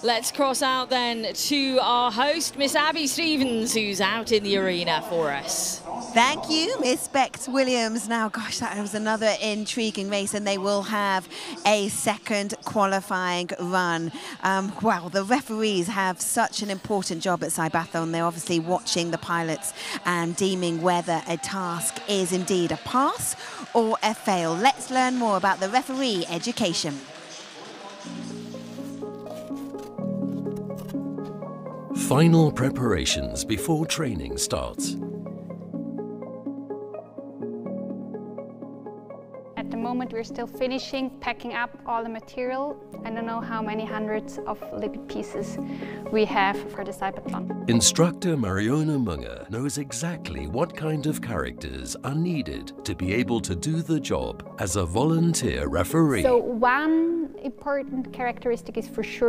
Let's cross out then to our host, Miss Abby Stevens, who's out in the arena for us. Thank you, Miss Bex Williams. Now, gosh, that was another intriguing race, and they will have a second qualifying run. Wow, the referees have such an important job at CYBATHLON. They're obviously watching the pilots and deeming whether a task is indeed a pass or a fail. Let's learn more about the referee education. Final preparations before training starts. At the moment we're still finishing, packing up all the material. I don't know how many hundreds of little pieces we have for the CYBATHLON. Instructor Mariona Munger knows exactly what kind of characters are needed to be able to do the job as a volunteer referee. So one important characteristic is for sure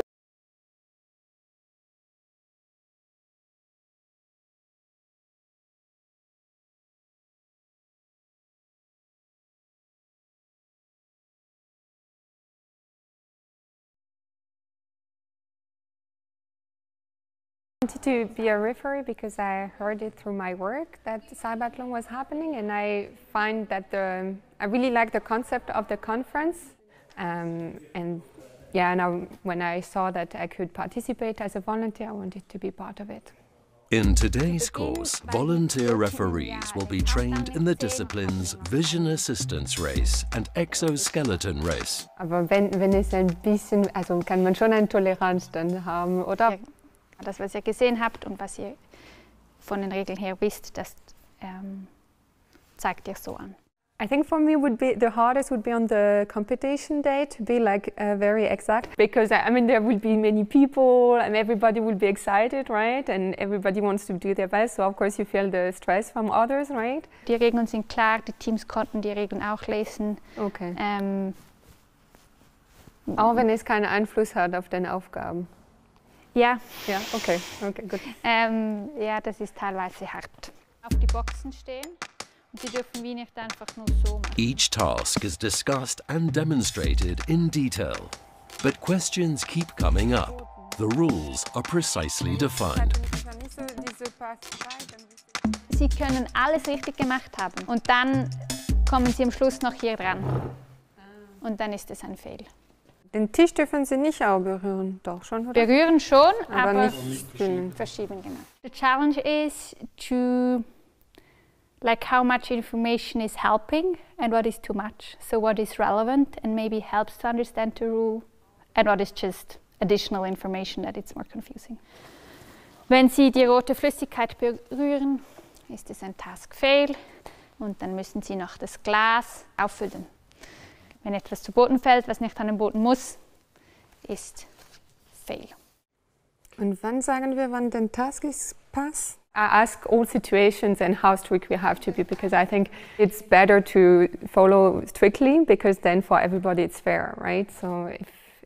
I wanted to be a referee because I heard it through my work that CYBATHLON was happening, and I find that I really like the concept of the conference. And yeah, now when I saw that I could participate as a volunteer, I wanted to be part of it. In today's course, volunteer referees will be trained in the disciplines Vision Assistance Race and Exoskeleton Race. Aber wenn es ein bisschen, also kann man schon eine Toleranz dann haben, oder? Das, was ihr gesehen habt und was ihr von den Regeln her wisst, das zeigt ihr so an. I think for me the hardest would be on the competition day to be like very exact, because I mean there will be many people and everybody will be excited, right? And everybody wants to do their best, so of course you feel the stress from others, right? Die Regeln sind klar, die Teams konnten die Regeln auch lesen. Okay. Auch wenn es keinen Einfluss hat auf deine Aufgaben. Ja. Ja, okay, gut. Ja, das ist teilweise hart. Auf die Boxen stehen. Sie dürfen wie nicht einfach nur so machen. Each task is discussed and demonstrated in detail, but questions keep coming up. The rules are precisely defined. Sie können alles richtig gemacht haben und dann kommen Sie am Schluss noch hier dran. Und dann ist es ein Fail. Den Tisch dürfen Sie nicht auch berühren, doch schon, oder? Berühren schon, aber nicht verschieben, genau. The challenge is to like how much information is helping and what is too much. So what is relevant and maybe helps to understand the rule and what is just additional information that it's more confusing. Wenn Sie die rote Flüssigkeit berühren, ist es ein Task Fail und dann müssen Sie noch das Glas auffüllen. Wenn etwas zu Boden fällt, was nicht an den Boden muss, ist Fail. Und wann sagen wir, wann der Task ist Pass? I ask all situations and how strict we have to be, because I think it's better to follow strictly, because then for everybody it's fair, right? So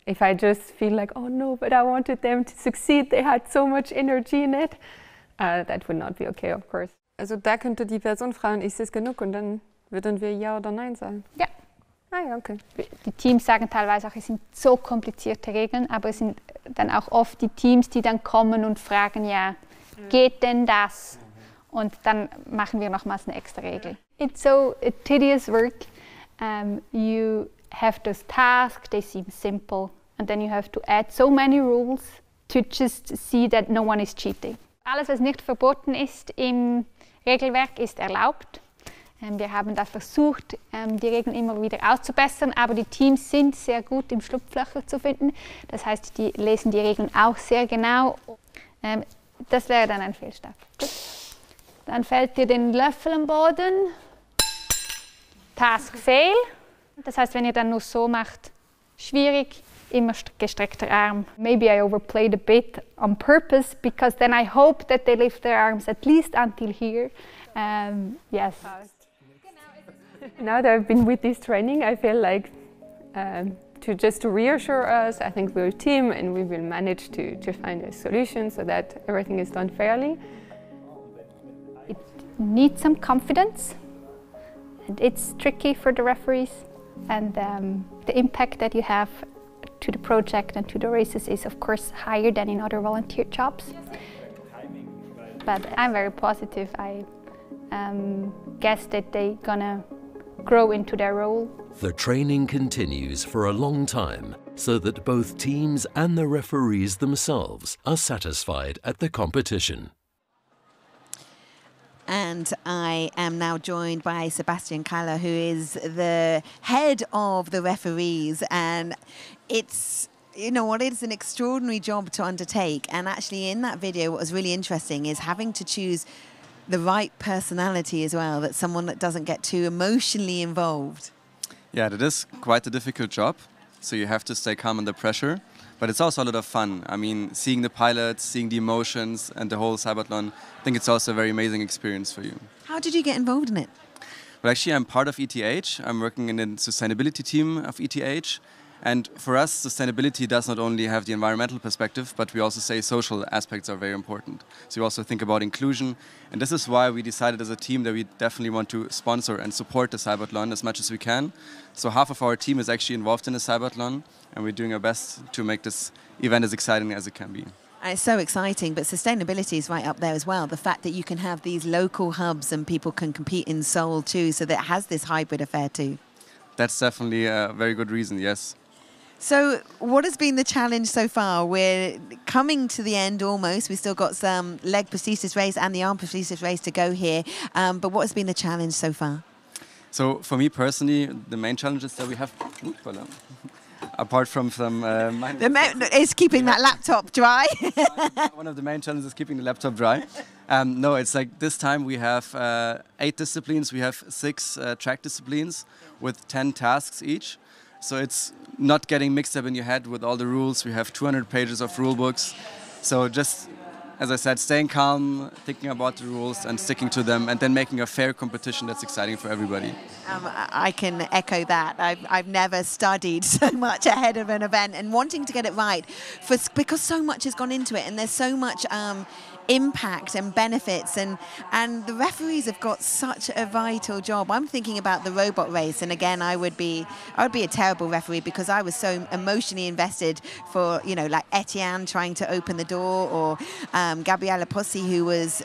if I just feel like, oh no, but I wanted them to succeed, they had so much energy in it, that would not be okay, of course. Also da könnte die Person fragen, ist es genug? Und dann würden wir Ja oder Nein sagen. Ja. Ah ja, okay. Die Teams sagen teilweise auch, es sind so komplizierte Regeln, aber es sind dann auch oft die Teams, die dann kommen und fragen, ja, geht denn das? Und dann machen wir nochmals eine extra Regel. It's so a tedious work. You have those tasks, they seem simple, and then you have to add so many rules to just see that no one is cheating. Alles, was nicht verboten ist im Regelwerk, ist erlaubt. Wir haben da versucht, die Regeln immer wieder auszubessern, aber die Teams sind sehr gut im Schlupflöcher zu finden. Das heißt, die lesen die Regeln auch sehr genau. Das wäre dann ein Fehlstart. Gut. Dann fällt dir den Löffel am Boden. Task Fail. Das heißt, wenn ihr dann nur so macht, schwierig, immer gestreckter Arm. Maybe I overplayed a bit on purpose, because then I hope that they lift their arms at least until here. Yes. Now that I've been with this training, I feel like to reassure us, I think we're a team and we will manage to find a solution so that everything is done fairly. It needs some confidence, and it's tricky for the referees, and the impact that you have to the project and to the races is of course higher than in other volunteer jobs. But I'm very positive. I guess that they're gonna grow into their role. The training continues for a long time so that both teams and the referees themselves are satisfied at the competition. And I am now joined by Sebastian Kaller, who is the head of the referees, and it's, you know what, it's an extraordinary job to undertake. And actually in that video, what was really interesting is having to choose the right personality as well, that someone that doesn't get too emotionally involved. Yeah, that is quite a difficult job. So you have to stay calm under pressure, but it's also a lot of fun. I mean, seeing the pilots, seeing the emotions and the whole CYBATHLON, I think it's also a very amazing experience for you. How did you get involved in it? Well, actually, I'm part of ETH. I'm working in the sustainability team of ETH. And for us, sustainability does not only have the environmental perspective, but we also say social aspects are very important. So we also think about inclusion. And this is why we decided as a team that we definitely want to sponsor and support the CYBATHLON as much as we can. So half of our team is actually involved in the CYBATHLON, and we're doing our best to make this event as exciting as it can be. And it's so exciting, but sustainability is right up there as well. The fact that you can have these local hubs and people can compete in Seoul too, so that it has this hybrid affair too. That's definitely a very good reason, yes. So what has been the challenge so far? We're coming to the end almost. We've still got some leg prosthesis race and the arm prosthesis race to go here. But what has been the challenge so far? So for me personally, the main challenges that we have, apart from some... is keeping that laptop dry. One of the main challenges is keeping the laptop dry. No, it's like this time we have 8 disciplines. We have 6 track disciplines with 10 tasks each. So it's not getting mixed up in your head with all the rules. We have 200 pages of rule books. So just, as I said, staying calm, thinking about the rules and sticking to them, and then making a fair competition that's exciting for everybody. I can echo that. I've never studied so much ahead of an event, and wanting to get it right because so much has gone into it, and there's so much impact and benefits, and the referees have got such a vital job. I'm thinking about the robot race, and again, I would be a terrible referee because I was so emotionally invested for, you know, like Etienne trying to open the door, or Gabriella Pozzi, who was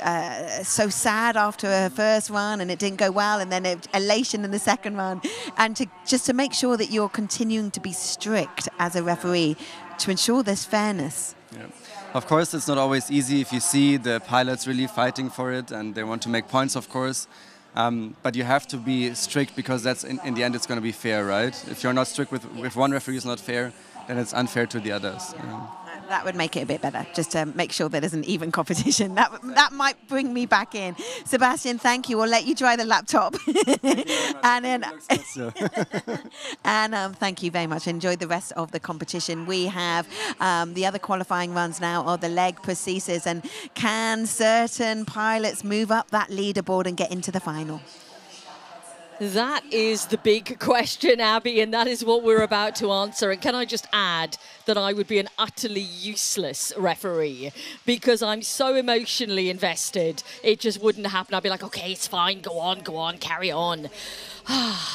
so sad after her first run and it didn't go well, and then elation in the second run, and to make sure that you're continuing to be strict as a referee to ensure there's fairness. Yeah. Of course, it's not always easy if you see the pilots really fighting for it and they want to make points, of course. But you have to be strict because that's in the end it's going to be fair, right? If you're not strict if one referee is not fair, then it's unfair to the others. That would make it a bit better, just to make sure there isn't even competition. That might bring me back in. Sebastian, thank you. We'll let you dry the laptop. And then, and thank you very much. Enjoy the rest of the competition. We have the other qualifying runs now are the leg prosthesis. And can certain pilots move up that leaderboard and get into the final? That is the big question, Abby, and that is what we're about to answer. And can I just add that I would be an utterly useless referee because I'm so emotionally invested, it just wouldn't happen. I'd be like, okay, it's fine, go on, carry on.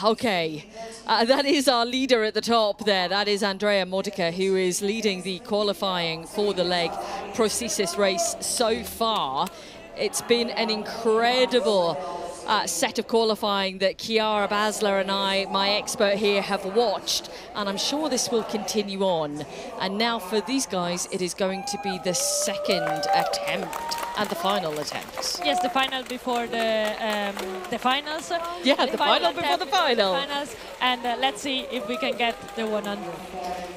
Okay, that is our leader at the top there. That is Andrea Modica, who is leading the qualifying for the leg prosthesis race so far. It's been an incredible set of qualifying that Chiara Basler and I, my expert here, have watched, and I'm sure this will continue on. And now for these guys, it is going to be the second attempt and the final attempt. Yes, the final before the finals. Yeah, the final before the final. Finals, and let's see if we can get the 100.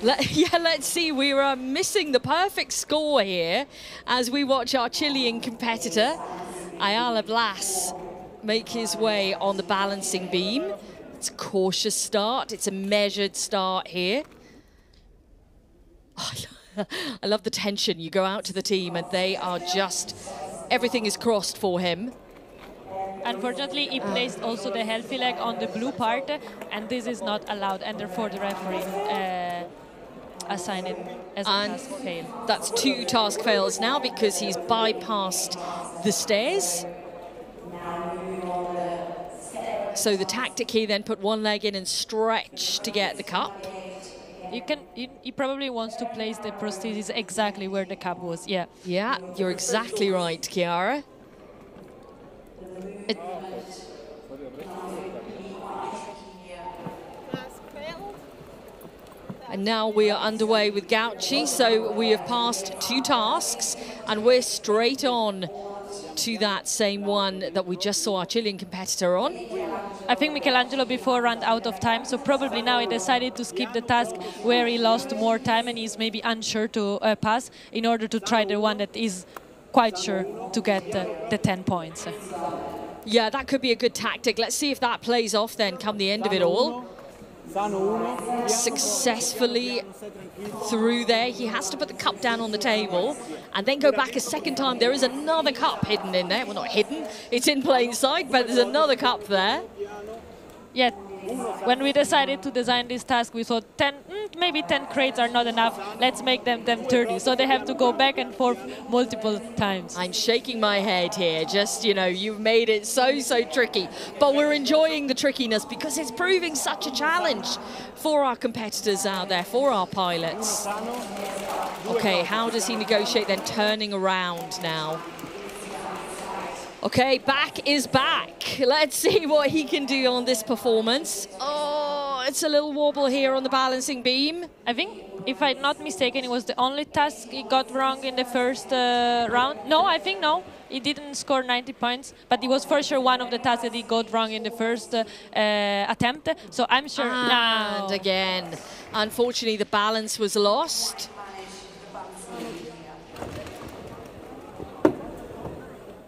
Let's see. We are missing the perfect score here as we watch our Chilean competitor, Ayala Blas, make his way on the balancing beam. It's a cautious start. It's a measured start here. Oh, I love the tension. You go out to the team and they are just, everything is crossed for him. Unfortunately, he placed also the healthy leg on the blue part, and this is not allowed, and therefore the referee assigned it as a task fail. That's 2 task fails now because he's bypassed the stairs. So the tactic here, then put one leg in and stretch to get the cup. He probably wants to place the prosthesis exactly where the cup was, yeah. Yeah, you're exactly right, Chiara. And now we are underway with Gauci, so we have passed 2 tasks and we're straight on to that same one that we just saw our Chilean competitor on. I think Michelangelo before ran out of time, so probably now he decided to skip the task where he lost more time and he's maybe unsure to pass in order to try the one that is quite sure to get the 10 points. Yeah, that could be a good tactic. Let's see if that plays off then come the end of it all. Successfully through there. He has to put the cup down on the table and then go back a second time. There is another cup hidden in there. Well, not hidden, it's in plain sight, but there's another cup there. Yeah, when we decided to design this task, we thought maybe 10 crates are not enough. Let's make them 30. So they have to go back and forth multiple times. I'm shaking my head here. Just, you know, you've made it so tricky. But we're enjoying the trickiness because it's proving such a challenge for our competitors out there, for our pilots. Okay, how does he negotiate then turning around now? Okay, back is back. Let's see what he can do on this performance. Oh, it's a little wobble here on the balancing beam. I think, if I'm not mistaken, it was the only task he got wrong in the first round. No, I think no. He didn't score 90 points, but it was for sure one of the tasks that he got wrong in the first attempt. So I'm sure now. And again, unfortunately, the balance was lost.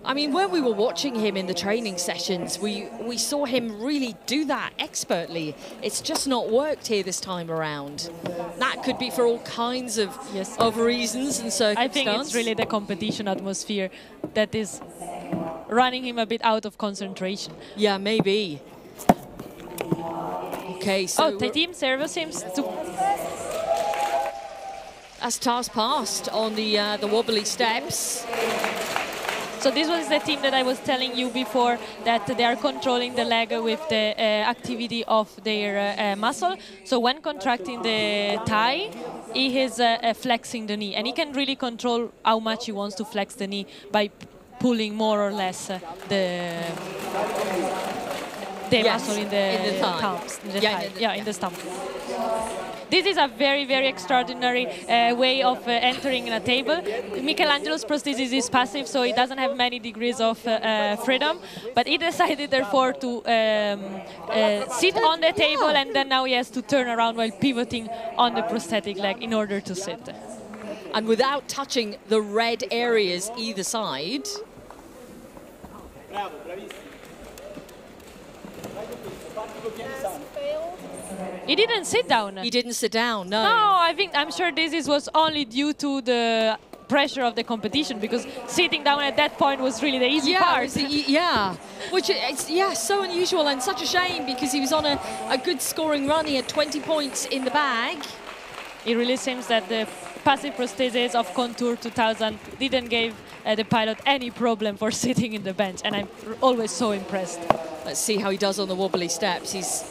I mean, when we were watching him in the training sessions, we saw him really do that expertly. It's just not worked here this time around. That could be for all kinds of reasons and circumstances. I think it's really the competition atmosphere that is running him a bit out of concentration. Yeah, maybe. Okay, so... the team server seems to... As task passed on the wobbly steps. So this was the team that I was telling you before, that they are controlling the leg with the activity of their muscle. So when contracting the thigh, he is flexing the knee, and he can really control how much he wants to flex the knee by pulling more or less the muscle in the thumbs, in the stump. This is a very, very extraordinary way of entering a table. Michelangelo's prosthesis is passive, so he doesn't have many degrees of freedom, but he decided, therefore, to sit on the table, and then now he has to turn around while pivoting on the prosthetic leg in order to sit. And without touching the red areas either side. He didn't sit down. He didn't sit down, no. No, I'm sure this was only due to the pressure of the competition, because sitting down at that point was really the easy part. Which is so unusual and such a shame, because he was on a good scoring run. He had 20 points in the bag. It really seems that the passive prosthesis of Contour 2000 didn't give the pilot any problem for sitting in the bench, and I'm always so impressed. Let's see how he does on the wobbly steps. He's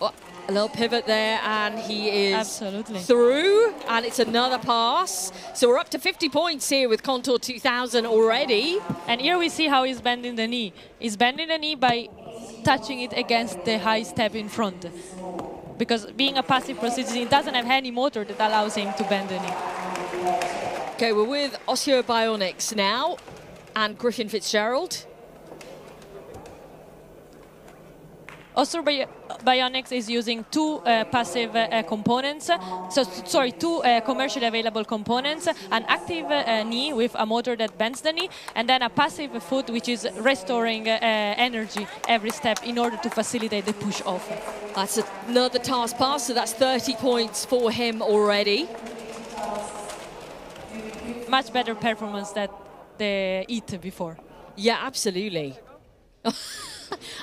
a little pivot there, and he is through, and it's another pass. So we're up to 50 points here with Contour 2000 already. And here we see how he's bending the knee. He's bending the knee by touching it against the high step in front. Because being a passive prosthesis, he doesn't have any motor that allows him to bend the knee. Okay, we're with Osteobionics now, and Griffin Fitzgerald. Osteobionics is using two passive components, two commercially available components, an active knee with a motor that bends the knee, and then a passive foot which is restoring energy every step in order to facilitate the push off. That's another task pass, so that's 30 points for him already. Much better performance than the EAT before. Yeah, absolutely.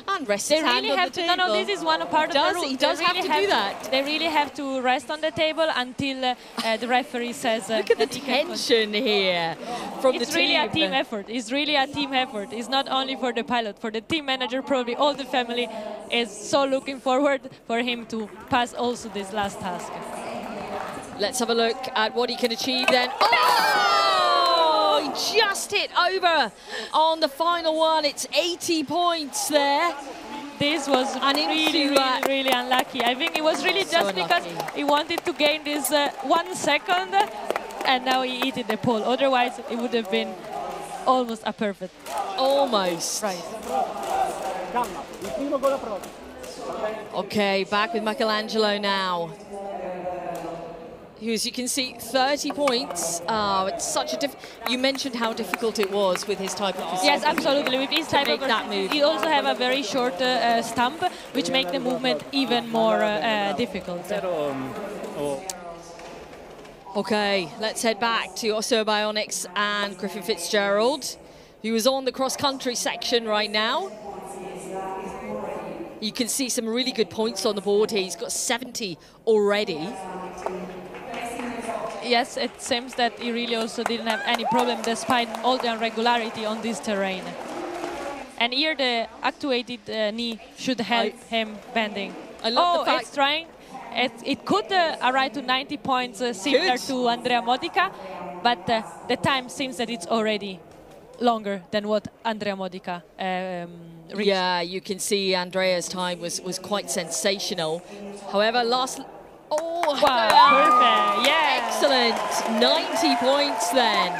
And rest his hand on the table. No, this is one part of the rule. He does have to do that. They really have to rest on the table until the referee says. Look at the tension here from the team. It's really a team effort. It's really a team effort. It's not only for the pilot, for the team manager, probably all the family is so looking forward for him to pass also this last task. Let's have a look at what he can achieve then. Oh! He just hit over on the final one. It's 80 points there. This was really unlucky. I think it was really just because he wanted to gain this 1 second, and now he hit the pole. Otherwise, it would have been almost a perfect. Almost. Right. Okay, back with Michelangelo now. As you can see, 30 points. It's such a you mentioned how difficult it was with his type of Yes, absolutely. With his type of that move. He also have a very short stump, which make the movement even more difficult. Okay, let's head back to Osteobionics and Griffin Fitzgerald, who is on the cross-country section right now. You can see some really good points on the board here. He's got 70 already. Yes, it seems that he really also didn't have any problem despite all the irregularity on this terrain. And here the actuated knee should help him bending. I love the fact it's trying. It could arrive to 90 points similar to Andrea Modica, but the time seems that it's already longer than what Andrea Modica reached. Yeah, you can see Andrea's time was quite sensational. However, last... Oh, wow, perfect, yeah. Excellent, 90 points then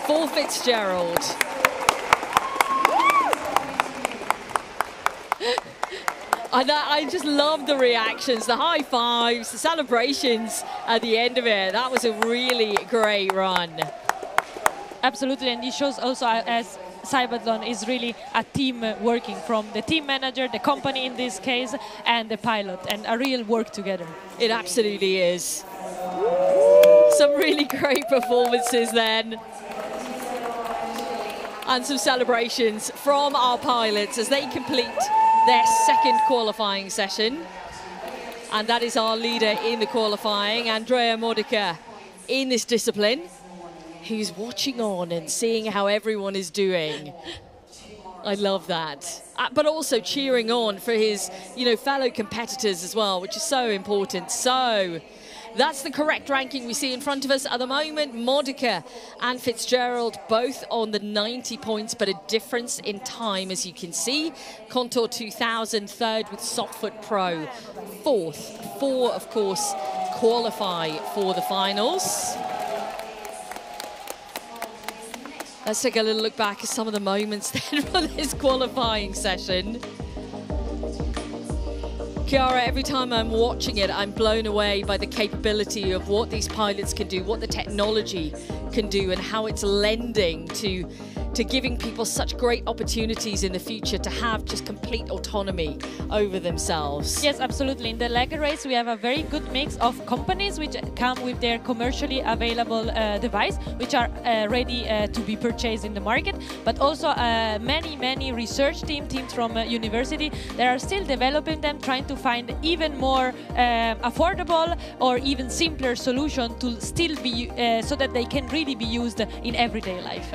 for Fitzgerald. And I just love the reactions, the high fives, the celebrations at the end of it. That was a really great run. Absolutely, and it shows also as CYBATHLON is really a team working, from the team manager, the company in this case, and the pilot, and a real work together. It absolutely is. Some really great performances then. And some celebrations from our pilots as they complete their second qualifying session. And that is our leader in the qualifying, Andrea Modica, in this discipline, who's watching on and seeing how everyone is doing. I love that. But also cheering on for his, fellow competitors as well, which is so important. So that's the correct ranking we see in front of us at the moment. Modica and Fitzgerald both on the 90 points, but a difference in time, as you can see. Contour 2000, third with Softfoot Pro, fourth. Four, of course, qualify for the finals. Let's take a little look back at some of the moments then from this qualifying session. Chiara, every time I'm watching it, I'm blown away by the capability of what these pilots can do, what the technology can do, and how it's lending to giving people such great opportunities in the future to have just complete autonomy over themselves. Yes, absolutely. In the leg race, we have a very good mix of companies which come with their commercially available device, which are ready to be purchased in the market, but also many research teams from university that are still developing them, trying to find even more affordable or even simpler solution to still be so that they can really be used in everyday life.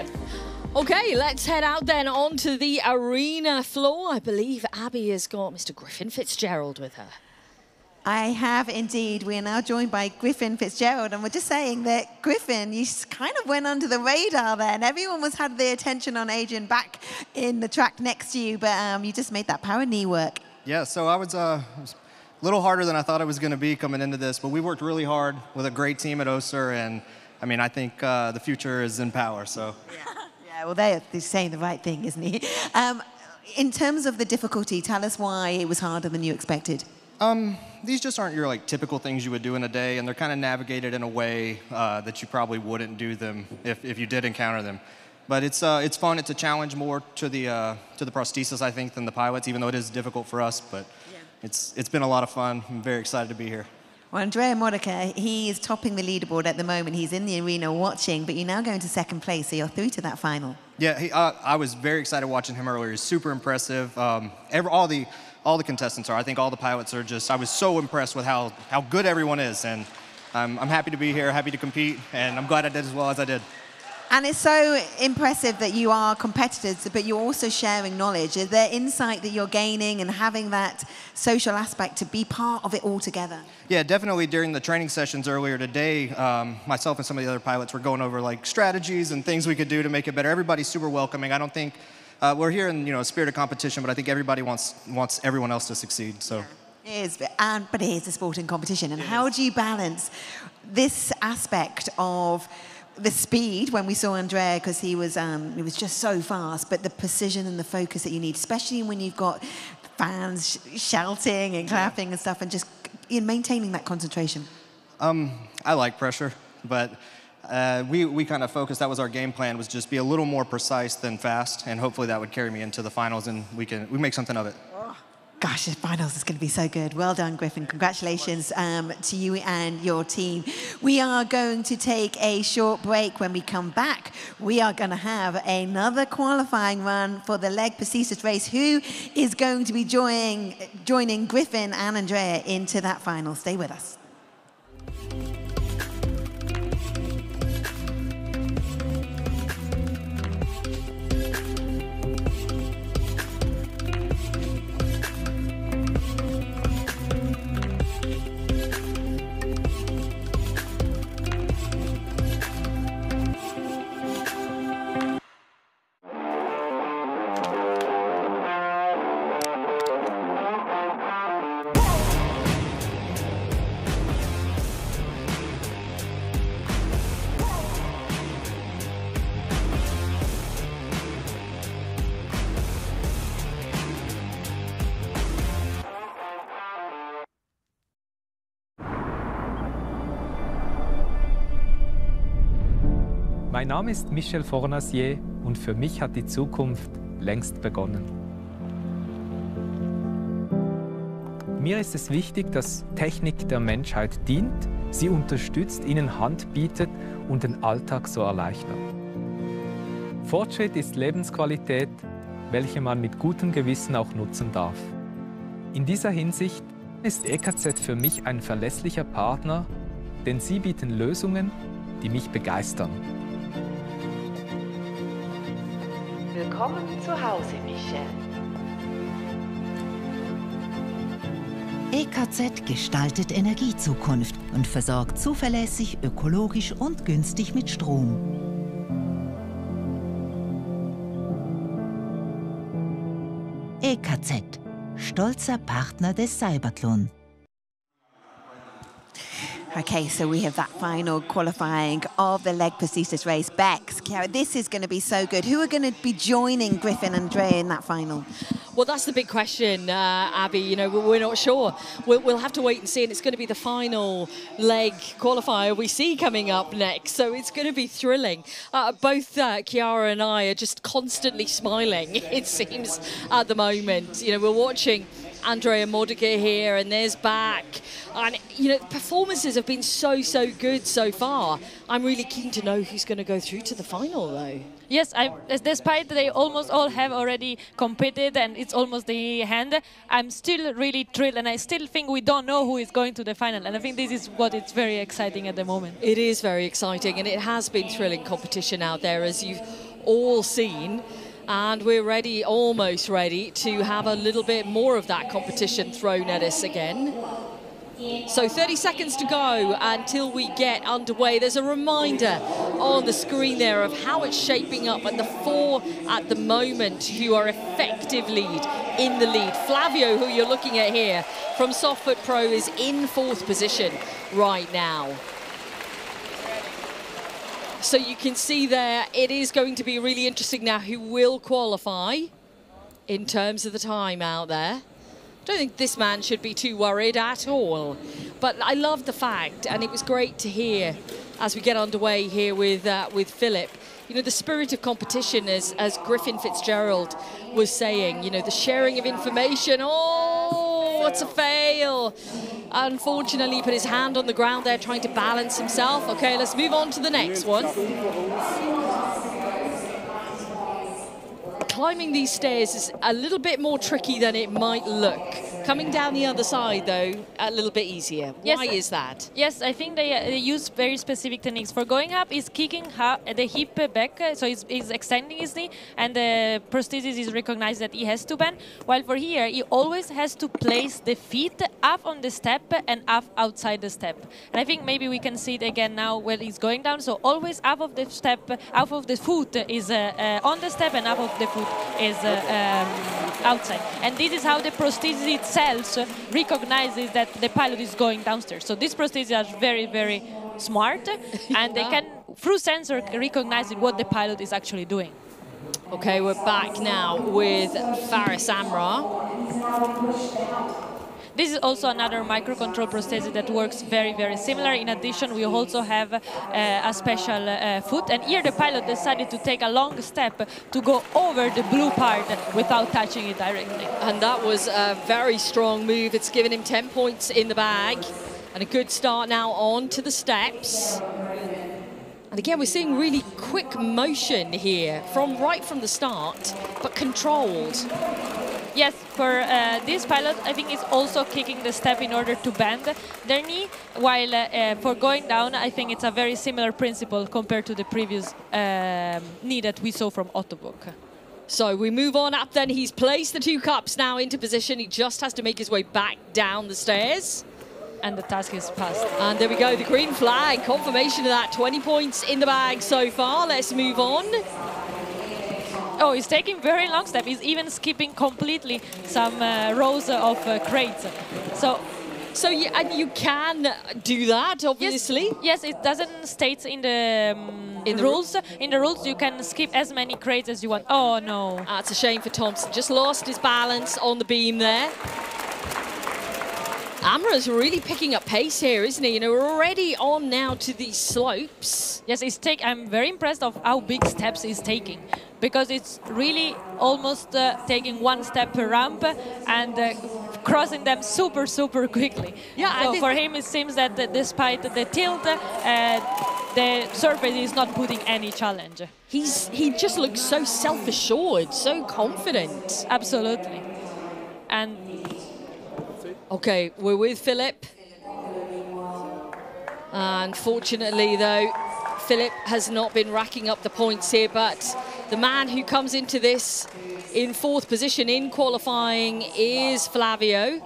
Okay, let's head out then onto the arena floor. I believe Abby has got Mr. Griffin Fitzgerald with her. I have indeed. We are now joined by Griffin Fitzgerald, and we're just saying that, Griffin, you kind of went under the radar there, and everyone had the attention on Adrian back in the track next to you, but you just made that power knee work. Yeah, so I was a little harder than I thought it was going to be coming into this, but we worked really hard with a great team at Össur, and I mean, I think the future is in power, so. Yeah, well, they're saying the right thing, isn't he? In terms of the difficulty, tell us why it was harder than you expected. These just aren't your typical things you would do in a day, and they're kind of navigated in a way that you probably wouldn't do them if you did encounter them. But it's fun. It's a challenge more to the prosthesis, I think, than the pilots, even though it is difficult for us. But yeah, it's been a lot of fun. I'm very excited to be here. Well, Andrea Modica, he is topping the leaderboard at the moment. He's in the arena watching, but you're now going to second place, so you're through to that final. Yeah, I was very excited watching him earlier. He's super impressive. All the contestants are. I think all the pilots are just, I was so impressed with how good everyone is. And I'm happy to be here, happy to compete, and I'm glad I did as well as I did. And it's so impressive that you are competitors, but you're also sharing knowledge. Is there insight that you're gaining and having that social aspect to be part of it all together? Yeah, definitely. During the training sessions earlier today, myself and some of the other pilots were going over strategies and things we could do to make it better. Everybody's super welcoming. I don't think we're here in a spirit of competition, but I think everybody wants everyone else to succeed. So. Yeah. It is, but it is a sporting competition. And how do you balance this aspect of the speed when we saw Andrea, because he was just so fast, but the precision and the focus that you need, especially when you've got fans shouting and clapping and stuff, and just maintaining that concentration? I like pressure, but we kind of focused, that was our game plan, was just be a little more precise than fast, and hopefully that would carry me into the finals and we make something of it. Gosh, the finals is going to be so good. Well done, Griffin. Congratulations to you and your team. We are going to take a short break. When we come back, we are going to have another qualifying run for the leg prosthesis race. Who is going to be joining Griffin and Andrea into that final? Stay with us. Mein Name ist Michel Fornasier und für mich hat die Zukunft längst begonnen. Mir ist es wichtig, dass Technik der Menschheit dient, sie unterstützt, ihnen Hand bietet und den Alltag so erleichtert. Fortschritt ist Lebensqualität, welche man mit gutem Gewissen auch nutzen darf. In dieser Hinsicht ist EKZ für mich ein verlässlicher Partner, denn sie bieten Lösungen, die mich begeistern. Willkommen zu Hause, Michel. EKZ gestaltet Energiezukunft und versorgt zuverlässig, ökologisch und günstig mit Strom. EKZ, stolzer Partner des CYBATHLON. Okay, so we have that final qualifying of the leg prosthesis race. Bex, Chiara, this is going to be so good. Who are going to be joining Griffin and Andrea in that final? Well, that's the big question, Abby. You know, we're not sure. We'll have to wait and see, and it's going to be the final leg qualifier we see coming up next. So it's going to be thrilling. Both Chiara and I are just constantly smiling, it seems, at the moment. You know, we're watching Andrea Modica here, and there's back. And, you know, performances have been so good so far. I'm really keen to know who's going to go through to the final, though. Yes, despite they almost all have already competed and it's almost the hand, I'm still really thrilled, and I still think we don't know who is going to the final, and I think this is what is very exciting at the moment. It is very exciting, and it has been thrilling competition out there, as you've all seen. And we're ready, almost ready, to have a little bit more of that competition thrown at us again. So 30 seconds to go until we get underway. There's a reminder on the screen there of how it's shaping up, and the four at the moment who are effective in the lead. Flavio, who you're looking at here from Softfoot Pro, is in 4th position right now. So you can see there, it is going to be really interesting now who will qualify in terms of the time out there. I don't think this man should be too worried at all. But I love the fact, and it was great to hear as we get underway here with Philip, you know, the spirit of competition, as Griffin Fitzgerald was saying, you know, the sharing of information. Oh, what's a fail? Unfortunately, he put his hand on the ground there trying to balance himself. Okay, let's move on to the next one. Climbing these stairs is a little bit more tricky than it might look. Coming down the other side, though, a little bit easier. Yes, why is that? Yes, I think they use very specific techniques. For going up, is kicking the hip back, so he's extending his knee, and the prosthesis is recognized that he has to bend. While for here, he always has to place the feet up on the step and up outside the step. And I think maybe we can see it again now when he's going down. So always up of the step, out of the foot is on the step, and up of the foot is outside. And this is how the prosthesis itself recognizes that the pilot is going downstairs. So these prostheses are very smart, and they can, through sensor, recognize what the pilot is actually doing. Okay, we're back now with Faris Amra. This is also another microcontrol prosthesis that works very similar. In addition, we also have a special foot, and here the pilot decided to take a long step to go over the blue part without touching it directly. And that was a very strong move. It's given him 10 points in the bag, and a good start now on to the steps. And again, we're seeing really quick motion here, right from the start, but controlled. Yes, for this pilot, I think is also kicking the step in order to bend their knee, while for going down, I think it's a very similar principle compared to the previous knee that we saw from Ottobuk. So we move on up then. He's placed the 2 cups now into position. He just has to make his way back down the stairs. And the task is passed. And there we go, the green flag, confirmation of that. 20 points in the bag so far. Let's move on. Oh, he's taking very long step. He's even skipping completely some rows of crates. So and you can do that, obviously. Yes, it doesn't state in the rules. In the rules, you can skip as many crates as you want. Oh no, that's a shame for Thompson. Just lost his balance on the beam there. Amra's really picking up pace here, isn't he? You know, we're already on now to these slopes. Yes, I'm very impressed of how big steps he's taking, because it's really almost taking one step per ramp and crossing them super, super quickly. Yeah, so for him, it seems that despite the tilt, the surface is not putting any challenge. He just looks so self-assured, so confident. Absolutely. And okay, we're with Philip. Unfortunately, though, Philip has not been racking up the points here, but the man who comes into this in 4th position in qualifying is Flavio,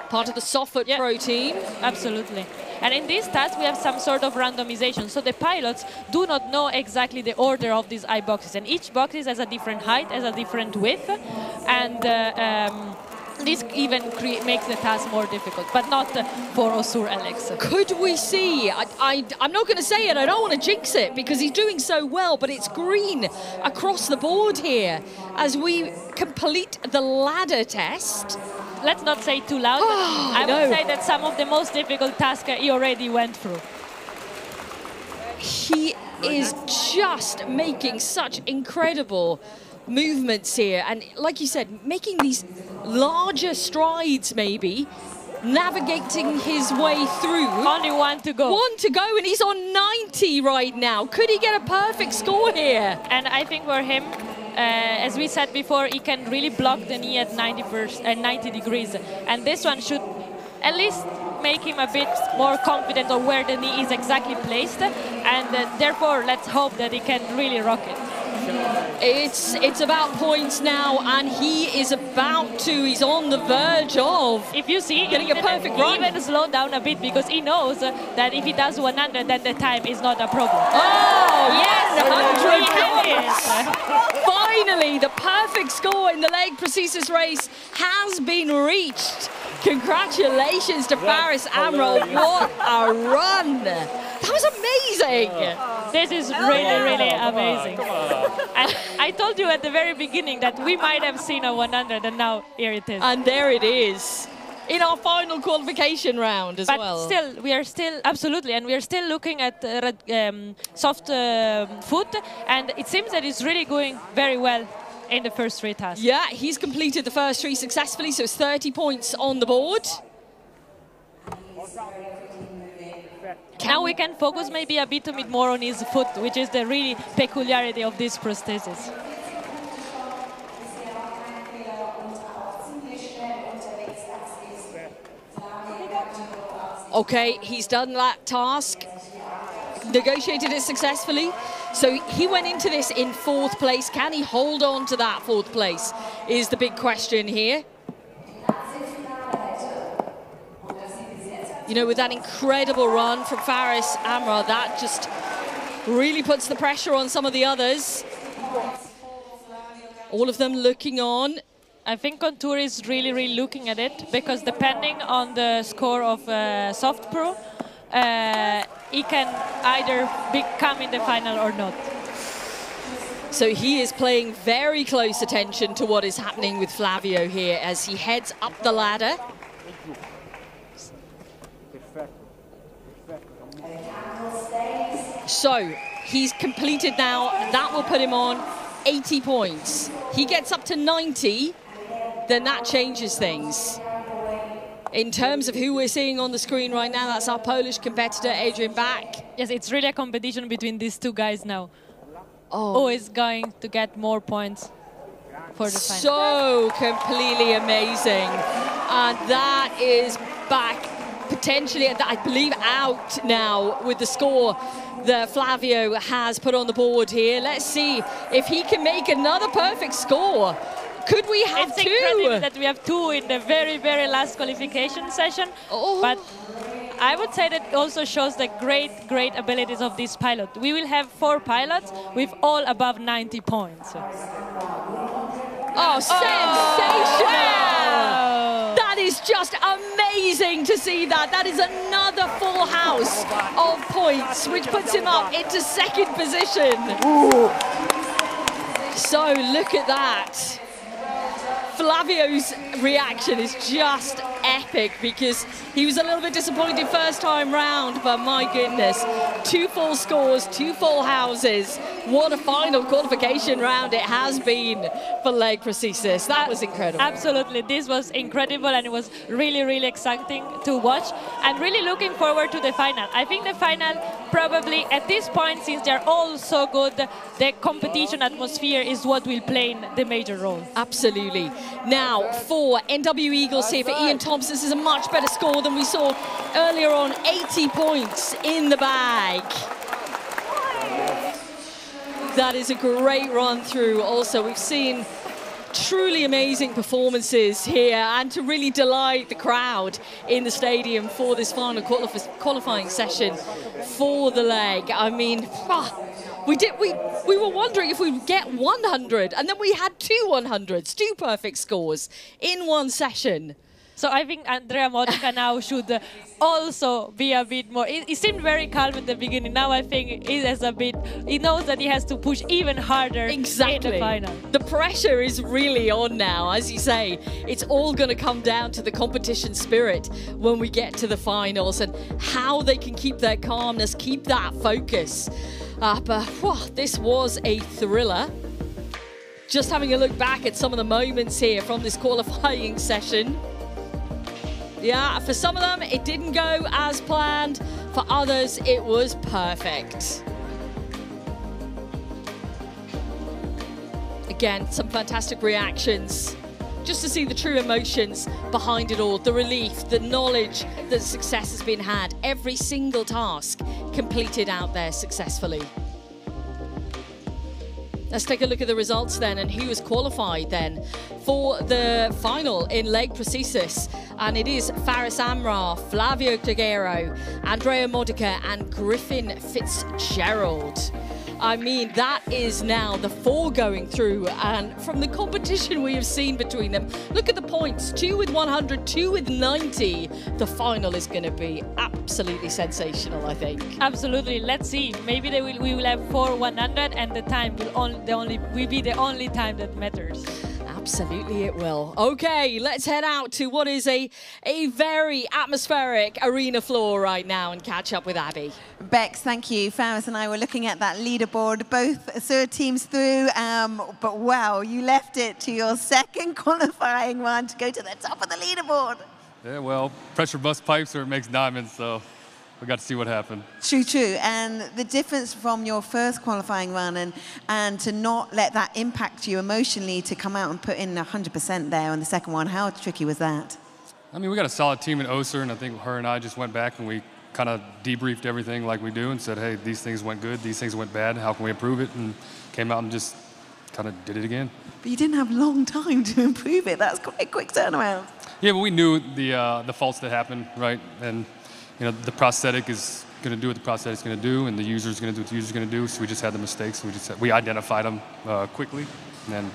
part of the Softfoot Pro team. Absolutely. And in this task, we have some sort of randomization. So the pilots do not know exactly the order of these eye boxes. And each box has a different height, has a different width. And this even makes the task more difficult, but not for Osur Alex. Could we see, I'm not going to say it, I don't want to jinx it, because he's doing so well, but it's green across the board here as we complete the ladder test. Let's not say too loud, but I would say that some of the most difficult tasks he already went through. He is just making such incredible movements here, and like you said, making these larger strides, maybe navigating his way through. Only one to go. One to go, and he's on 90 right now. Could he get a perfect score here? And I think for him, as we said before, he can really block the knee at 90 degrees, and this one should at least make him a bit more confident on where the knee is exactly placed, and therefore let's hope that he can really rock it. It's about points now, and he is about to, he's on the verge of, if you see, getting a perfect run. Even slow down a bit, because he knows that if he does 100, then the time is not a problem. Oh, yes, 100 points. Finally, the perfect score in the leg prosthesis race has been reached. Congratulations to Faris Amro. What a run. That was amazing. This is really, really amazing. And I told you at the very beginning that we might have seen a 100, and now here it is. And there it is, in our final qualification round as well. But still, we are still, absolutely, and we are still looking at soft foot, and it seems that it's really going very well in the first 3 tasks. Yeah, he's completed the first 3 successfully, so it's 30 points on the board. Now we can focus maybe a bit more on his foot, which is the really peculiarity of this prosthesis. Okay, he's done that task, negotiated it successfully. So he went into this in 4th place. Can he hold on to that 4th place is the big question here. You know, with that incredible run from Faris Amra, that just really puts the pressure on some of the others. All of them looking on. I think Contour is really, really looking at it, because depending on the score of Soft Pro, he can either come in the final or not. So he is paying very close attention to what is happening with Flavio here as he heads up the ladder. So he's completed now. That will put him on 80 points. He gets up to 90, then that changes things. In terms of who we're seeing on the screen right now, that's our Polish competitor, Adrian Back. Yes, it's really a competition between these 2 guys now. Who is going to get more points for the final? So completely amazing. And that is Back potentially, I believe, out now with the score that Flavio has put on the board here. Let's see if he can make another perfect score. Could we have it's 2? It's incredible that we have 2 in the very, very last qualification session. But I would say that also shows the great, great abilities of this pilot. We will have 4 pilots with all above 90 points. Oh, sensational! Wow. That is just amazing to see that. That is another full house of points, which puts him up into 2nd position. Ooh. So look at that. Flavio's reaction is just epic. epic because he was a little bit disappointed first time round, but my goodness, 2 full scores, 2 full houses. What a final qualification round it has been for leg prosthesis. That was incredible. Absolutely, this was incredible, and it was really, really exciting to watch. And really looking forward to the final. I think the final probably at this point, since they're all so good, the competition atmosphere is what will play the major role. Absolutely. Now, for NW Eagles here, for Ian Thompson, this is a much better score than we saw earlier on. 80 points in the bag. That is a great run through. Also, we've seen truly amazing performances here, and to really delight the crowd in the stadium for this final qualifying session for the leg. I mean, we were wondering if we'd get 100, and then we had 2 100s, 2 perfect scores in one session. So I think Andrea Modica now should also be a bit more. He seemed very calm in the beginning. Now I think he knows that he has to push even harder in the final. The pressure is really on now. As you say, it's all going to come down to the competition spirit when we get to the finals and how they can keep their calmness, keep that focus. But this was a thriller. Just having a look back at some of the moments here from this qualifying session. Yeah, for some of them, it didn't go as planned. For others, it was perfect. Again, some fantastic reactions. Just to see the true emotions behind it all. The relief, the knowledge that success has been had. Every single task completed out there successfully. Let's take a look at the results then and who was qualified then for the final in leg prosthesis. And it is Faris Amrar, Flavio Cloguero, Andrea Modica and Griffin Fitzgerald. I mean, that is now the 4 going through, and from the competition we have seen between them, look at the points, 2 with 100, 2 with 90. The final is going to be absolutely sensational, I think. Absolutely, let's see. Maybe we will have 4 100 and the time will be the only time that matters. Absolutely it will. Okay, let's head out to what is a very atmospheric arena floor right now and catch up with Abby. Bex, thank you. Faris and I were looking at that leaderboard, both third teams through, but wow, you left it to your second qualifying one to go to the top of the leaderboard. Yeah, well, pressure bust pipes or it makes diamonds, so we got to see what happened. True, true. And the difference from your first qualifying run and to not let that impact you emotionally to come out and put in 100% there on the second one, how tricky was that? I mean, we got a solid team in Oser, and I think her and I just went back and we kind of debriefed everything like we do and said, hey, these things went good, these things went bad, how can we improve it? And came out and just kind of did it again. But you didn't have long time to improve it. That's quite a quick turnaround. Yeah, but we knew the faults that happened, right? And you know, the prosthetic is going to do what the prosthetic's going to do, and the user is going to do what the user's going to do. So we just had the mistakes. We identified them quickly, and then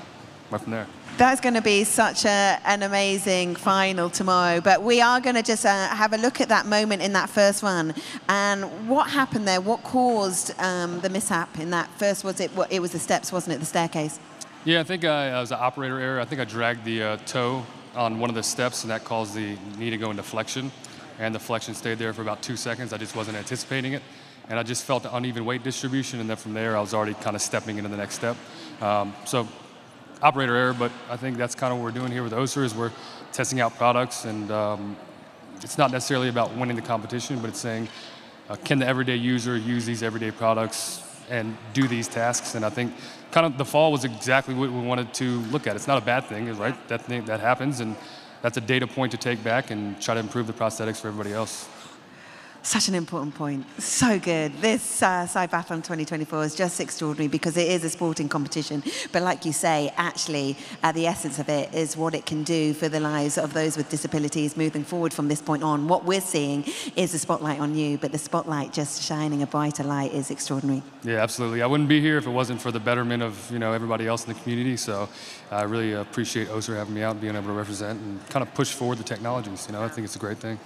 went from there. That's going to be such an amazing final tomorrow. But we are going to just have a look at that moment in that first run. And what happened there? What caused the mishap in that first? It was the steps, wasn't it? The staircase? Yeah, I think it was an operator error. I think I dragged the toe on one of the steps, and that caused the knee to go into flexion. And the flexion stayed there for about 2 seconds. I just wasn't anticipating it. And I just felt the uneven weight distribution, and then from there I was already kind of stepping into the next step. So operator error, but I think that's kind of what we're doing here with Oser is we're testing out products, and it's not necessarily about winning the competition, but it's saying, can the everyday user use these everyday products and do these tasks? And I think kind of the fall was exactly what we wanted to look at. It's not a bad thing, right? That happens, and that's a data point to take back and try to improve the prosthetics for everybody else. Such an important point. So good. This CYBATHLON 2024 is just extraordinary because it is a sporting competition. But like you say, actually, the essence of it is what it can do for the lives of those with disabilities moving forward from this point on. What we're seeing is the spotlight on you, but the spotlight just shining a brighter light is extraordinary. Yeah, absolutely. I wouldn't be here if it wasn't for the betterment of everybody else in the community. So I really appreciate Oser having me out and being able to represent and kind of push forward the technologies. I think it's a great thing.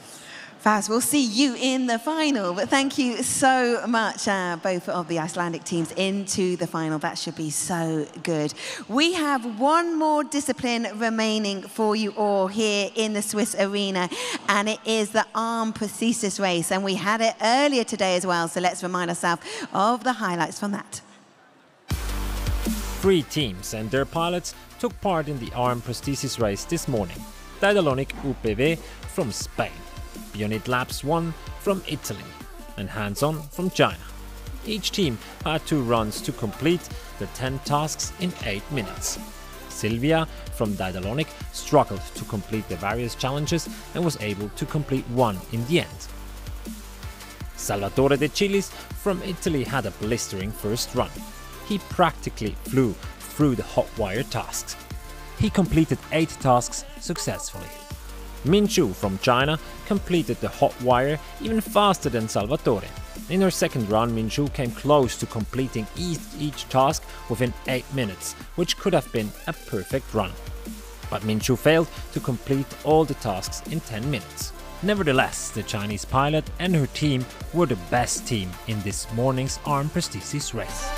Faz, we'll see you in the final, but thank you so much, both of the Icelandic teams into the final. That should be so good. We have one more discipline remaining for you all here in the Swiss arena, and it is the Arm Prosthesis race, and we had it earlier today as well, so let's remind ourselves of the highlights from that. 3 teams and their pilots took part in the Arm Prosthesis race this morning. Daedalonic UPV from Spain, Bionit Labs 1 from Italy, and Hands-On from China. Each team had 2 runs to complete the 10 tasks in 8 minutes. Silvia from Daedalonic struggled to complete the various challenges and was able to complete 1 in the end. Salvatore De Cilis from Italy had a blistering first run. He practically flew through the hot wire tasks. He completed 8 tasks successfully. Min Chu from China completed the hot wire even faster than Salvatore. In her second run, Min Chu came close to completing each task within 8 minutes, which could have been a perfect run. But Min Chu failed to complete all the tasks in 10 minutes. Nevertheless, the Chinese pilot and her team were the best team in this morning's Arm Prosthesis race.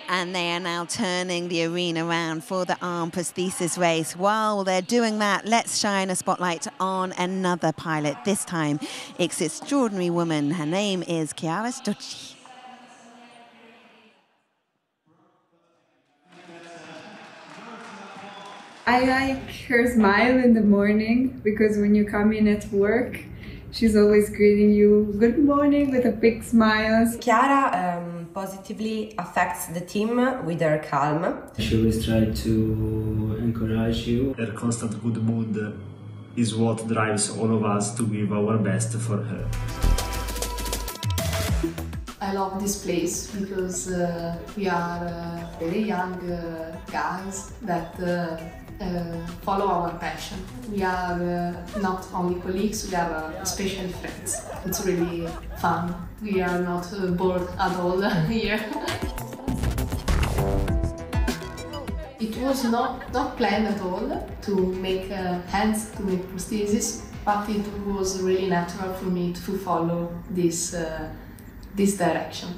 And they are now turning the arena around for the Arm Prosthesis race. While they're doing that, let's shine a spotlight on another pilot. This time, it's this extraordinary woman. Her name is Chiara Stucci. I like her smile in the morning, because when you come in at work, she's always greeting you good morning with a big smile. Chiara positively affects the team with her calm. She always tries to encourage you. Her constant good mood is what drives all of us to give our best for her. I love this place because we are very young guys that follow our passion. We are not only colleagues, we are special friends. It's really fun. We are not bored at all here. It was not planned at all to make hands, to make prosthesis, but it was really natural for me to follow this direction.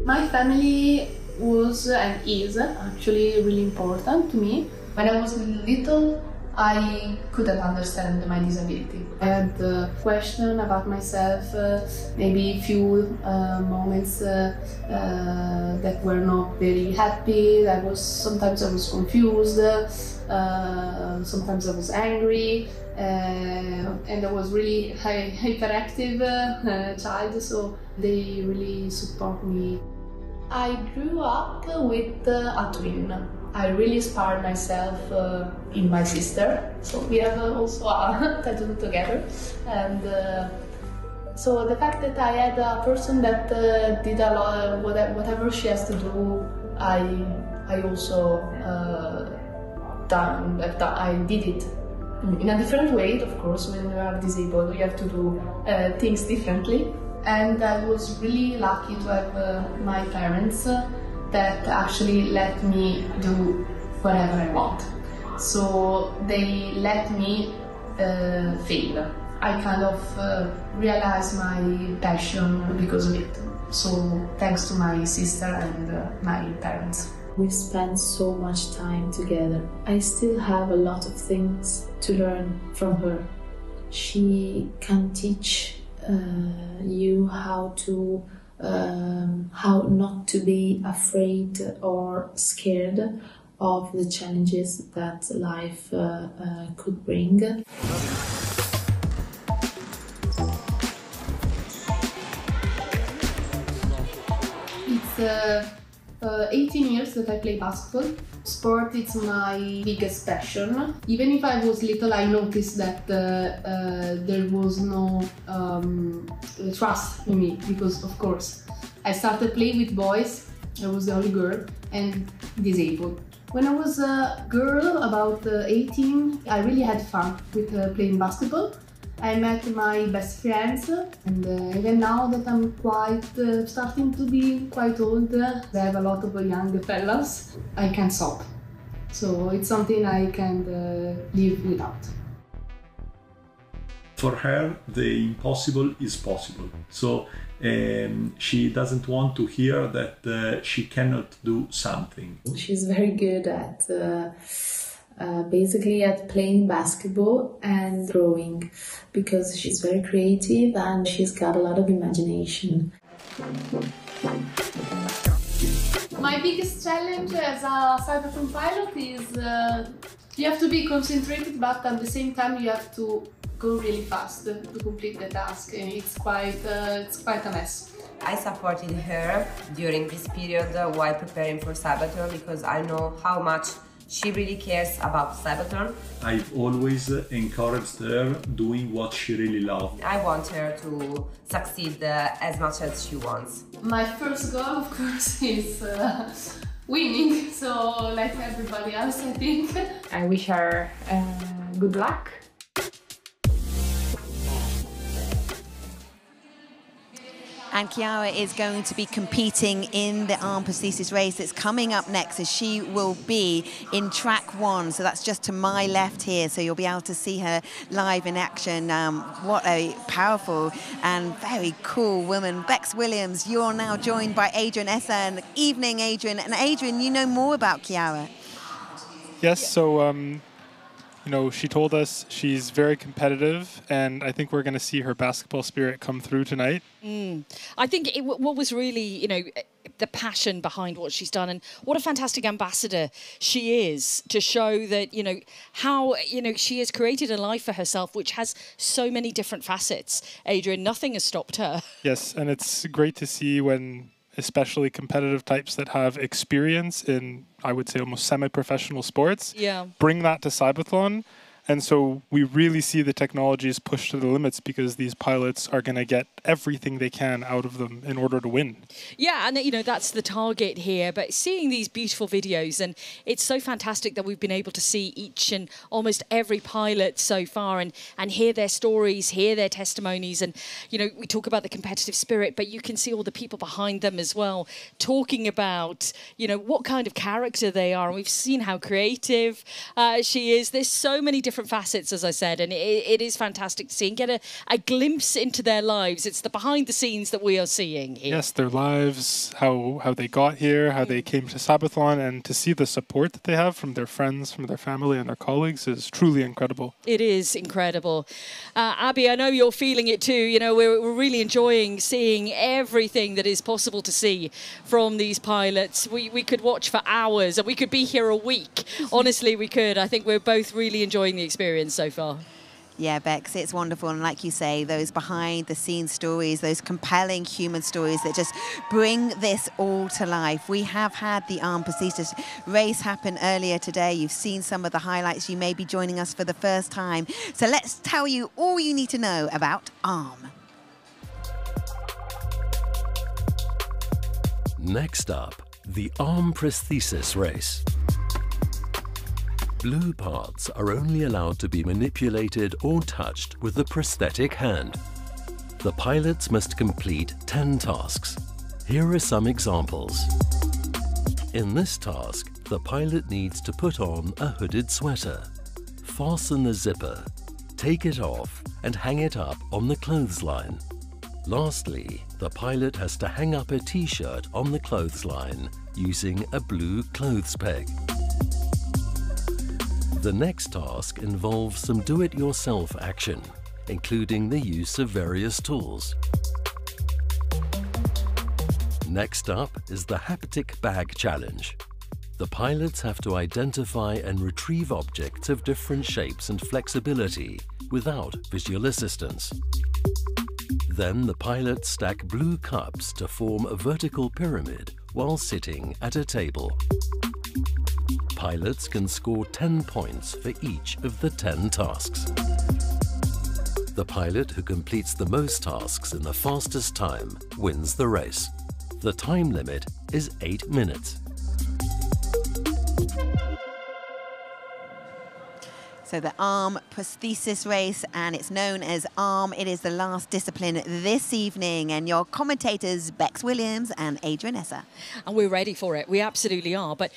My family was and is actually really important to me. When I was little, I couldn't understand my disability. I had a question about myself, maybe a few moments that were not very happy. Sometimes I was confused, sometimes I was angry, and I was really hyperactive child, so they really support me. I grew up with a twin. I really inspired myself in my sister, so we have also a tattoo together. And so the fact that I had a person that did a lot, whatever she has to do, I also I did it in a different way. Of course, when you are disabled, you have to do things differently. And I was really lucky to have my parents that actually let me do whatever I want. So they let me fail. I kind of realized my passion because of it. So thanks to my sister and my parents. We spent so much time together. I still have a lot of things to learn from her. She can teach you how not to be afraid or scared of the challenges that life could bring. It's 18 years that I play basketball. Sport is my biggest passion. Even if I was little, I noticed that there was no trust in me, because of course I started playing with boys. I was the only girl and disabled. When I was a girl, about 18, I really had fun with playing basketball. I met my best friends, and even now that I'm starting to be quite old, I have a lot of young fellas, I can't stop. So it's something I can't live without. For her, the impossible is possible. So she doesn't want to hear that she cannot do something. She's very good at basically at playing basketball and drawing, because she's very creative and she's got a lot of imagination. My biggest challenge as a CYBATHLON pilot is you have to be concentrated, but at the same time you have to go really fast to complete the task. It's quite a mess. I supported her during this period while preparing for CYBATHLON, because I know how much she really cares about CYBATHLON. I've always encouraged her doing what she really loves. I want her to succeed as much as she wants. My first goal, of course, is winning, so like everybody else, I think. I wish her good luck. And Chiara is going to be competing in the Arm Prosthesis race that's coming up next, as she will be in track 1. So that's just to my left here. So you'll be able to see her live in action. What a powerful and very cool woman. Bex Williams, you're now joined by Adrian Essan. Evening, Adrian. And Adrian, you know more about Chiara. Yes, so you know, she told us she's very competitive, and I think we're going to see her basketball spirit come through tonight. I think what was really, you know, the passion behind what she's done, and what a fantastic ambassador she is to show that, you know, how, you know, she has created a life for herself which has so many different facets. Adrian, nothing has stopped her. Yes, and it's great to see when especially competitive types that have experience in, I would say, almost semi-professional sports, bring that to CYBATHLON. And so we really see the technologies pushed to the limits, because these pilots are going to get everything they can out of them in order to win. Yeah, and you know, that's the target here. But seeing these beautiful videos, and it's so fantastic that we've been able to see each and almost every pilot so far, and hear their stories, hear their testimonies. And, you know, we talk about the competitive spirit, but you can see all the people behind them as well, talking about, you know, what kind of character they are. And we've seen how creative she is. There's so many different facets, as I said, and it is fantastic to see and get a glimpse into their lives. It's the behind the scenes that we are seeing here. Yes, their lives, how they got here, how they came to CYBATHLON, and to see the support that they have from their friends, from their family and their colleagues is truly incredible. It is incredible. Abby, I know you're feeling it too. You know, we're really enjoying seeing everything that is possible to see from these pilots. We could watch for hours, and we could be here a week. Honestly, we could. I think we're both really enjoying the experience so far. Yeah, Bex, it's wonderful. And like you say, those behind-the-scenes stories, those compelling human stories that just bring this all to life. We have had the Arm Prosthesis race happen earlier today. You've seen some of the highlights. You may be joining us for the first time. So let's tell you all you need to know about Arm. Next up, the Arm Prosthesis race. Blue parts are only allowed to be manipulated or touched with the prosthetic hand. The pilots must complete 10 tasks. Here are some examples. In this task, the pilot needs to put on a hooded sweater, fasten the zipper, take it off, and hang it up on the clothesline. Lastly, the pilot has to hang up a t-shirt on the clothesline using a blue clothes peg. The next task involves some do-it-yourself action, including the use of various tools. Next up is the haptic bag challenge. The pilots have to identify and retrieve objects of different shapes and flexibility without visual assistance. Then the pilots stack blue cups to form a vertical pyramid while sitting at a table. Pilots can score 10 points for each of the 10 tasks. The pilot who completes the most tasks in the fastest time wins the race. The time limit is 8 minutes. So So the Arm Prosthesis race, and it's known as Arm. It is the last discipline this evening, and your commentators, Bex Williams and Adrian Esser. And we're ready for it. We absolutely are. But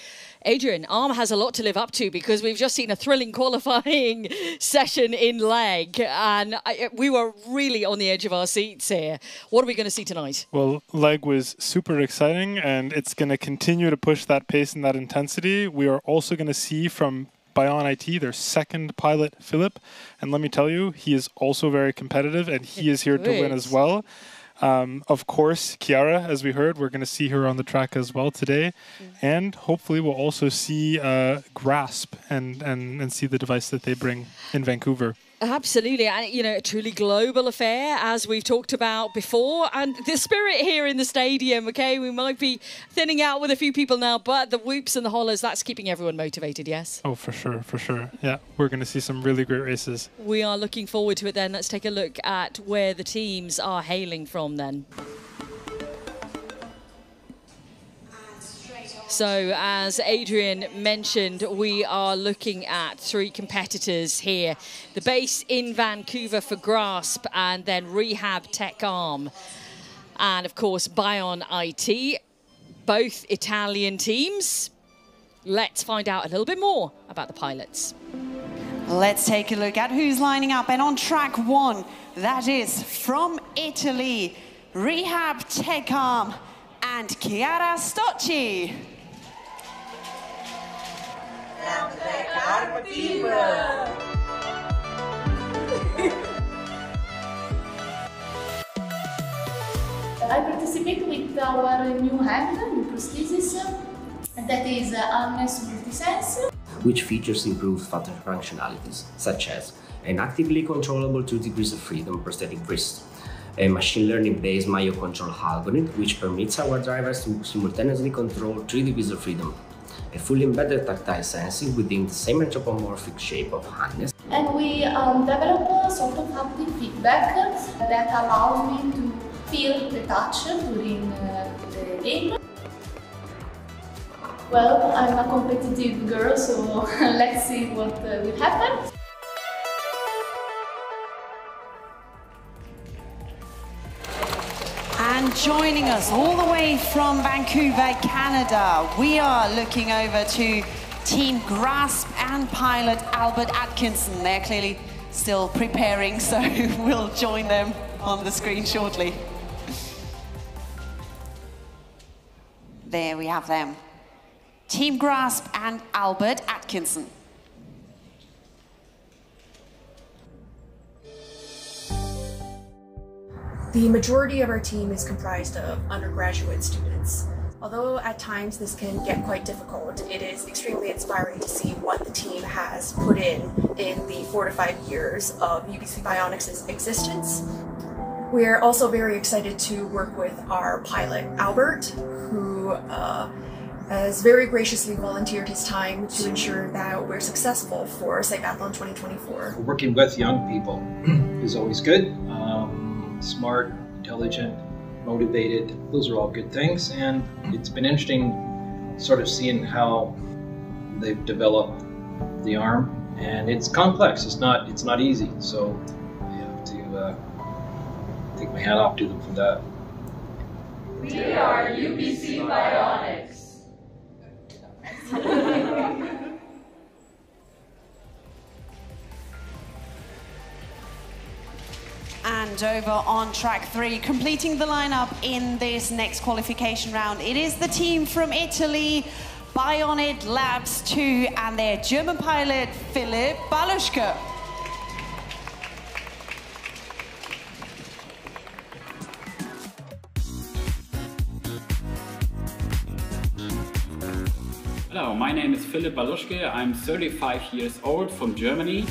Adrian, Arm has a lot to live up to because we've just seen a thrilling qualifying session in leg, and we were really on the edge of our seats here. What are we going to see tonight? Well, leg was super exciting, and it's going to continue to push that pace and that intensity. We are also going to see from Bion IT, their second pilot, Philip. And let me tell you, he is also very competitive, and he is here to win as well. Of course, Chiara, as we heard, we're going to see her on the track as well today. And hopefully we'll also see Grasp and see the device that they bring in Vancouver. Absolutely, and you know, a truly global affair, as we've talked about before, and the spirit here in the stadium, okay, we might be thinning out with a few people now, but the whoops and the hollers, that's keeping everyone motivated, yes? Oh, for sure, for sure. Yeah, we're going to see some really great races. We are looking forward to it then. Let's take a look at where the teams are hailing from then. So, as Adrian mentioned, we are looking at 3 competitors here. The base in Vancouver for Grasp, and then Rehab Tech Arm. And, of course, Bion IT, both Italian teams. Let's find out a little bit more about the pilots. Let's take a look at who's lining up. And on track 1, that is from Italy, Rehab Tech Arm and Chiara Stocci. I participate with our new hand, Arm Prosthesis, that is harness multisense, which features improved functionalities, such as an actively controllable 2 degrees of freedom prosthetic wrist, a machine learning-based myo control algorithm, which permits our drivers to simultaneously control 3 degrees of freedom, a fully embedded tactile sensing within the same anthropomorphic shape of harness. and we develop a sort of haptic feedback that allows me to feel the touch during the game. Well, I'm a competitive girl, so let's see what will happen. And joining us all the way from Vancouver, Canada, we are looking over to Team Grasp and pilot Albert Atkinson. They're clearly still preparing, so we'll join them on the screen shortly. There we have them. Team Grasp and Albert Atkinson. The majority of our team is comprised of undergraduate students. Although at times this can get quite difficult, it is extremely inspiring to see what the team has put in the 4 to 5 years of UBC Bionics' existence. We are also very excited to work with our pilot, Albert, who has very graciously volunteered his time to ensure that we're successful for CYBATHLON 2024. Working with young people is always good. Smart, intelligent, motivated, those are all good things, and it's been interesting sort of seeing how they've developed the arm, and it's complex, it's not easy, so I have to take my hat off to them for that. We are UBC Bionics. And over on track 3, completing the lineup in this next qualification round, it is the team from Italy, Bionit Labs 2, and their German pilot, Philipp Baluschke. Hello, my name is Philipp Baluschke. I'm 35 years old from Germany.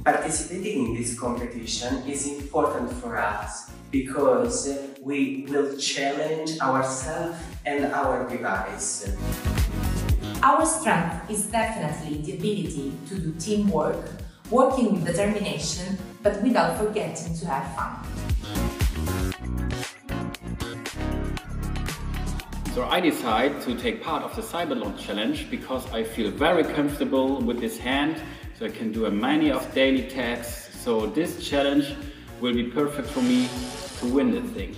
Participating in this competition is important for us because we will challenge ourselves and our device. Our strength is definitely the ability to do teamwork, working with determination, but without forgetting to have fun. So I decided to take part of the CYBATHLON challenge because I feel very comfortable with this hand. so I can do many of daily tasks. So this challenge will be perfect for me to win this thing.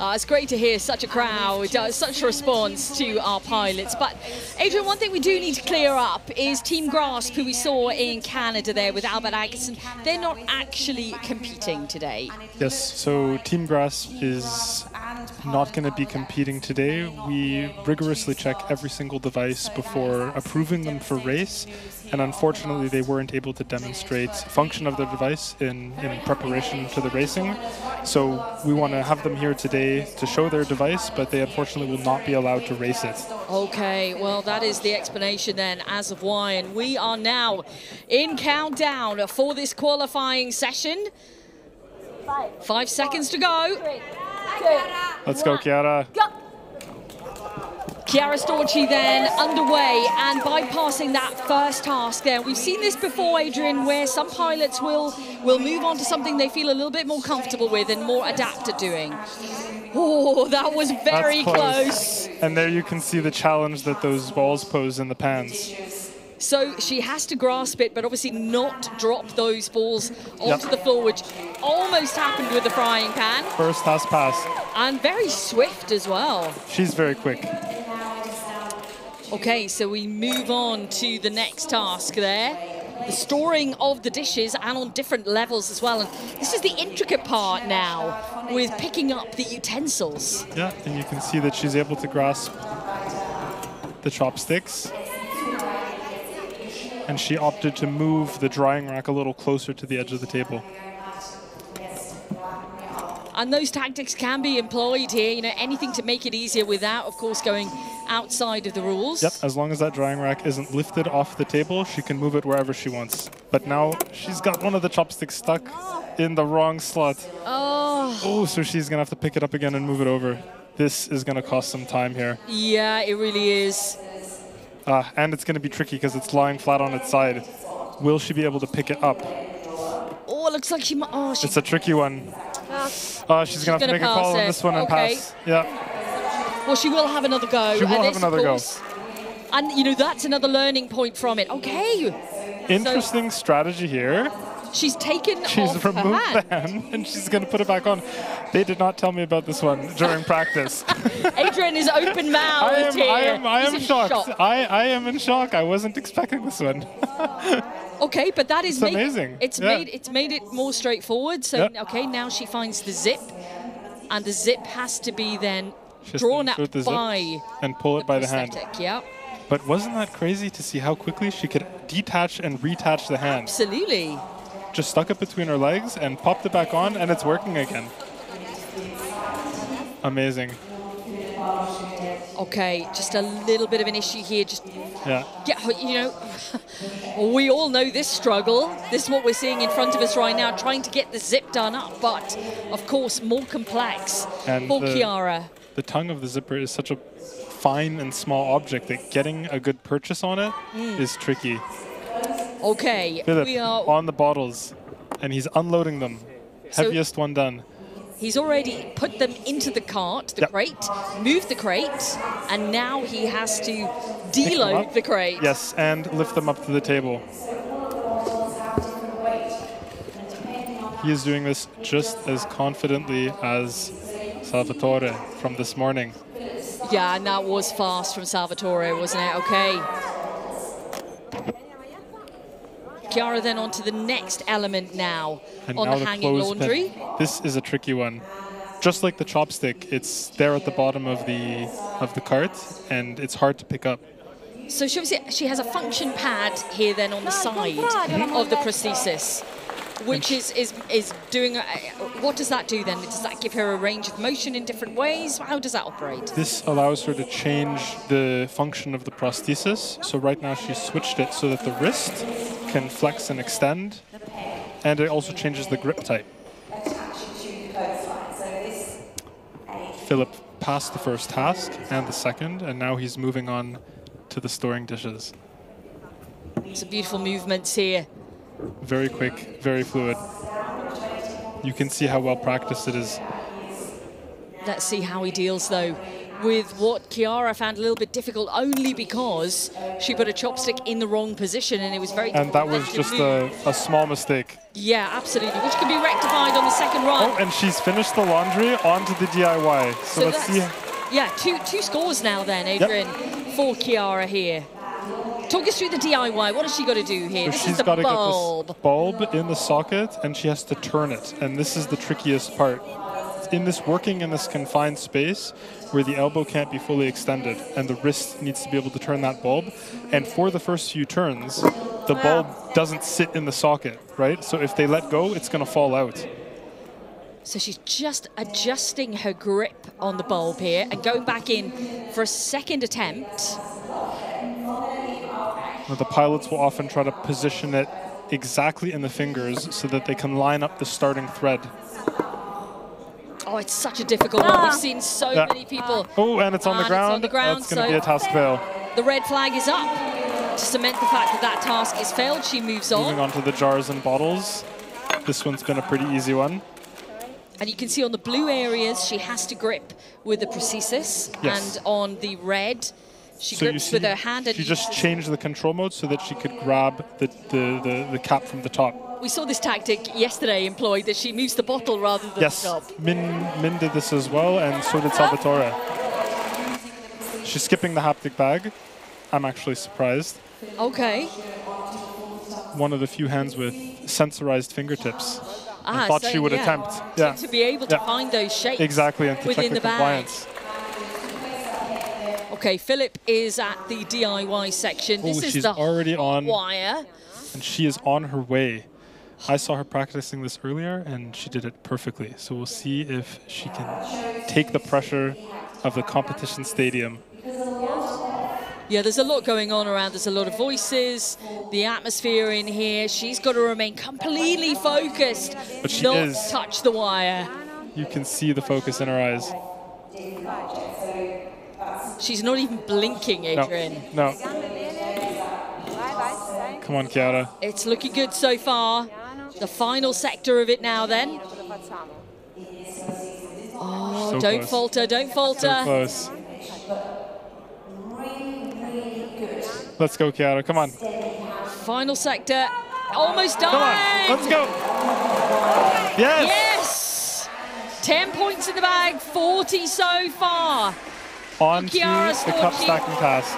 It's great to hear such a crowd, such a response to our pilots. But Adrian, one thing we do need to clear up is Team Grasp, who we saw in Canada there with Albert Atkinson. They're not actually competing today. Yes, so Team Grasp is not going to be competing today. We rigorously check every single device before approving them for race. And unfortunately, they weren't able to demonstrate function of their device in preparation to the racing. So we want to have them here today to show their device, but they unfortunately will not be allowed to race it. Okay, well, that is the explanation then as of why. And we are now in countdown for this qualifying session. 5 seconds to go. 3, 2, Let's go, Chiara. Go. Chiara Storchi then underway and bypassing that first task there. We've seen this before, Adrian, where some pilots will move on to something they feel a little bit more comfortable with and more adept at doing. Oh, that was very close. And there you can see the challenge that those balls pose in the pans. So she has to grasp it, but obviously not drop those balls onto the floor, which almost happened with the frying pan. First task pass. And very swift as well. She's very quick. Okay, so we move on to the next task there. The storing of the dishes and on different levels as well. And this is the intricate part now with picking up the utensils. Yeah, and you can see that she's able to grasp the chopsticks. And she opted to move the drying rack a little closer to the edge of the table. And those tactics can be employed here, you know, anything to make it easier without, of course, going outside of the rules. Yep, as long as that drying rack isn't lifted off the table, she can move it wherever she wants. But now she's got one of the chopsticks stuck in the wrong slot. Oh, so she's going to have to pick it up again and move it over. This is going to cost some time here. Yeah, it really is. And it's going to be tricky because it's lying flat on its side. Will she be able to pick it up? Oh, it looks like she might. Oh, it's a tricky one. She's going to have to make a call on this one and pass. Yeah. Well, she will have another go. She will have another go. And, you know, that's another learning point from it. Okay. Interesting strategy here. She's taken She's off removed her the hand and she's going to put it back on. They did not tell me about this one during practice. Adrian is open-mouthed here. I am shocked. I am in shock. I wasn't expecting this one. Okay, but that is amazing. It's made it more straightforward. So okay, now she finds the zip, and the zip has to be then drawn up by and pull it by the hand. Yeah. But wasn't that crazy to see how quickly she could detach and reattach the hand? Absolutely. Just stuck it between her legs and popped it back on, and it's working again. Amazing. Okay, just a little bit of an issue here. Just you know, we all know this struggle. This is what we're seeing in front of us right now, trying to get the zip done up, but of course more complex for Chiara. The tongue of the zipper is such a fine and small object that getting a good purchase on it is tricky. Okay, Philip, we are on the bottles, and he's unloading them. Heaviest one done. He's already put them into the cart, the crate, moved the crate, and now he has to deload the crate. Yes, and lift them up to the table. He is doing this just as confidently as Salvatore from this morning. Yeah, and that was fast from Salvatore, wasn't it? Okay. Chiara then on to the next element now, and on now the hanging laundry. This is a tricky one. Just like the chopstick, it's there at the bottom of the cart, and it's hard to pick up. So she has a function pad here then on the side of the prosthesis, which is doing, what does that do then? Does that give her a range of motion in different ways? How does that operate? This allows her to change the function of the prosthesis. So right now she's switched it so that the wrist can flex and extend, and it also changes the grip type. Philip passed the first task and the second, and now he's moving on to the storing dishes. Some beautiful movements here. Very quick, very fluid. You can see how well practiced it is. Let's see how he deals though with what Chiara found a little bit difficult, only because she put a chopstick in the wrong position and it was very difficult. And that was just a small mistake. Yeah, absolutely, which can be rectified on the second run. Oh, and she's finished the laundry onto the DIY. So let's see. Yeah, two scores now then, Adrian, for Chiara here. Talk us through the DIY. What has she got to do here? So this is the got to bulb. get this bulb in the socket, and she has to turn it. And this is the trickiest part. In this working in this confined space where the elbow can't be fully extended and the wrist needs to be able to turn that bulb. And for the first few turns, the bulb doesn't sit in the socket, right? So if they let go, it's going to fall out. So she's just adjusting her grip on the bulb here and going back in for a second attempt. Now, the pilots will often try to position it exactly in the fingers so that they can line up the starting thread. Oh, it's such a difficult one. We've seen so many people. Oh, and it's on the ground. That's going to be a task fail. The red flag is up to cement the fact that that task is failed. She moves on. Moving on to the jars and bottles. This one's been a pretty easy one. And you can see on the blue areas, she has to grip with the prosthesis. Yes. And on the red, she grips with her hand. And she just changed the control mode so that she could grab the cap from the top. We saw this tactic yesterday employed, that she moves the bottle rather than the top. Yes, Min did this as well, and so did Salvatore. She's skipping the haptic bag. I'm actually surprised. Okay. One of the few hands with sensorized fingertips. I Ah, thought so she would attempt. Yeah. To be able to find those shapes exactly, and to within check the the compliance. Okay, Philip is at the DIY section. Oh, this is she's the already on wire. And she is on her way. I saw her practicing this earlier, and she did it perfectly. So we'll see if she can take the pressure of the competition stadium. Yeah, there's a lot going on around. There's a lot of voices, the atmosphere in here. She's got to remain completely focused, but she not is. touch the wire. You can see the focus in her eyes. She's not even blinking, Adrian. No. Come on, Chiara. It's looking good so far. The final sector of it now then. Oh, So don't close. falter, don't falter. So close. Let's go, Chiara, come on. Final sector, almost done. Come on, let's go. Yes. Yes. 10 points in the bag, 40 so far. On to Chiara the cup stacking task.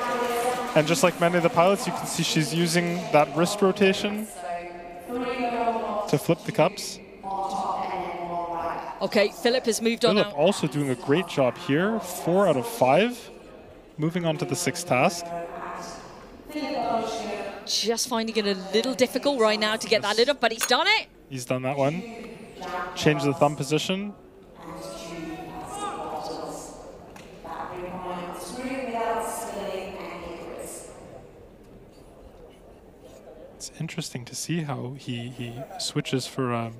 And just like many of the pilots, you can see she's using that wrist rotation to flip the cups. Okay, Philip has moved on. Philip also doing a great job here. 4 out of 5. Moving on to the 6th task. Just finding it a little difficult right now to get that lit up, but he's done it. He's done that one. Change the thumb position. It's interesting to see how he switches for a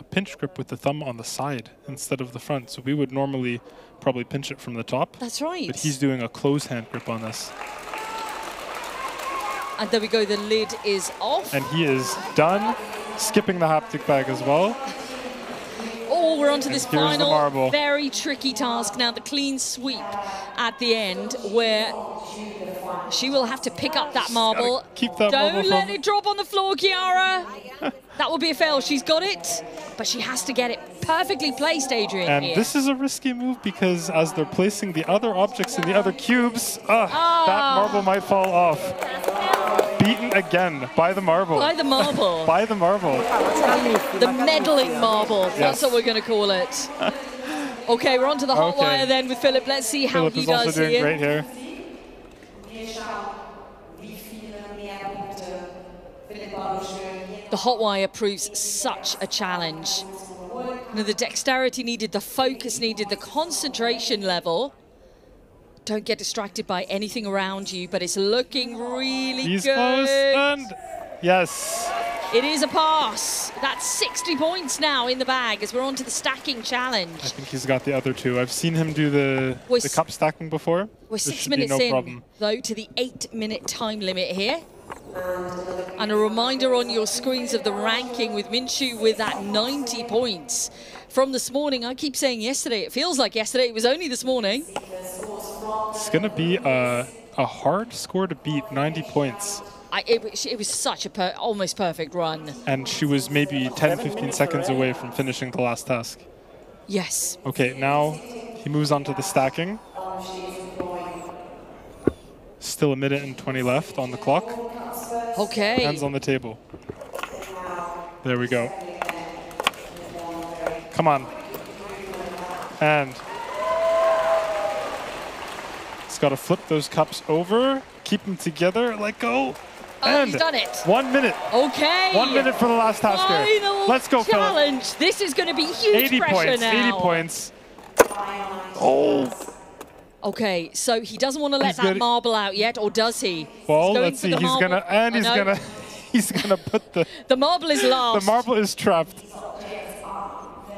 pinch grip with the thumb on the side instead of the front. So we would normally probably pinch it from the top. That's right. But he's doing a close hand grip on this. And there we go, the lid is off. And he is done, skipping the haptic bag as well. Oh, we're on to this final, very tricky task now, the clean sweep at the end, where she will have to pick up that marble. Keep that Don't marble let from... it drop on the floor, Chiara. That will be a fail. She's got it, but she has to get it perfectly placed, Adrian. And here. this is a risky move because as they're placing the other objects in the other cubes, that marble might fall off. Beaten again by the marble. By the marble. By the marble. The meddling marble. Yes. That's what we're going to call it. Okay, we're on to the hot wire then with Philip. Let's see how Philip he is does also doing here. great here. The hot wire proves such a challenge. You know, the dexterity needed, the focus needed, the concentration level. Don't get distracted by anything around you, but it's looking really He's good. close, and yes. It is a pass. That's 60 points now in the bag as we're on to the stacking challenge. I think he's got the other 2. I've seen him do the cup stacking before. We're There 6 should be minutes no in, problem. though, to the 8-minute time limit here. And a reminder on your screens of the ranking with Minshew with that 90 points from this morning. I keep saying yesterday. It feels like yesterday. It was only this morning. It's going to be a hard score to beat, 90 points. It was such a almost perfect run. And she was maybe 10, 15 seconds away from finishing the last task. Yes. Okay, now he moves on to the stacking. Still 1 minute and 20 left on the clock. Okay. Hands on the table. There we go. Come on. And he's got to flip those cups over, keep them together, let go. And he's done it. 1 minute. Okay. 1 minute for the last tasker. Final Let's go, Philip. challenge. This is going to be huge 80 pressure points, now. 80 points. Oh. Okay, so he doesn't want to let that marble out yet, or does he? Well, let's see. He's gonna, and he's gonna put the marble is last. The marble is trapped.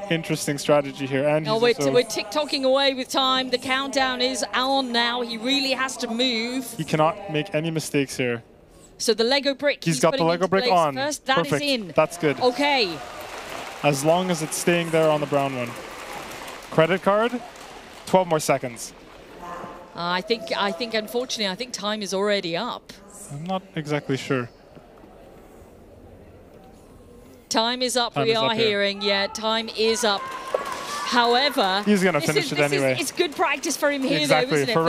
Interesting strategy here. And we're tick-tocking away with time. The countdown is on now. He really has to move. He cannot make any mistakes here. So the Lego brick. He's got the Lego brick on. First. That Perfect. is in. That's good. Okay. As long as it's staying there on the brown one. Credit card. 12 more seconds. I think unfortunately, I think time is already up. I'm not exactly sure. Time is up. We are hearing. Yeah, time is up. However, he's going to finish it anyway. It's good practice for him here, exactly. though, isn't it? For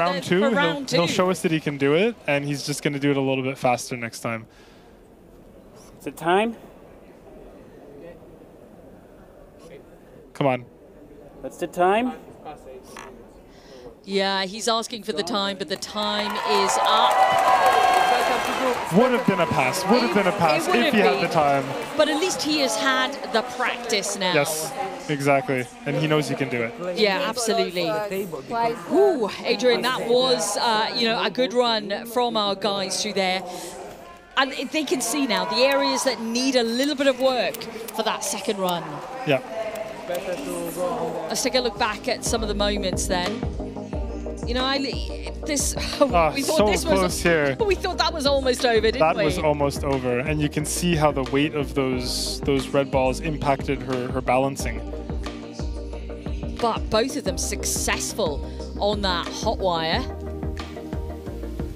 round two, he'll show us that he can do it, and he's just going to do it a little bit faster next time. Is it time? Come on. What's the time? Yeah, he's asking for the time, but the time is up. Would have been a pass. Would have been a pass if he had the time. But at least he has had the practice now. Yes, exactly. And he knows he can do it. Yeah, absolutely. Ooh, Adrian, that was a good run from our guys through there. And they can see now the areas that need a little bit of work for that second run. Yeah. Let's take a look back at some of the moments then. You know, we thought so this close here. We thought that was almost over, didn't we? That was almost over, and you can see how the weight of those red balls impacted her balancing. But both of them successful on that hot wire.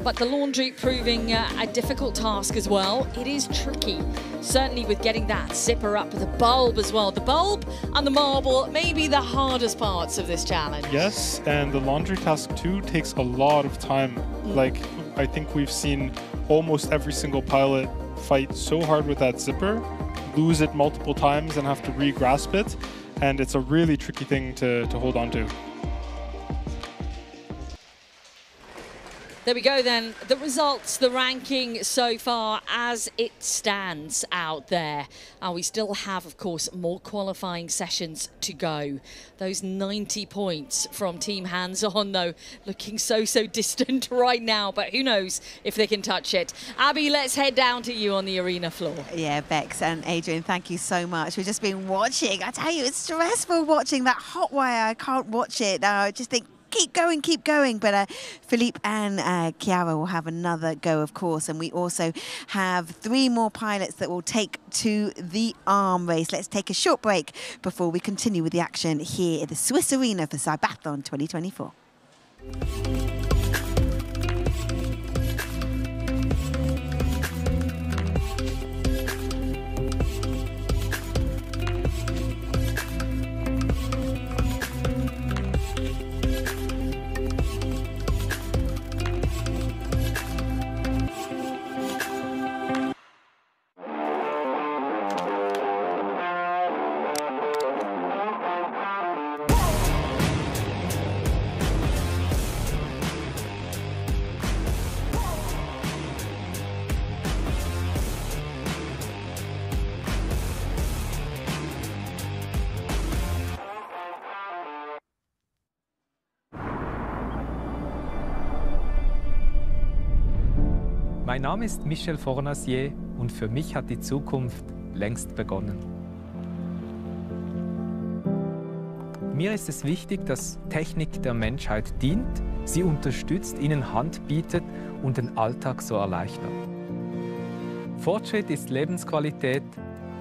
But the laundry proving a difficult task as well. It is tricky, certainly with getting that zipper up, the bulb as well. The bulb and the marble may be the hardest parts of this challenge. Yes, and the laundry task too takes a lot of time. Like, I think we've seen almost every single pilot fight so hard with that zipper, lose it multiple times and have to re-grasp it. And it's a really tricky thing to hold on to. There we go then, the results, the ranking so far as it stands out there. We still have, of course, more qualifying sessions to go. Those 90 points from Team Hands On, though, looking so distant right now, but who knows if they can touch it. Abby, let's head down to you on the arena floor. Yeah, Bex and Adrian, thank you so much. We've just been watching. I tell you, it's stressful watching that hot wire. I can't watch it. I just think, keep going. But Philippe and Chiara will have another go, of course. And we also have 3 more pilots that will take to the arm race. Let's take a short break before we continue with the action here at the Swiss Arena for CYBATHLON 2024. Mein Name ist Michel Fornacier und für mich hat die Zukunft längst begonnen. Mir ist es wichtig, dass Technik der Menschheit dient, sie unterstützt, ihnen Hand bietet und den Alltag so erleichtert. Fortschritt ist Lebensqualität,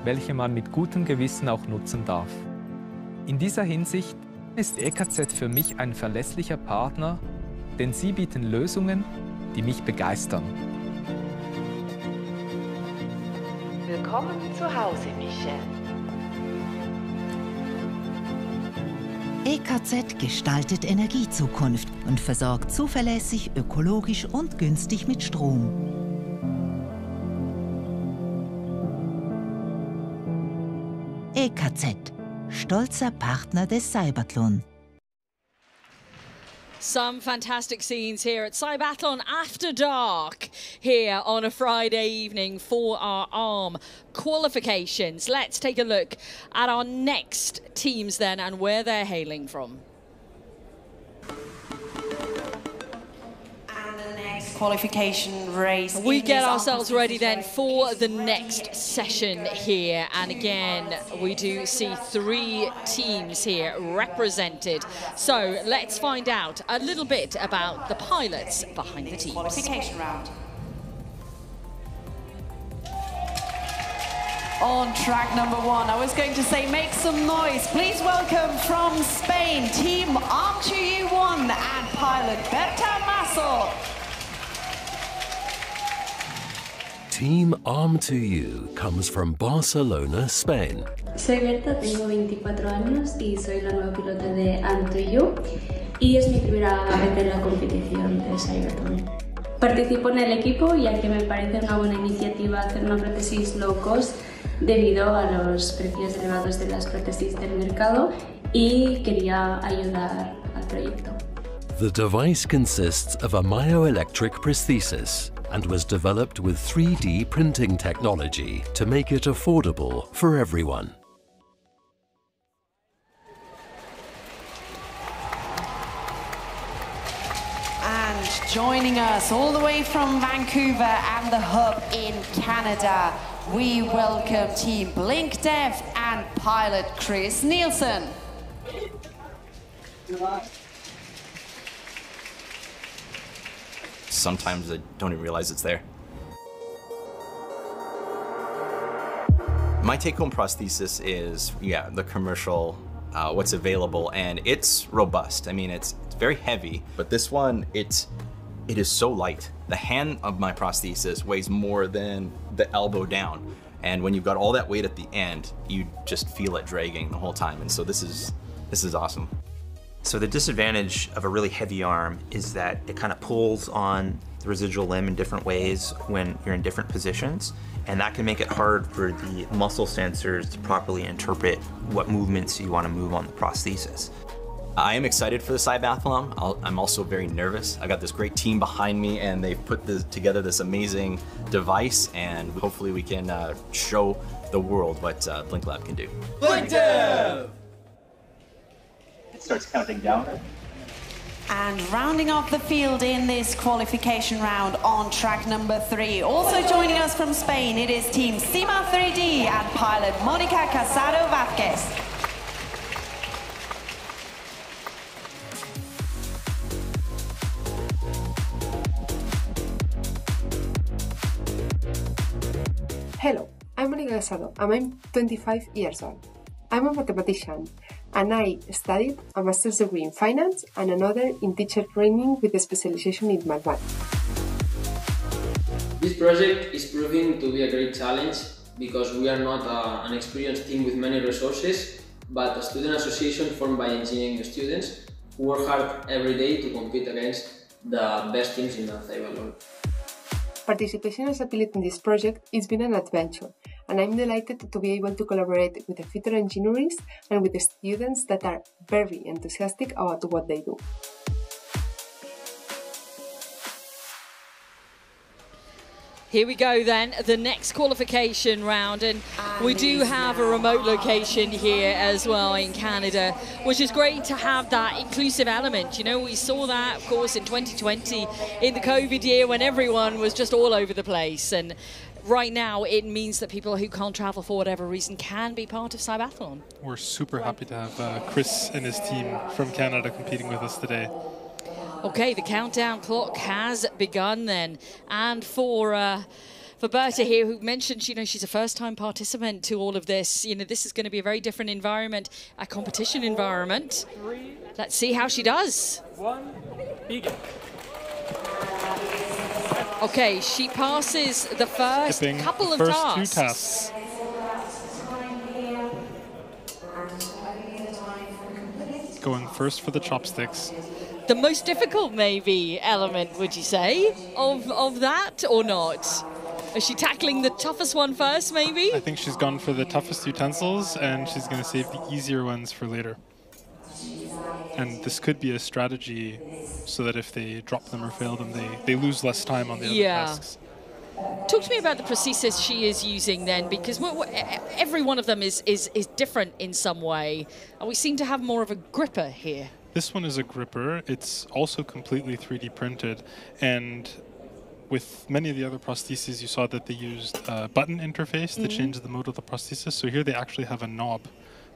welche man mit gutem Gewissen auch nutzen darf. In dieser Hinsicht ist EKZ für mich ein verlässlicher Partner, denn sie bieten Lösungen, die mich begeistern. Willkommen zu Hause, Michelle. EKZ gestaltet Energiezukunft und versorgt zuverlässig, ökologisch und günstig mit Strom. EKZ, stolzer Partner des CYBATHLON. Some fantastic scenes here at CYBATHLON After Dark here on a Friday evening for our ARM qualifications. Let's take a look at our next teams then and where they're hailing from. Qualification race. We get ourselves ready then for the next session here, and again we do see 3 teams here represented. So let's find out a little bit about the pilots behind the teams. Qualification round. On track number 1, I was going to say make some noise. Please welcome from Spain, Team Arm to You 1 and pilot Berta Masso. Team Arm to You comes from Barcelona, Spain. Soy Berta, tengo 24 años y soy la nueva pilota de Arm to You y es mi primera vez en la competición de CYBATHLON. Participo en el equipo ya que me parece una buena iniciativa hacer una prótesis low cost debido a los precios elevados de las prótesis del mercado y quería ayudar al proyecto. The device consists of a myoelectric prosthesis and was developed with 3D printing technology to make it affordable for everyone. And joining us all the way from Vancouver and the hub in Canada, we welcome Team Blink Dev and pilot Chris Nielsen. Sometimes I don't even realize it's there. My take-home prosthesis is, the commercial, what's available, and it's robust. I mean, it's very heavy, but this one, it is so light. The hand of my prosthesis weighs more than the elbow down. And when you've got all that weight at the end, you just feel it dragging the whole time. And so this is awesome. So the disadvantage of a really heavy arm is that it kind of pulls on the residual limb in different ways when you're in different positions, and that can make it hard for the muscle sensors to properly interpret what movements you want to move on the prosthesis. I am excited for the CYBATHLON. I'm also very nervous. I got this great team behind me, and they've put together this amazing device, and hopefully we can show the world what Blink Lab can do. Blink Dev! Starts counting down. And rounding off the field in this qualification round on track number 3. Also joining us from Spain, it is Team Cima 3D and pilot Monica Casado Vázquez. Hello, I'm Monica Casado and I'm 25 years old. I'm a mathematician and I studied a master's degree in finance and another in teacher training with a specialization in mathematics. This project is proving to be a great challenge because we are not an experienced team with many resources, but a student association formed by engineering students who work hard every day to compete against the best teams in the CYBATHLON. Participation as a pilot in this project has been an adventure, and I'm delighted to be able to collaborate with the future engineers and with the students that are very enthusiastic about what they do. Here we go then, the next qualification round, and we do have a remote location here as well in Canada, which is great to have that inclusive element. You know, we saw that, of course, in 2020, in the COVID year when everyone was just all over the place. And right now, it means that people who can't travel for whatever reason can be part of CYBATHLON. We're super happy to have Chris and his team from Canada competing with us today. Okay, the countdown clock has begun then, and for Berta here, who mentioned, you know, she's a first-time participant to all of this. You know, this is going to be a very different environment, a competition environment. Let's see how she does. 1, begin. Okay, she passes the first couple of tasks. 2 tasks. Going first for the chopsticks. The most difficult, maybe, element, would you say, of that, or not? Is she tackling the toughest one first, maybe? I think she's gone for the toughest utensils, and she's going to save the easier ones for later. And this could be a strategy so that if they drop them or fail them, they lose less time on the other tasks. Talk to me about the prosthesis she is using then, because every one of them is different in some way. And we seem to have more of a gripper here. This one is a gripper. It's also completely 3D printed. And with many of the other prostheses, you saw that they used a button interface to change the mode of the prosthesis. So here they actually have a knob.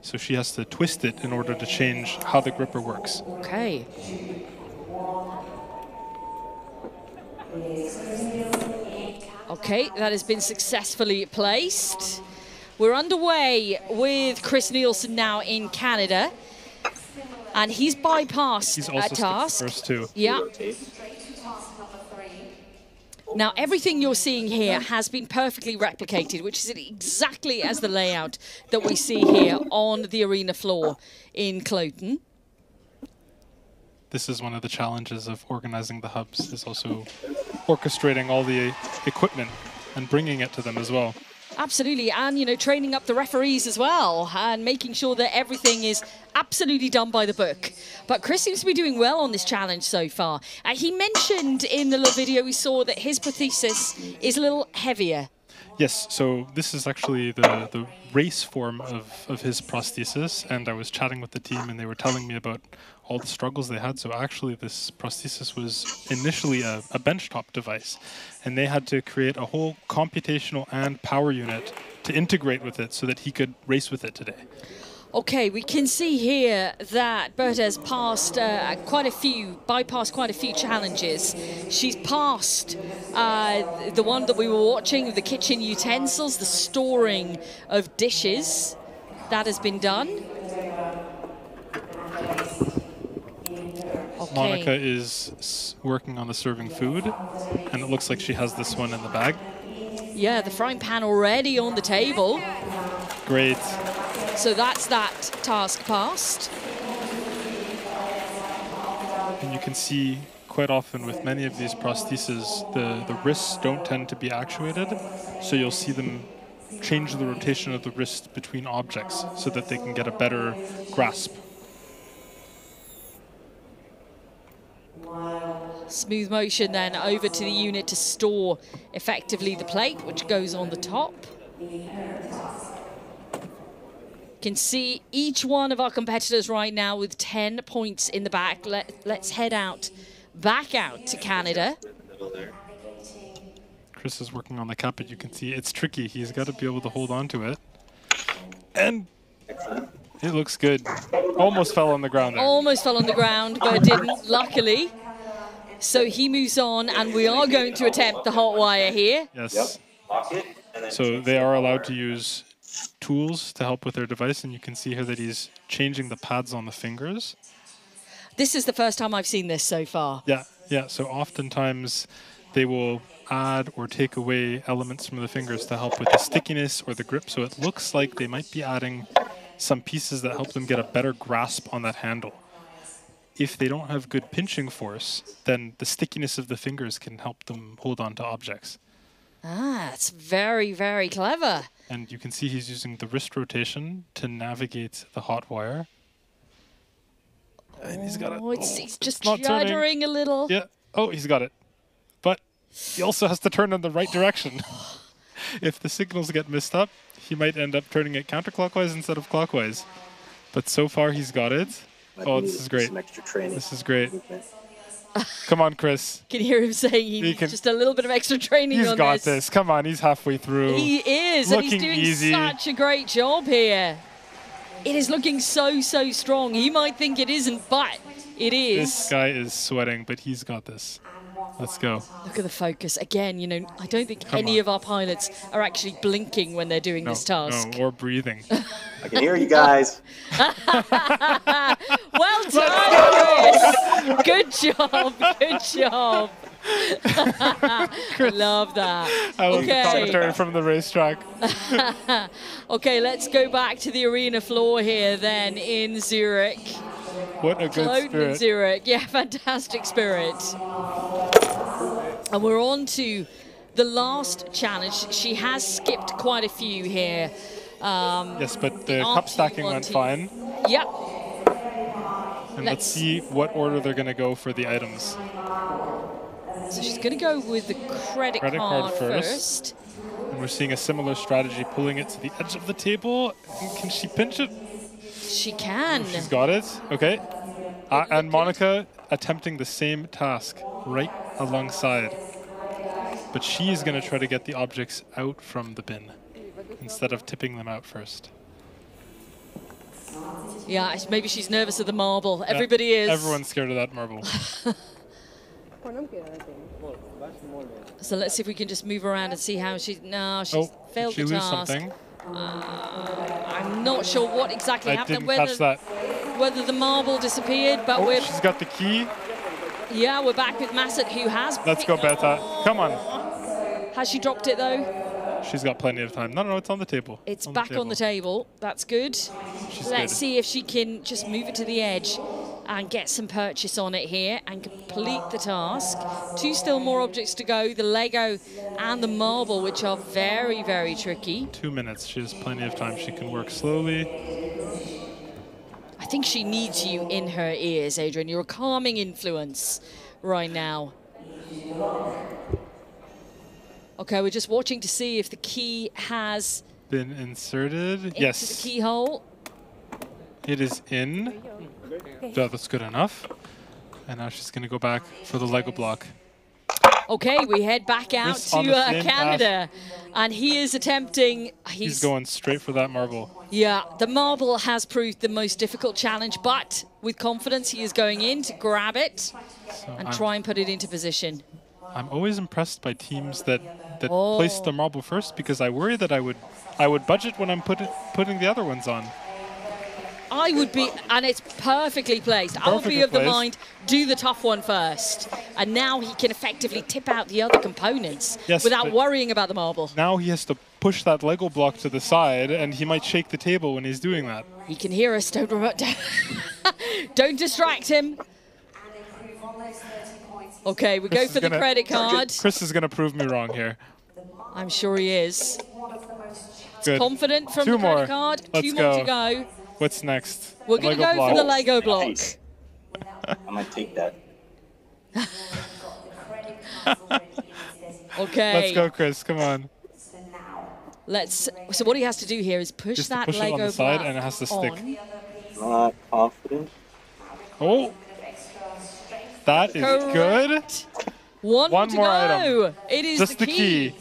So she has to twist it in order to change how the gripper works. Okay. Okay, that has been successfully placed. We're underway with Chris Nielsen now in Canada. And he's bypassed a task. First two. Yeah. Now, everything you're seeing here has been perfectly replicated, which is exactly as the layout that we see here on the arena floor in Cloughton. This is one of the challenges of organizing the hubs, is also orchestrating all the equipment and bringing it to them as well. Absolutely, and, you know, training up the referees as well and making sure that everything is absolutely done by the book. But Chris seems to be doing well on this challenge so far. He mentioned in the little video we saw that his prosthesis is a little heavier. Yes, so this is actually the race form of his prosthesis, and I was chatting with the team and they were telling me about all the struggles they had. So actually this prosthesis was initially a benchtop device, and they had to create a whole computational and power unit to integrate with it so that he could race with it today. Okay, we can see here that Berta has passed bypassed quite a few challenges. She's passed the one that we were watching, the kitchen utensils, the storing of dishes. That has been done. Okay. Monica is working on the serving food, and it looks like she has this one in the bag. Yeah, the frying pan already on the table. Great. So that's that task passed. And you can see quite often with many of these prostheses, the wrists don't tend to be actuated, so you'll see them change the rotation of the wrist between objects so that they can get a better grasp. Smooth motion then over to the unit to store effectively the plate, which goes on the top. Can see each one of our competitors right now with 10 points in the back. Let's head back out to Canada. Chris is working on the cap, but you can see it's tricky. He's got to be able to hold on to it. And it looks good. Almost fell on the ground there. Almost fell on the ground, but didn't, luckily. So he moves on, and we are going to attempt the hot wire here. Yes. So they are allowed to use tools to help with their device, and you can see here that he's changing the pads on the fingers. This is the first time I've seen this so far. Yeah. So oftentimes they will add or take away elements from the fingers to help with the stickiness or the grip. So it looks like they might be adding some pieces that help them get a better grasp on that handle. If they don't have good pinching force, then the stickiness of the fingers can help them hold on to objects. Ah, it's very, very clever. And you can see he's using the wrist rotation to navigate the hot wire. And he's got it. It's just juddering a little. Yeah. Oh, he's got it. But he also has to turn in the right direction. If the signals get messed up, he might end up turning it counterclockwise instead of clockwise. But so far, he's got it. Oh, this is great. This is great. Come on, Chris. Can hear him saying he needs just a little bit of extra training on this. He's got this. Come on, he's halfway through. He is, and he's doing such a great job here. It is looking so, so strong. You might think it isn't, but it is. This guy is sweating, but he's got this. Let's go. Look at the focus. Again, you know, I don't think any of our pilots are actually blinking when they're doing this task. No, or breathing. I can hear you guys. Well done, Chris. Good job. Good job. Love that. I love the commentary from the racetrack. Okay, let's go back to the arena floor here then in Zurich. What a good spirit. In Zurich. Yeah, fantastic spirit. And we're on to the last challenge. She has skipped quite a few here. Yes, but the cup stacking went fine. Yep. And let's see what order they're going to go for the items. So she's going to go with the credit card first. And we're seeing a similar strategy, pulling it to the edge of the table. And can she pinch it? She can. She's got it. Okay. And Monica attempting the same task right alongside. But she's going to try to get the objects out from the bin instead of tipping them out first. Yeah, maybe she's nervous of the marble. Everybody is. Everyone's scared of that marble. So let's see if we can just move around and see how she... No, she's failed the task. Did she lose something? I'm not sure what exactly happened. I didn't catch that. Whether the marble disappeared, but she's got the key. Yeah, we're back with Massett, who has... Let's go, Beta. Come on. Has she dropped it, though? She's got plenty of time. No, it's on the table. It's back on the table. That's good. Let's see if she can just move it to the edge and get some purchase on it here and complete the task. Two still more objects to go, the Lego and the marble, which are very, very tricky. 2 minutes. She has plenty of time. She can work slowly. I think she needs you in her ears, Adrian. You're a calming influence right now. Okay, we're just watching to see if the key has been inserted. Into yes. the keyhole. It is in. Yeah, that's good enough. And now she's going to go back for the Lego block. Okay, we head back out to Canada. And he is attempting... He's going straight for that marble. Yeah, the marble has proved the most difficult challenge, but with confidence he is going in to grab it and try and put it into position. I'm always impressed by teams that place the marble first, because I worry that I would budget when I'm putting the other ones on. I would be, and it's perfectly placed. I would be of the mind, do the tough one first. And now he can effectively tip out the other components without worrying about the marble. Now he has to push that Lego block to the side, and he might shake the table when he's doing that. He can hear us, don't don't distract him. Okay, we go for the credit card. Chris is going to prove me wrong here. I'm sure he is. Good. Confident from the credit card. Let's Two more to go. What's next? We're going to go for the Lego block. Nice. I might take that. Okay. Let's go, Chris. Come on. So what he has to do here is push Just that push Lego it on the side, block and it has to stick. Not confident. Oh. That is good. One more to go. Item. It is just the key.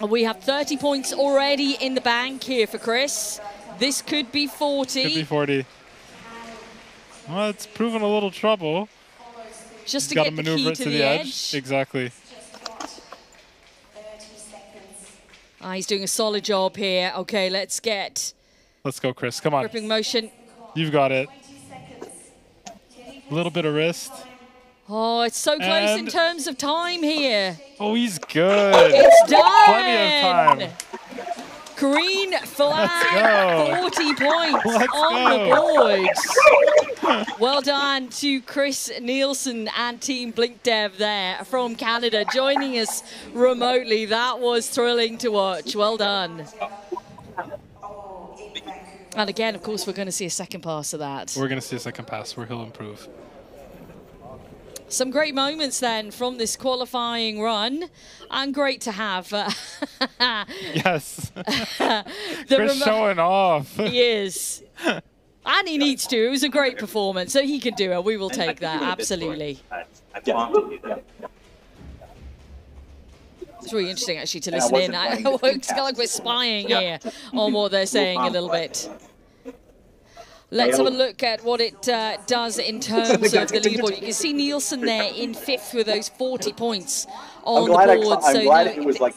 We have 30 points already in the bank here for Chris. This could be 40. Could be 40. Well, it's proven a little trouble. Just to get the key to the edge. Exactly. He's doing a solid job here. Okay, let's go, Chris. Come on. Gripping motion. You've got it. A little bit of wrist. Oh, it's so close in terms of time here. Oh, he's good. It's done. Plenty of time. Green flag, 40 points on the board. Well done to Chris Nielsen and Team Blink Dev there from Canada, joining us remotely. That was thrilling to watch. Well done. And again, of course, we're going to see a second pass of that. We're going to see a second pass where he'll improve. Some great moments then from this qualifying run, and great to have. Yes. Chris showing off. He is. And he needs to. It was a great performance, so he can do it. We will take that, absolutely. It's really interesting, actually, to listen in. It's kind of like we're spying here on what they're saying a little bit. Let's have a look at what it does in terms of the leaderboard. You can see Nielsen there in 5th with those 40 points on the board. So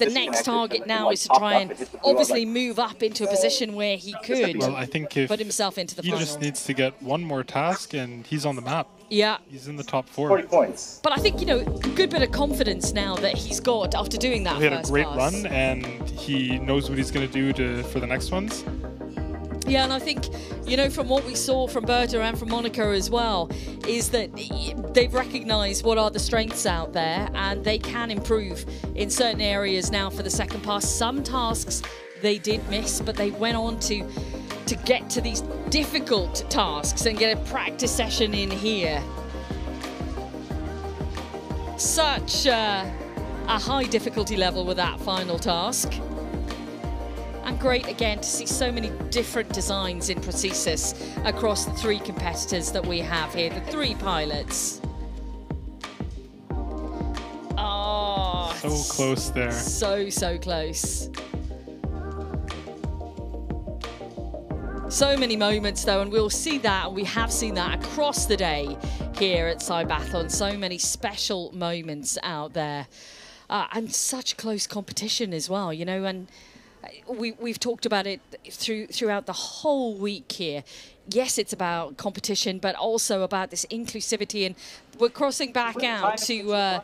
the next target now is to try and obviously move up into a position where he could I think if put himself into the he final. Just needs to get one more task, and he's on the map. Yeah. He's in the top 4. 40 points. But I think, you know, a good bit of confidence now that he's got after doing that. He had a first great pass. run, and he knows what he's going to do for the next ones. Yeah, and I think, you know, from what we saw from Berta and from Monica as well, is that they've recognised what are the strengths out there, and they can improve in certain areas now for the second pass. Some tasks they did miss, but they went on to get to these difficult tasks and get a practice session in here. Such a high difficulty level with that final task. And great again to see so many different designs in prosthesis across the 3 competitors that we have here, the 3 pilots. Oh, so close there. So close. So many moments though, and we'll see that, and we have seen that across the day here at CYBATHLON. So many special moments out there, and such close competition as well, you know, and we've talked about it throughout the whole week here. Yes, it's about competition, but also about this inclusivity. And we're crossing back out to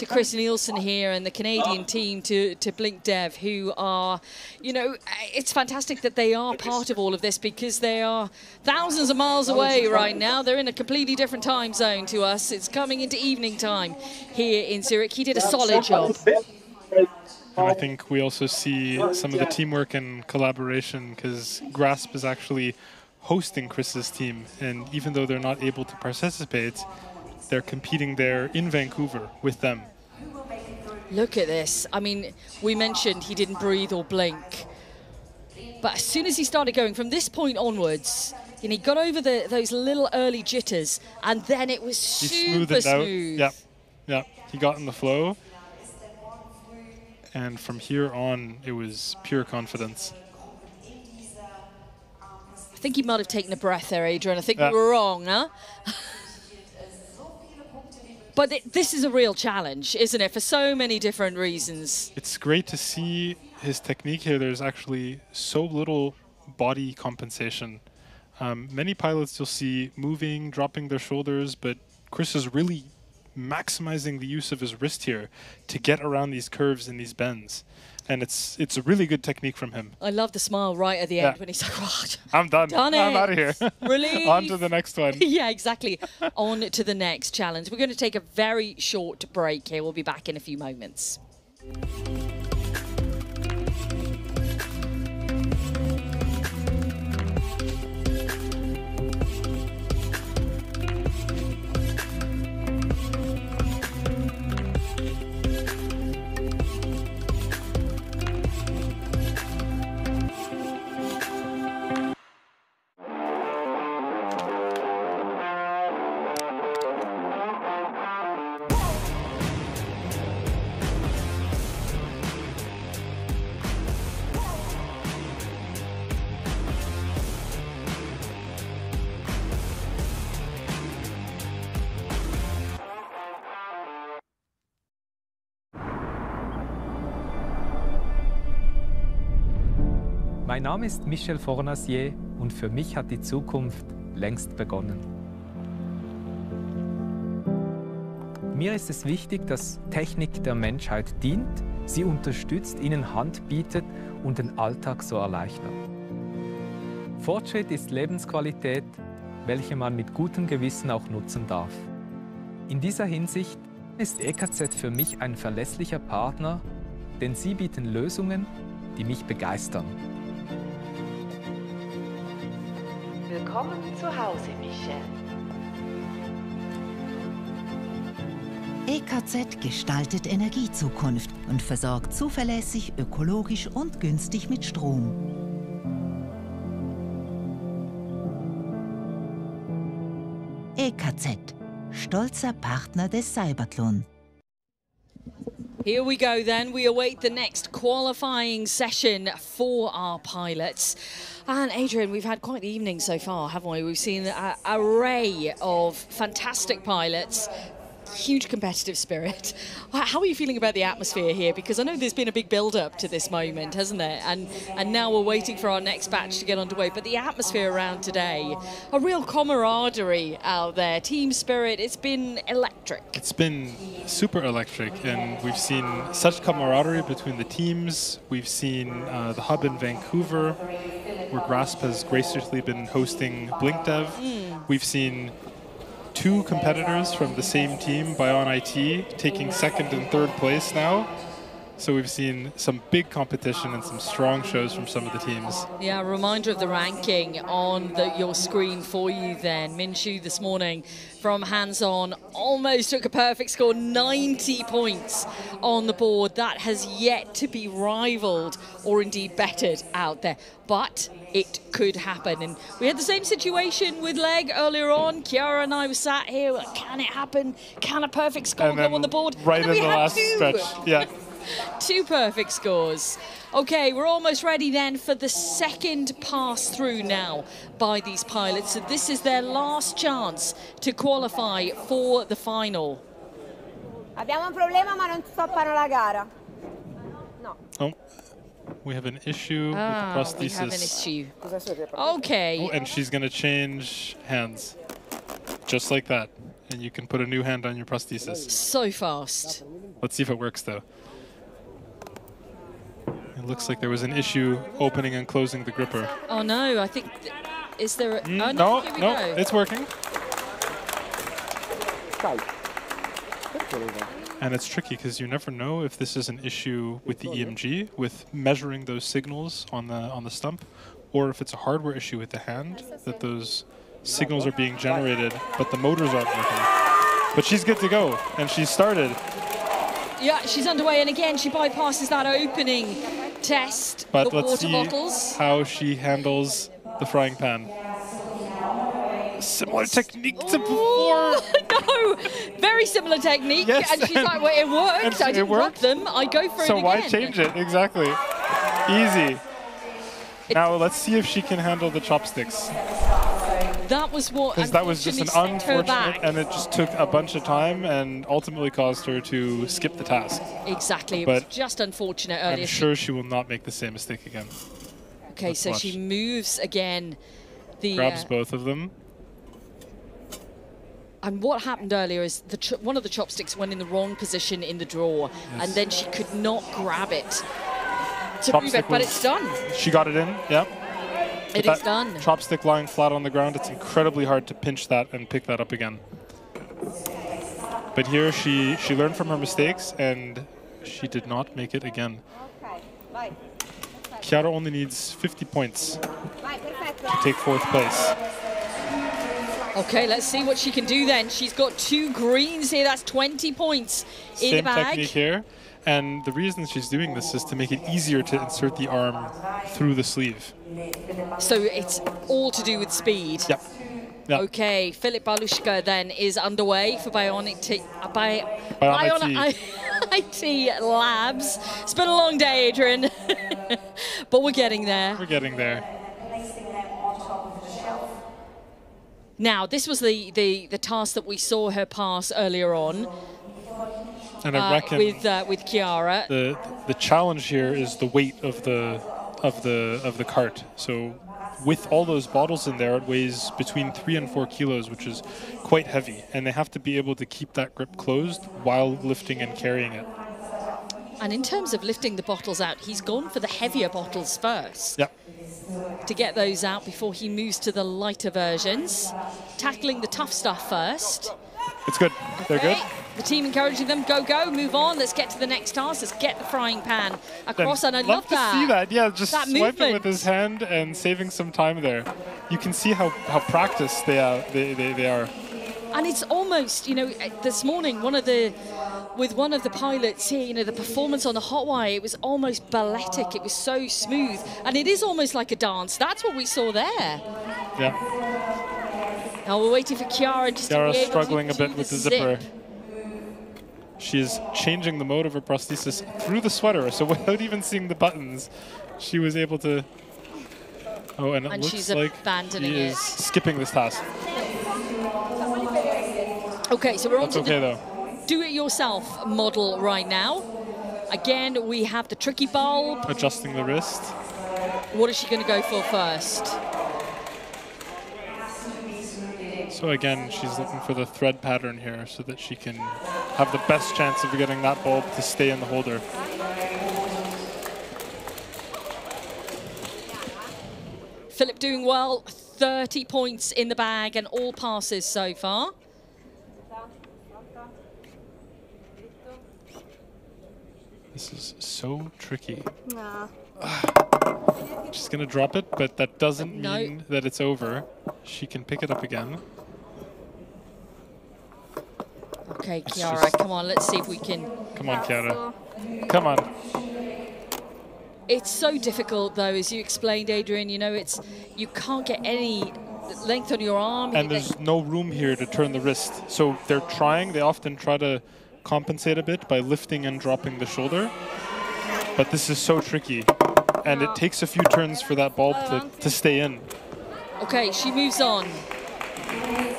Chris Nielsen here and the Canadian team, to Blink Dev, who are, you know, it's fantastic that they are part of all of this, because they are thousands of miles away right now. They're in a completely different time zone to us. It's coming into evening time here in Zurich. He did a solid job. And I think we also see some of the teamwork and collaboration, because Grasp is actually hosting Chris's team, and even though they're not able to participate, they're competing there in Vancouver with them. Look at this. I mean, we mentioned he didn't breathe or blink, but as soon as he started going from this point onwards, you know, he got over those little early jitters, and then it was super smooth. Yeah, yeah. He got in the flow. And from here on, it was pure confidence. I think he might have taken a breath there, Adrian. I think we were wrong, huh? But this is a real challenge, isn't it, for so many different reasons. It's great to see his technique here. There's actually so little body compensation. Many pilots you'll see moving, dropping their shoulders, but Chris is really maximizing the use of his wrist here to get around these curves and these bends, and it's a really good technique from him. I love the smile right at the end when he's like, "What? I'm done. I'm out of here." Relief. On to the next one. Yeah, exactly. On to the next challenge. We're going to take a very short break here. We'll be back in a few moments. Mein Name ist Michel Fornasier und für mich hat die Zukunft längst begonnen. Mir ist es wichtig, dass Technik der Menschheit dient, sie unterstützt, ihnen Hand bietet und den Alltag so erleichtert. Fortschritt ist Lebensqualität, welche man mit gutem Gewissen auch nutzen darf. In dieser Hinsicht ist EKZ für mich ein verlässlicher Partner, denn sie bieten Lösungen, die mich begeistern. Willkommen zu Hause, Michel. EKZ gestaltet Energiezukunft und versorgt zuverlässig, ökologisch und günstig mit Strom. EKZ, stolzer Partner des CYBATHLON. Here we go then. We await the next qualifying session for our pilots. And Adrian, we've had quite the evening so far, haven't we? We've seen an array of fantastic pilots, huge competitive spirit. How are you feeling about the atmosphere here? Because I know there's been a big build-up to this moment, hasn't there? And now we're waiting for our next batch to get underway. But the atmosphere around today, a real camaraderie out there, team spirit, it's been electric. It's been super electric, and we've seen such camaraderie between the teams. We've seen the hub in Vancouver, where Grasp has graciously been hosting BlinkDev. We've seen 2 competitors from the same team, Bion IT, taking 2nd and 3rd place now. So we've seen some big competition and some strong shows from some of the teams. Yeah, a reminder of the ranking on your screen for you then. Minshu this morning from hands-on almost took a perfect score, 90 points on the board. That has yet to be rivaled or indeed bettered out there. But it could happen. And we had the same situation with Leg earlier on. Chiara and I were sat here, like, can it happen? Can a perfect score go on the board? Right in the last stretch, yeah. 2 perfect scores. Okay, we're almost ready then for the second pass through now by these pilots. So this is their last chance to qualify for the final. Abbiamo un problema ma non stoppano la gara. No. Oh, we have an issue with the prosthesis. We have an issue. Okay. Oh, and she's going to change hands. Just like that. And you can put a new hand on your prosthesis. So fast. Let's see if it works, though. It looks like there was an issue opening and closing the gripper. Oh no, I think, is there a... oh, no, here we no, go. it's working. And it's tricky because you never know if this is an issue with the EMG, with measuring those signals on the stump, or if it's a hardware issue with the hand, that those signals are being generated, but the motors aren't working. But she's good to go, and she's started. Yeah, she's underway, and again, she bypasses that opening test. But the let's water see bottles. how she handles the frying pan. Similar technique to before. No, very similar technique. Yes, and she's like, well, it worked. I didn't rub them. I go for it So again. why change it? Exactly. Easy. Now let's see if she can handle the chopsticks. That was what, Because that was just an unfortunately sent her unfortunate, back. and it just took a bunch of time and ultimately caused her to skip the task. Exactly. It But was just unfortunate earlier. I'm sure she will not make the same mistake again. Okay, Let's so watch. she moves again. The Grabs both of them. And what happened earlier is one of the chopsticks went in the wrong position in the drawer, and then she could not grab it to move it, but it's done. She got it in, yeah. It is done. Chopstick lying flat on the ground, it's incredibly hard to pinch that and pick that up again. But here she learned from her mistakes, and she did not make it again. Chiara only needs 50 points to take 4th place. Okay, let's see what she can do then. She's got 2 greens here. That's 20 points in the Same bag. technique here. And the reason she's doing this is to make it easier to insert the arm through the sleeve. So it's all to do with speed. Yep. Yep. Okay, Philip Balushka then is underway for Bion IT Labs. It's been a long day, Adrian, but we're getting there. We're getting there. Now, this was the task that we saw her pass earlier on. And I reckon with Chiara. The challenge here is the weight of the cart. So with all those bottles in there, it weighs between 3 and 4 kilos, which is quite heavy. And they have to be able to keep that grip closed while lifting and carrying it. And in terms of lifting the bottles out, he's gone for the heavier bottles first. Yep. To get those out before he moves to the lighter versions. Tackling the tough stuff first. It's good. They're good. The team encouraging them, go, move on. Let's get to the next task. Let's get the frying pan across. And I love that. To see that. Yeah, just that swiping movement with his hand and saving some time there. You can see how practiced they are. And it's almost, this morning, with one of the pilots here, the performance on the hot wire, it was almost balletic. It was so smooth. And it is almost like a dance. That's what we saw there. Yeah. Now we're waiting for Chiara just to be able struggling to a bit with the zipper. She is changing the mode of her prosthesis through the sweater, so without even seeing the buttons, she was able to... Oh, and it looks she's like abandoning she is skipping this task. Okay, so we're on That's to okay, the though. do-it-yourself model right now. Again, we have the tricky bulb. Adjusting the wrist. What is she going to go for first? So again, she's looking for the thread pattern here so that she can have the best chance of getting that bulb to stay in the holder. Philip doing well, 30 points in the bag and all passes so far. This is so tricky. Nah. She's gonna drop it, but that doesn't mean that it's over. She can pick it up again. Okay, Chiara, come on, let's see if we can... Come on, Chiara. Come on. It's so difficult, though, as you explained, Adrian. You know, you can't get any length on your arm. And there's no room here to turn the wrist. So they're trying. They often try to compensate a bit by lifting and dropping the shoulder. But this is so tricky. And it takes a few turns for that bulb to stay in. Okay, she moves on.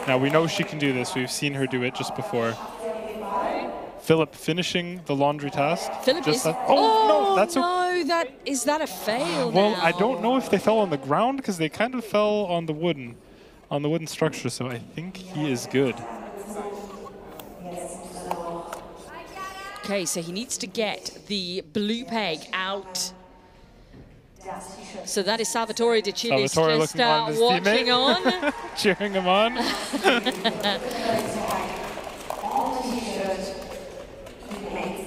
Now, we know she can do this. We've seen her do it just before. Philip finishing the laundry task. Philip just is... that, no, that's is that a fail Well, now? I don't know if they fell on the ground because they kind of fell on the wooden structure. So I think he is good. Okay, so he needs to get the blue peg out. So that is Salvatore De Chili's just watching on. Cheering him on.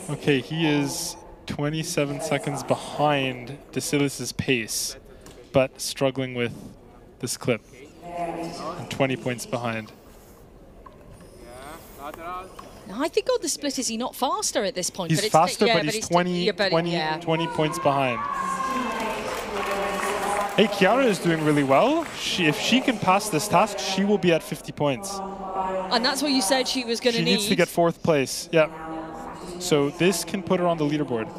Okay, he is 27 seconds behind De Chili's pace, but struggling with this clip. And 20 points behind. I think on the split, is he not faster at this point? He's faster, but he's 20 points behind. Hey, Chiara is doing really well. If she can pass this task, she will be at 50 points. And that's what you said she was going to need. She needs to get 4th place, yeah. So this can put her on the leaderboard.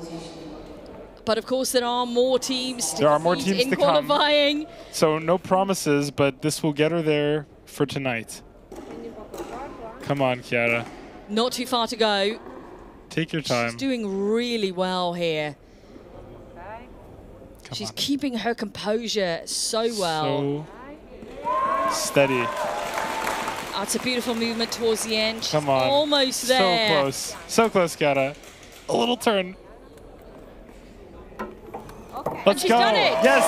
But of course, there are more teams to qualifying. So no promises, but this will get her there for tonight. Come on, Chiara. Not too far to go. Take your time. She's doing really well here. She's keeping her composure so well. So steady. That's a beautiful movement towards the end. She's Come on. Almost there. So close. So close, Chiara. A little turn. Let's go. Done it. Yes.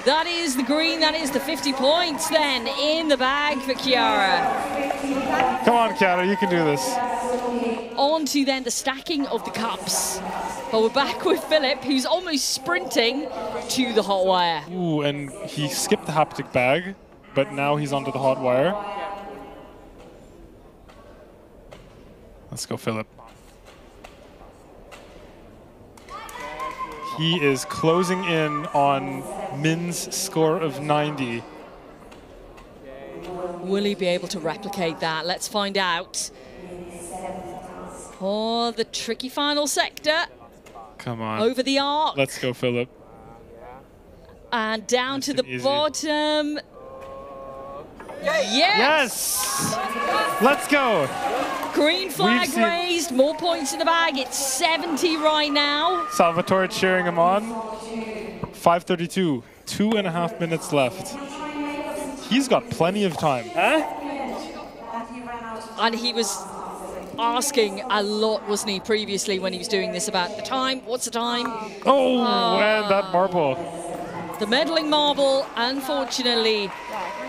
That is the green. That is the 50 points then in the bag for Chiara. Come on, Chiara. You can do this. On to then the stacking of the cups. But we're back with Philip, who's almost sprinting to the hot wire. Ooh, and he skipped the haptic bag, but now he's onto the hot wire. Let's go, Philip. He is closing in on Min's score of 90. Will he be able to replicate that? Let's find out. Oh, the tricky final sector. Come on. Over the arc. Let's go, Philip. And down to the bottom. Yes! Let's go. Green flag raised, more points in the bag. It's 70 right now. Salvatore cheering him on. 5:32, 2.5 minutes left. He's got plenty of time. And he was asking a lot, wasn't he, previously when he was doing this about the time? What's the time? Oh, and that marble. The meddling marble, unfortunately.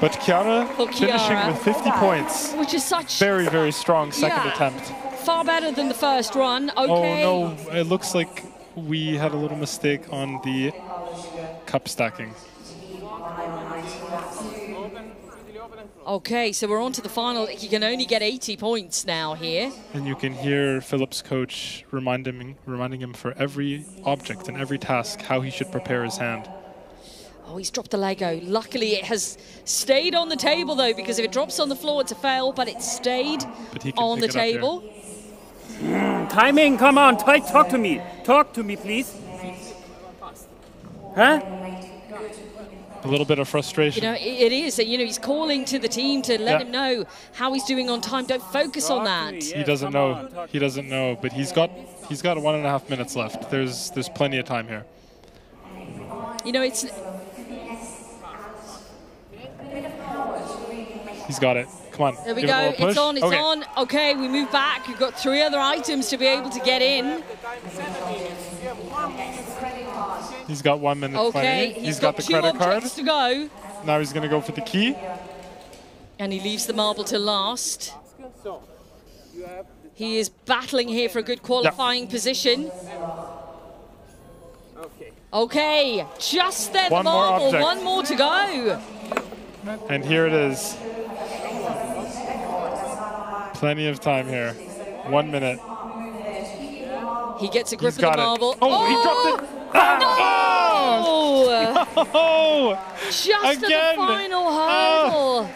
But Chiara finishing with 50 points. Which is such... Very, very strong second attempt. Far better than the first run. Okay. Oh, no. It looks like we had a little mistake on the cup stacking. Okay, so we're on to the final. He can only get 80 points now here. And you can hear Philip's coach reminding him for every object and every task how he should prepare his hand. Oh, he's dropped the Lego. Luckily, it has stayed on the table, though, because if it drops on the floor, it's a fail, but it stayed on the table. Timing, come on, talk to me. Talk to me, please. Huh? A little bit of frustration. You know, it is. You know, he's calling to the team to let him know how he's doing on time. Don't focus on that. He doesn't know. He doesn't know. But he's got 1.5 minutes left. There's plenty of time here. You know, it's. He's got it. Come on. There we go. It's on. It's on. Okay, we move back. We've got 3 other items to be able to get in. He's got 1 minute. Okay, 20. he's got the credit card to go. Now he's going to go for the key. And he leaves the marble to last. He is battling here for a good qualifying position. Okay, just there, the marble. One more to go. And here it is. Plenty of time here. 1 minute. He gets a grip of the marble. Oh, he dropped it. No! Just at the final hurdle.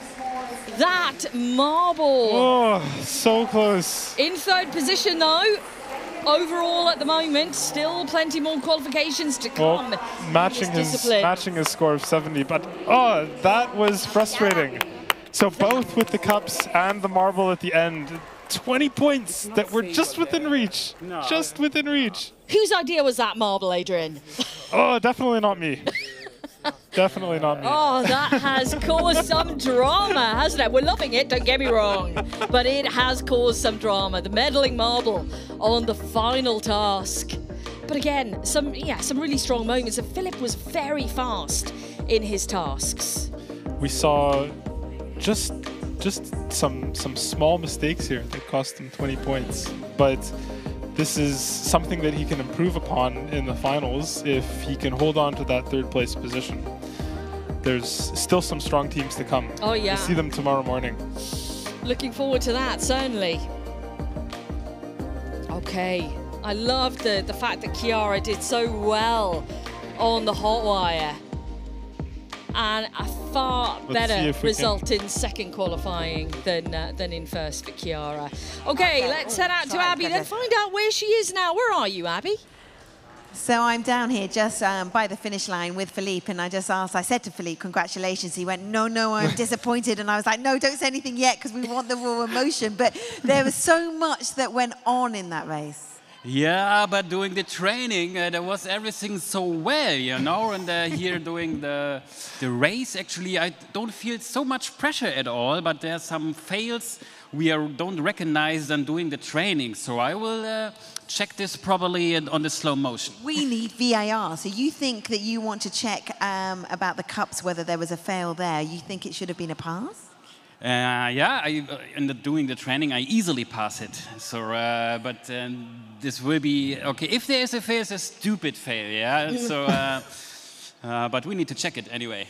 That marble. Oh, so close. In 3rd position, though. Overall, at the moment, still plenty more qualifications to come. Well, matching his score of 70, but that was frustrating. So both with the cups and the marble at the end, 20 points that were just within reach. Just within reach. Whose idea was that marble, Adrian? Oh, definitely not me. Definitely not me. Oh, that has caused some drama, hasn't it? We're loving it, don't get me wrong. But it has caused some drama. The medaling marble on the final task. But again, some really strong moments. And Philip was very fast in his tasks. We saw just some small mistakes here that cost him 20 points. But this is something that he can improve upon in the finals if he can hold on to that 3rd place position. There's still some strong teams to come. Oh, yeah. We'll see them tomorrow morning. Looking forward to that, certainly. Okay. I love the fact that Chiara did so well on the hot wire. And a far better result in 2nd qualifying than in 1st for Chiara. Okay, let's head out to Abby, then find out where she is now. Where are you, Abby? So I'm down here just by the finish line with Philippe, and I said to Philippe, congratulations. He went, no, I'm disappointed. And I was like, no, don't say anything yet because we want the raw emotion. But there was so much that went on in that race. Yeah, but doing the training, there was everything so well, you know, and here doing the race, actually, I don't feel so much pressure at all, but there's some fails we don't recognize than doing the training. So I will check this probably on the slow motion. We need VAR, so you think that you want to check about the cups, whether there was a fail there. You think it should have been a pass? Yeah, doing the training, I easily pass it. So, but this will be okay. If there is a fail, it's a stupid fail, yeah. So, but we need to check it anyway.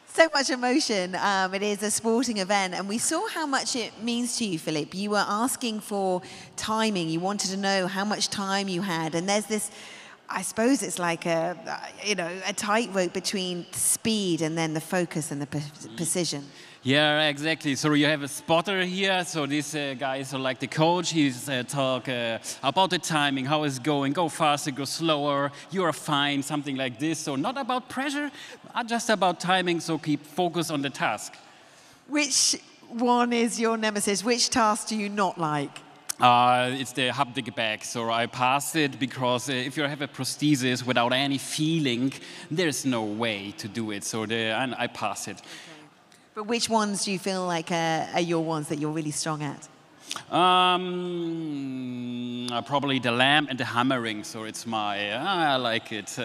So much emotion. It is a sporting event, and we saw how much it means to you, Philippe. You were asking for timing. You wanted to know how much time you had, and there's this. I suppose it's like a tightrope between speed and then the focus and the precision. Yeah, exactly. So you have a spotter here. So this guy is like the coach. He's talk about the timing, how it's going. Go faster, go slower. You are fine, something like this. So not about pressure, just about timing. So keep focus on the task. Which one is your nemesis? Which task do you not like? It's the haptic back. So I passed it because if you have a prosthesis without any feeling, there's no way to do it. So I pass it. But which ones do you feel like are your ones that you're really strong at? Probably the lamp and the hammering. So it's I like it.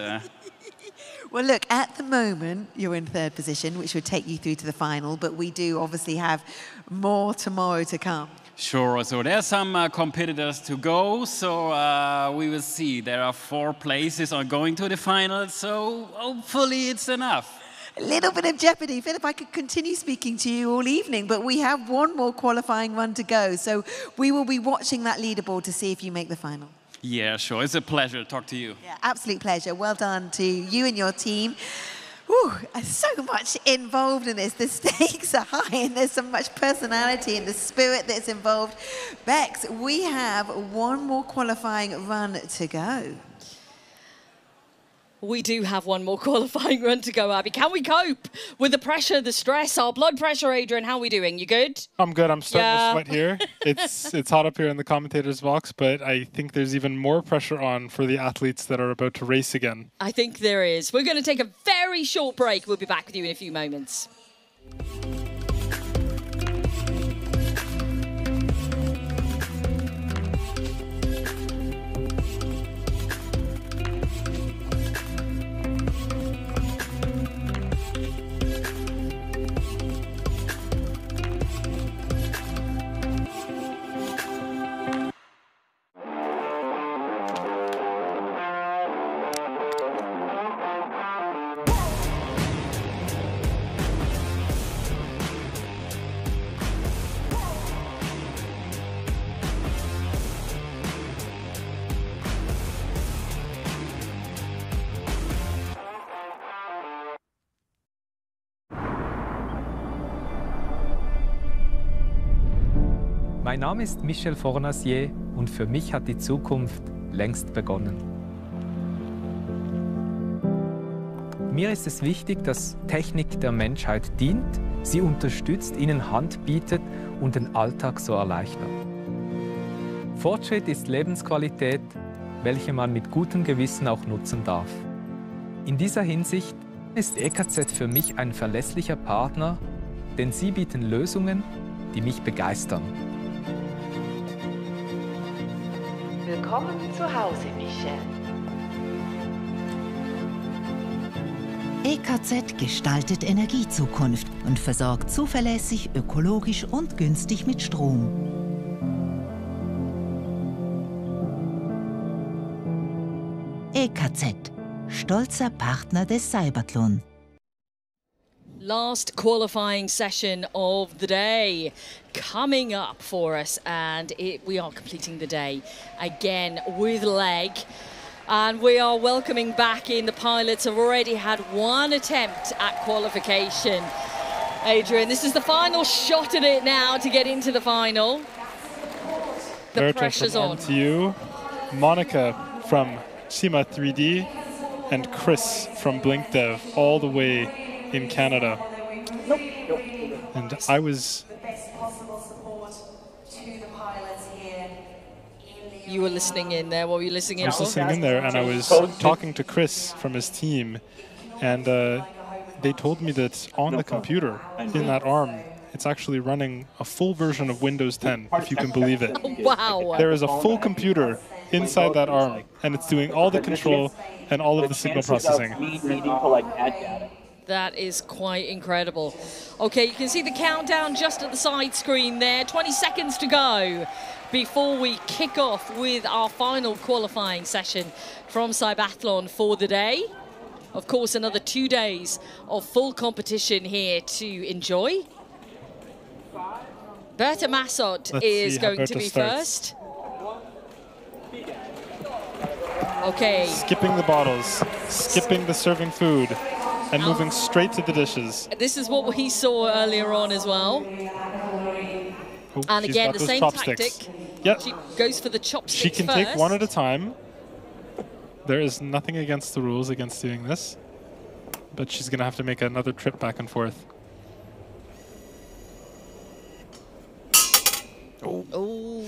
Well, look, at the moment, you're in 3rd position, which would take you through to the final. But we do obviously have more tomorrow to come. Sure. So there's some competitors to go. So we will see. There are 4 places on going to the final. So hopefully it's enough. A little bit of jeopardy. Philip, I could continue speaking to you all evening, but we have one more qualifying run to go. So we will be watching that leaderboard to see if you make the final. Yeah, sure. It's a pleasure to talk to you. Yeah, absolute pleasure. Well done to you and your team. Whew, so much involved in this. The stakes are high and there's so much personality and the spirit that's involved. Bex, we have one more qualifying run to go. We do have one more qualifying run to go, Abby. Can we cope with the pressure, the stress, our blood pressure, Adrian? How are we doing? You good? I'm good. I'm starting to sweat here. It's hot up here in the commentator's box, but I think there's even more pressure on for the athletes that are about to race again. I think there is. We're going to take a very short break. We'll be back with you in a few moments. Mein Name ist Michel Fornasier und für mich hat die Zukunft längst begonnen. Mir ist es wichtig, dass Technik der Menschheit dient, sie unterstützt, ihnen Hand bietet und den Alltag so erleichtert. Fortschritt ist Lebensqualität, welche man mit gutem Gewissen auch nutzen darf. In dieser Hinsicht ist EKZ für mich ein verlässlicher Partner, denn sie bieten Lösungen, die mich begeistern. Willkommen zu Hause, Michel. EKZ gestaltet Energiezukunft und versorgt zuverlässig, ökologisch und günstig mit Strom. EKZ, stolzer Partner des CYBATHLON. Last qualifying session of the day coming up for us, and we are completing the day again with leg. And we are welcoming back in the pilots have already had one attempt at qualification. Adrian, this is the final shot at it now to get into the final. The pressure's on. To you, Monica from CIMA 3D and Chris from BlinkDev, all the way in Canada. And I was... You were listening in there. What were you listening in for? I was listening in there, and I was talking to Chris from his team, and they told me that on the computer, in that arm, it's actually running a full version of Windows 10, if you can believe it. Wow. There is a full computer inside that arm, and it's doing all the control and all of the signal processing. That is quite incredible. Okay, you can see the countdown just at the side screen there. 20 seconds to go before we kick off with our final qualifying session from CYBATHLON for the day. Of course, another 2 days of full competition here to enjoy. Berta Massot is going to be first. Okay. Skipping the bottles, skipping the serving food, and moving straight to the dishes. This is what we saw earlier on as well. Oh, and again, the same chopsticks. tactic. Yep. She goes for the chopsticks She can first. take one at a time. There is nothing against the rules against doing this. But she's going to have to make another trip back and forth. Oh.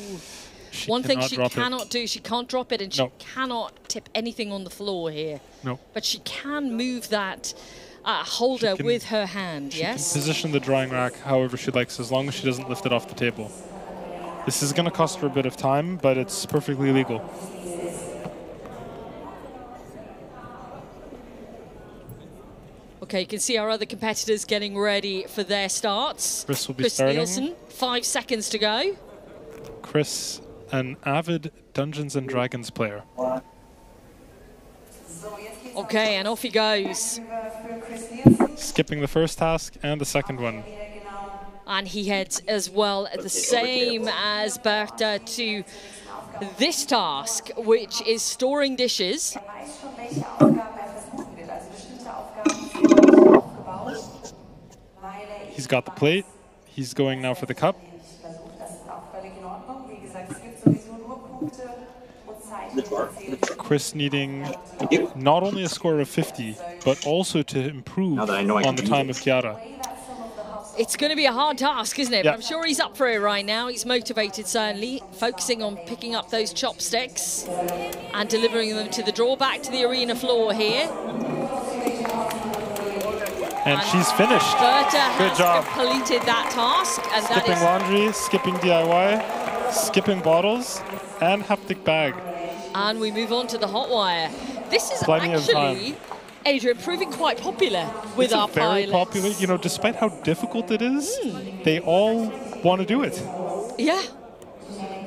One thing she cannot do, she can't drop it, and she cannot tip anything on the floor here. No. But she can move that holder with her hand, yes? She can position the drying rack however she likes, as long as she doesn't lift it off the table. This is going to cost her a bit of time, but it's perfectly legal. Okay, you can see our other competitors getting ready for their starts. Chris will be starting. Nielsen, 5 seconds to go. Chris, an avid Dungeons & Dragons player. Okay, and off he goes. Skipping the first task and the second one. And he heads as well, the same as Berta, to this task, which is storing dishes. He's got the plate. He's going now for the cup. Chris needing not only a score of 50, but also to improve on the time of Chiara. It's going to be a hard task, isn't it? Yeah. But I'm sure he's up for it right now. He's motivated, certainly, focusing on picking up those chopsticks and delivering them to the draw. Back to the arena floor here. And she's finished. Berta Good has job. completed that task. And Skipping that laundry, skipping DIY, skipping bottles, and haptic bag. And we move on to the hot wire. This is Plenty of actually, Adrian, proving quite popular with our very pilots. popular, you know, despite how difficult it is, they all want to do it. Yeah.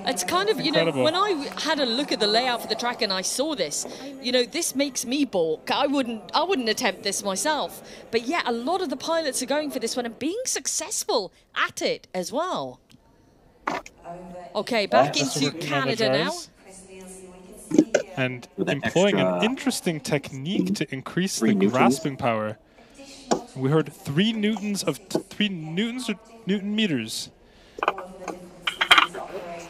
It's kind of, you know, Incredible. when I had a look at the layout for the track and I saw this, you know, this makes me balk. I wouldn't attempt this myself. But yeah, a lot of the pilots are going for this one and being successful at it as well. Okay, back into Canada now. And employing an interesting technique to increase the grasping power. We heard 3 newtons or Newton meters.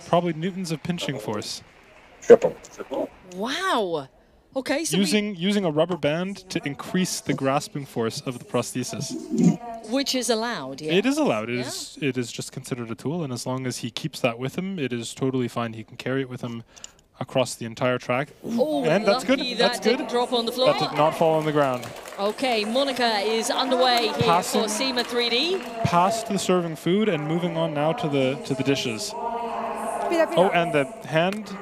Probably newtons of pinching force. Triple. Wow. Okay, so using a rubber band to increase the grasping force of the prosthesis. Which is allowed, yeah? It is allowed. It is just considered a tool, and as long as he keeps that with him, it is totally fine. He can carry it with him across the entire track. Oh, and that's good. lucky That's that good. didn't drop on the floor. That did not fall on the ground. Okay, Monica is underway here Passing. for SEMA 3D. Past the serving food and moving on now to the dishes. Oh, and the hand.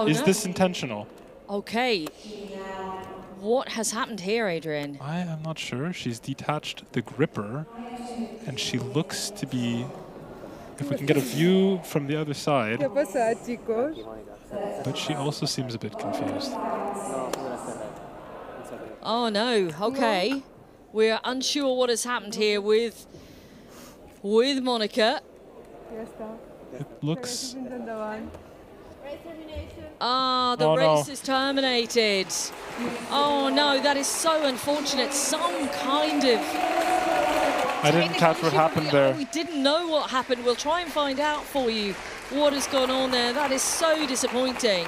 Is no. this intentional? Okay. What has happened here, Adrian? I am not sure. She's detached the gripper, and she looks to be. If we can get a view from the other side. But she also seems a bit confused. Oh no, okay. We're unsure what has happened here with Monica. It looks... Ah, the race is terminated. Oh no, that is so unfortunate. Some kind of... I didn't catch what happened there. We didn't know what happened. We'll try and find out for you what has gone on there. That is so disappointing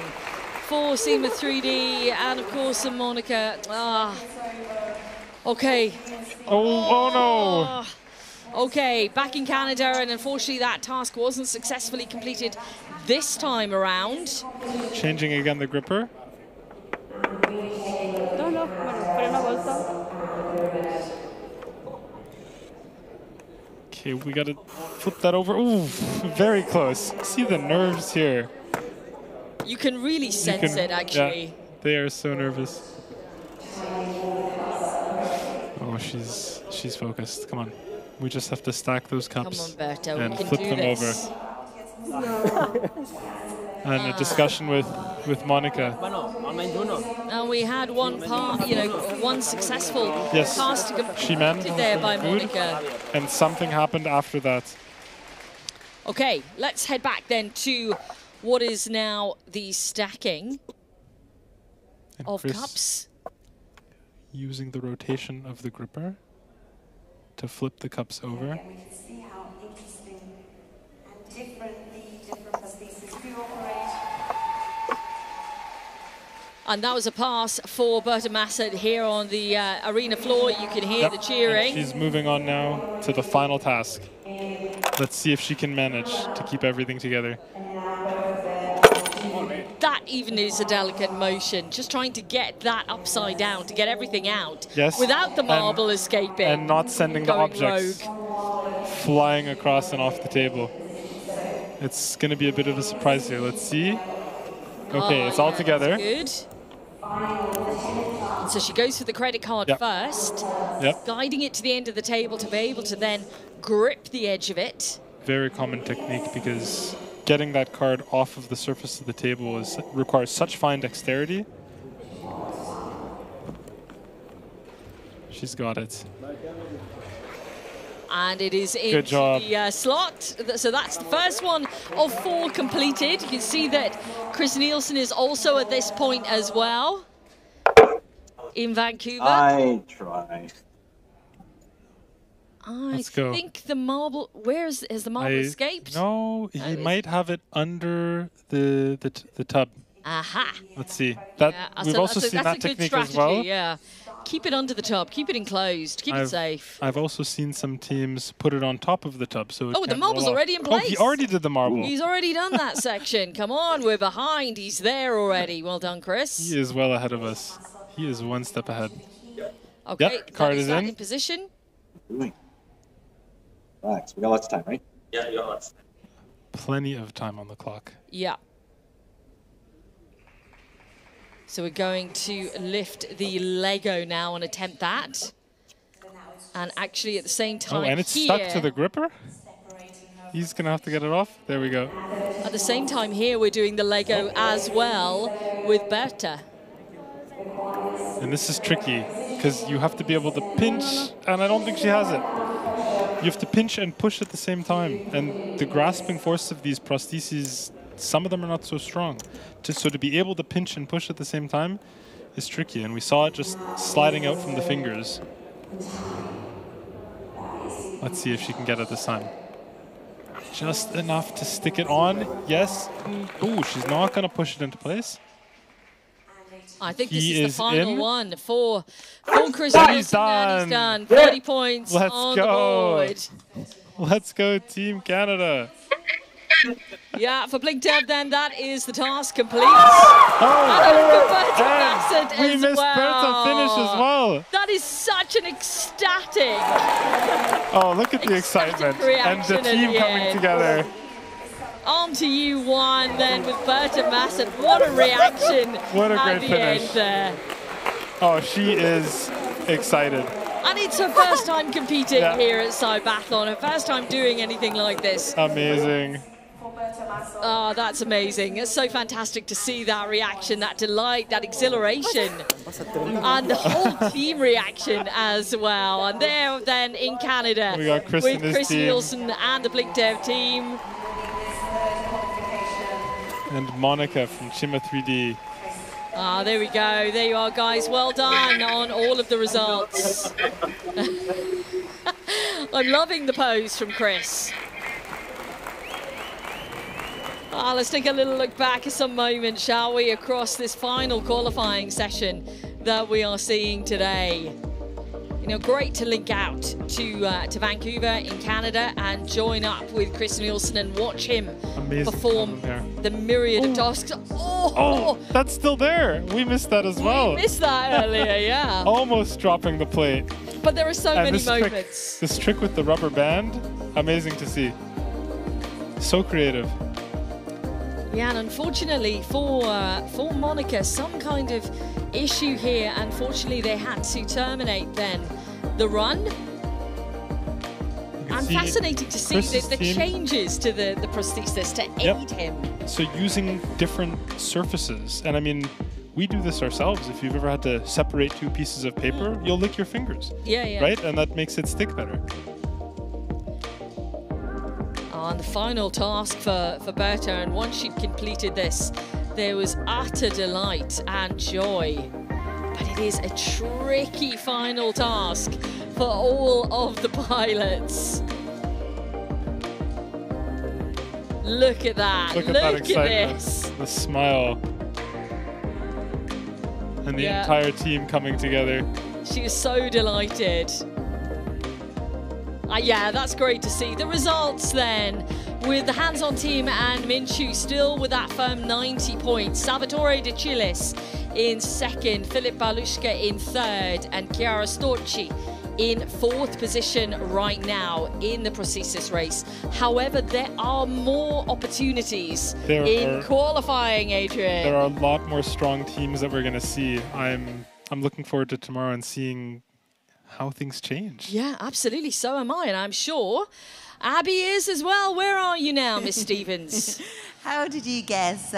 for SEMA 3D and of course Monica. Okay. Oh no. Okay, back in Canada, and unfortunately that task wasn't successfully completed this time around. Changing again the gripper. Okay, we gotta flip that over. Ooh, very close. See the nerves here. You can really sense it, actually. Yeah, they are so nervous. Oh, she's focused. Come on. We just have to stack those cups Berto, and flip them over. And a discussion with Monica. And we had one successful task completed there by Monica. And something happened after that. Okay, let's head back then to what is now the stacking of Chris cups. Using the rotation of the gripper to flip the cups over. We can see how interesting and different the different prostheses do operate. And that was a pass for Berta Massett here on the arena floor. You can hear the cheering. And she's moving on now to the final task. Let's see if she can manage to keep everything together. That even is a delicate motion, just trying to get that upside down, to get everything out without the marble escaping. And not sending the objects flying across and off the table. It's going to be a bit of a surprise here. Let's see. Okay, it's all together. Good. And so she goes for the credit card first, guiding it to the end of the table to be able to then grip the edge of it. Very common technique because getting that card off of the surface of the table requires such fine dexterity. She's got it. And it is into the slot. So that's the first one of 4 completed. You can see that Chris Nielsen is also at this point as well in Vancouver. I try. I think the marble... Has the marble escaped? No, he might have it under the tub. Aha. Let's see. That we've also seen that technique as well. Yeah. Keep it under the tub. Keep it enclosed. Keep it safe. I've also seen some teams put it on top of the tub, so it the marble's already in place. Oh, he already did the marble. He's already done that section. Come on, we're behind. He's there already. Well done, Chris. He is well ahead of us. He is one step ahead. Okay, yep, card is in. Position. Relax. We got lots of time, right? Yeah, we got lots of time. Plenty of time on the clock. Yeah. So we're going to lift the Lego now and attempt that. And actually at the same time and it's stuck to the gripper? He's going to have to get it off. There we go. At the same time here, we're doing the Lego as well with Berta. And this is tricky because you have to be able to pinch, and I don't think she has it. You have to pinch and push at the same time. And the grasping force of these prostheses, some of them are not so strong. So to be able to pinch and push at the same time is tricky. And we saw it just sliding out from the fingers. Let's see if she can get it this time. Just enough to stick it on. Yes. Oh, she's not going to push it into place. I think this is the final one for Chris Nielsen. He's done. 30 points on the board. Let's go, Team Canada. Yeah, for Blink Dev, then that is the task complete. And we missed Berta finish as well. That is such an ecstatic. Oh, look at the excitement and the team coming together. Arm to you one, then with Berta Massett. What a reaction! What a great finish finish there. Oh, she is excited. And it's her first time competing here at CYBATHLON, her first time doing anything like this. Amazing. Oh, that's amazing. It's so fantastic to see that reaction, that delight, that exhilaration, and the whole team reaction as well. And there then in Canada, we got Chris with Chris Nielsen and the Blink Dev team. And Monica from Chima 3D. Ah, there we go. There you are, guys. Well done on all of the results. I'm loving the pose from Chris. Let's take a little look back at some moments, shall we, across this final qualifying session that we are seeing today. You know, great to link out to Vancouver in Canada and join up with Chris Nielsen and watch him perform the myriad of tasks. Oh, that's still there. We missed that as well. We missed that earlier, yeah. Almost dropping the plate. But there are so many moments. This trick with the rubber band, amazing to see. So creative. Yeah, and unfortunately for Monica, some kind of issue here. Unfortunately, they had to terminate then the run. And fascinating to see the changes to the prosthesis to aid him. So using different surfaces. And I mean, we do this ourselves. If you've ever had to separate two pieces of paper, you'll lick your fingers. Yeah. Right? And that makes it stick better. And the final task for Berta, and once she'd completed this, there was utter delight and joy. But it is a tricky final task for all of the pilots. Look at that. Look at that excitement. This. The smile. And the entire team coming together. She is so delighted. Yeah, that's great to see. The results then, with the hands-on team and Minshew still with that firm 90 points. Salvatore De Chilis in second, Filip Balushka in third, and Chiara Storci in fourth position right now in the prosthesis race. However, there are more opportunities in qualifying, Adrian. There are a lot more strong teams that we're going to see. I'm looking forward to tomorrow and seeing how things change. Yeah, absolutely. So am I, and I'm sure Abby is as well. Where are you now, Miss Stevens? How did you guess?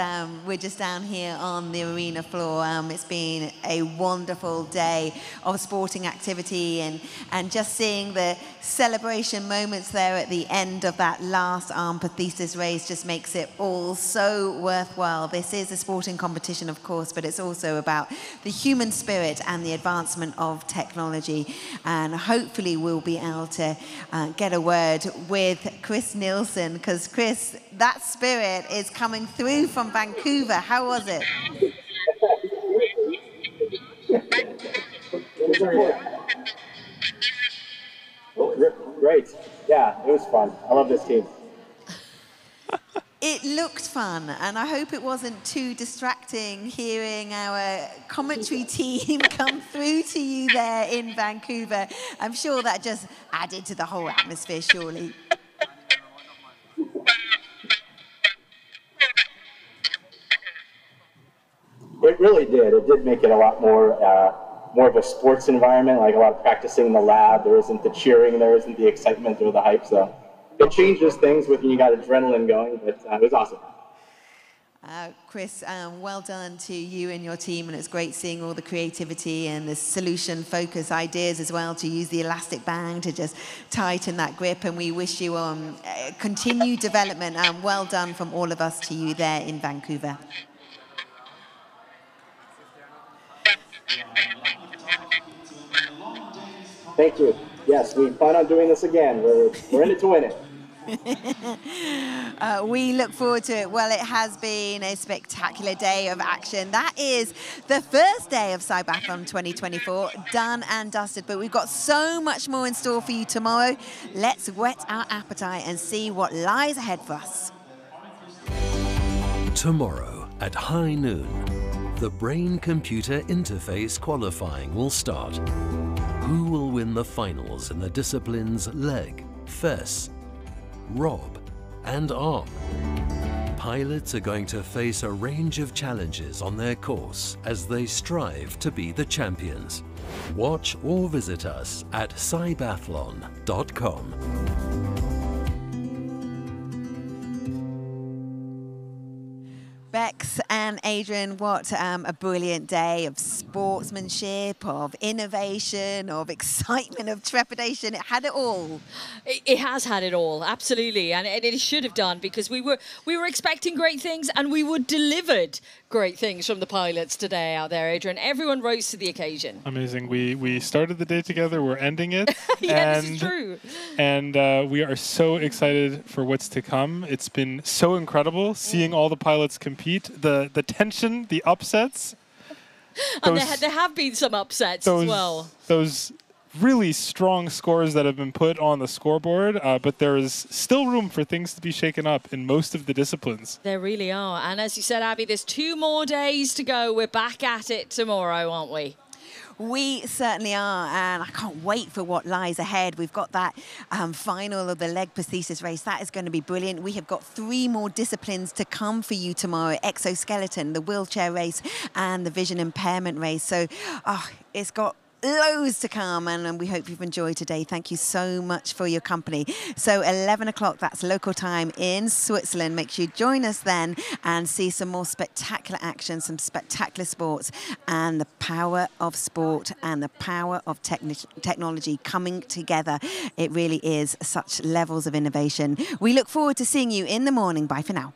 We're just down here on the arena floor. It's been a wonderful day of sporting activity and just seeing the celebration moments there at the end of that last Arm Prosthesis race just makes it all so worthwhile. This is a sporting competition, of course, but it's also about the human spirit and the advancement of technology. And hopefully we'll be able to get a word with with Chris Nielsen, because Chris, that spirit is coming through from Vancouver. How was it? Great. Yeah, it was fun. I love this team. It looked fun, and I hope it wasn't too distracting hearing our commentary team come through to you there in Vancouver. I'm sure that just added to the whole atmosphere, surely. It really did. It did make it a lot more of a sports environment, like a lot of practicing in the lab. There isn't the cheering, there isn't the excitement or the hype, so it changes things when you got adrenaline going, but it was awesome. Chris, well done to you and your team, and it's great seeing all the creativity and the solution focus ideas as well, to use the elastic band to just tighten that grip, and we wish you continued development, and well done from all of us to you there in Vancouver. Thank you. Yes, we plan on doing this again. We're in it to win it. We look forward to it. Well, it has been a spectacular day of action. That is the first day of CYBATHLON 2024, done and dusted. But we've got so much more in store for you tomorrow. Let's whet our appetite and see what lies ahead for us. Tomorrow at high noon, the brain-computer interface qualifying will start. Who will win the finals in the disciplines leg, fess, rob and arm? Pilots are going to face a range of challenges on their course as they strive to be the champions. Watch or visit us at CYBATHLON.com. Bex and Adrian, what a brilliant day of sportsmanship, of innovation, of excitement, of trepidation. It had it all. It has had it all, absolutely, and it should have done, because we were expecting great things, and we were delivered great things from the pilots today out there, Adrian. Everyone rose to the occasion. Amazing. We started the day together. We're ending it. Yeah, this is true. And we are so excited for what's to come. It's been so incredible seeing all the pilots compete. The tension, the upsets. And there have been some upsets as well. Those really strong scores that have been put on the scoreboard, but there is still room for things to be shaken up in most of the disciplines. There really are. And as you said, Abby, there's 2 more days to go. We're back at it tomorrow, aren't we? We certainly are, and I can't wait for what lies ahead. We've got that final of the leg prosthesis race. That is going to be brilliant. We have got 3 more disciplines to come for you tomorrow: exoskeleton, the wheelchair race, and the vision impairment race. So it's got loads to come, and we hope you've enjoyed today. Thank you so much for your company. So 11 o'clock, that's local time in Switzerland. Make sure you join us then and see some more spectacular action, some spectacular sports, and the power of sport and the power of technology coming together. It really is such levels of innovation. We look forward to seeing you in the morning. Bye for now.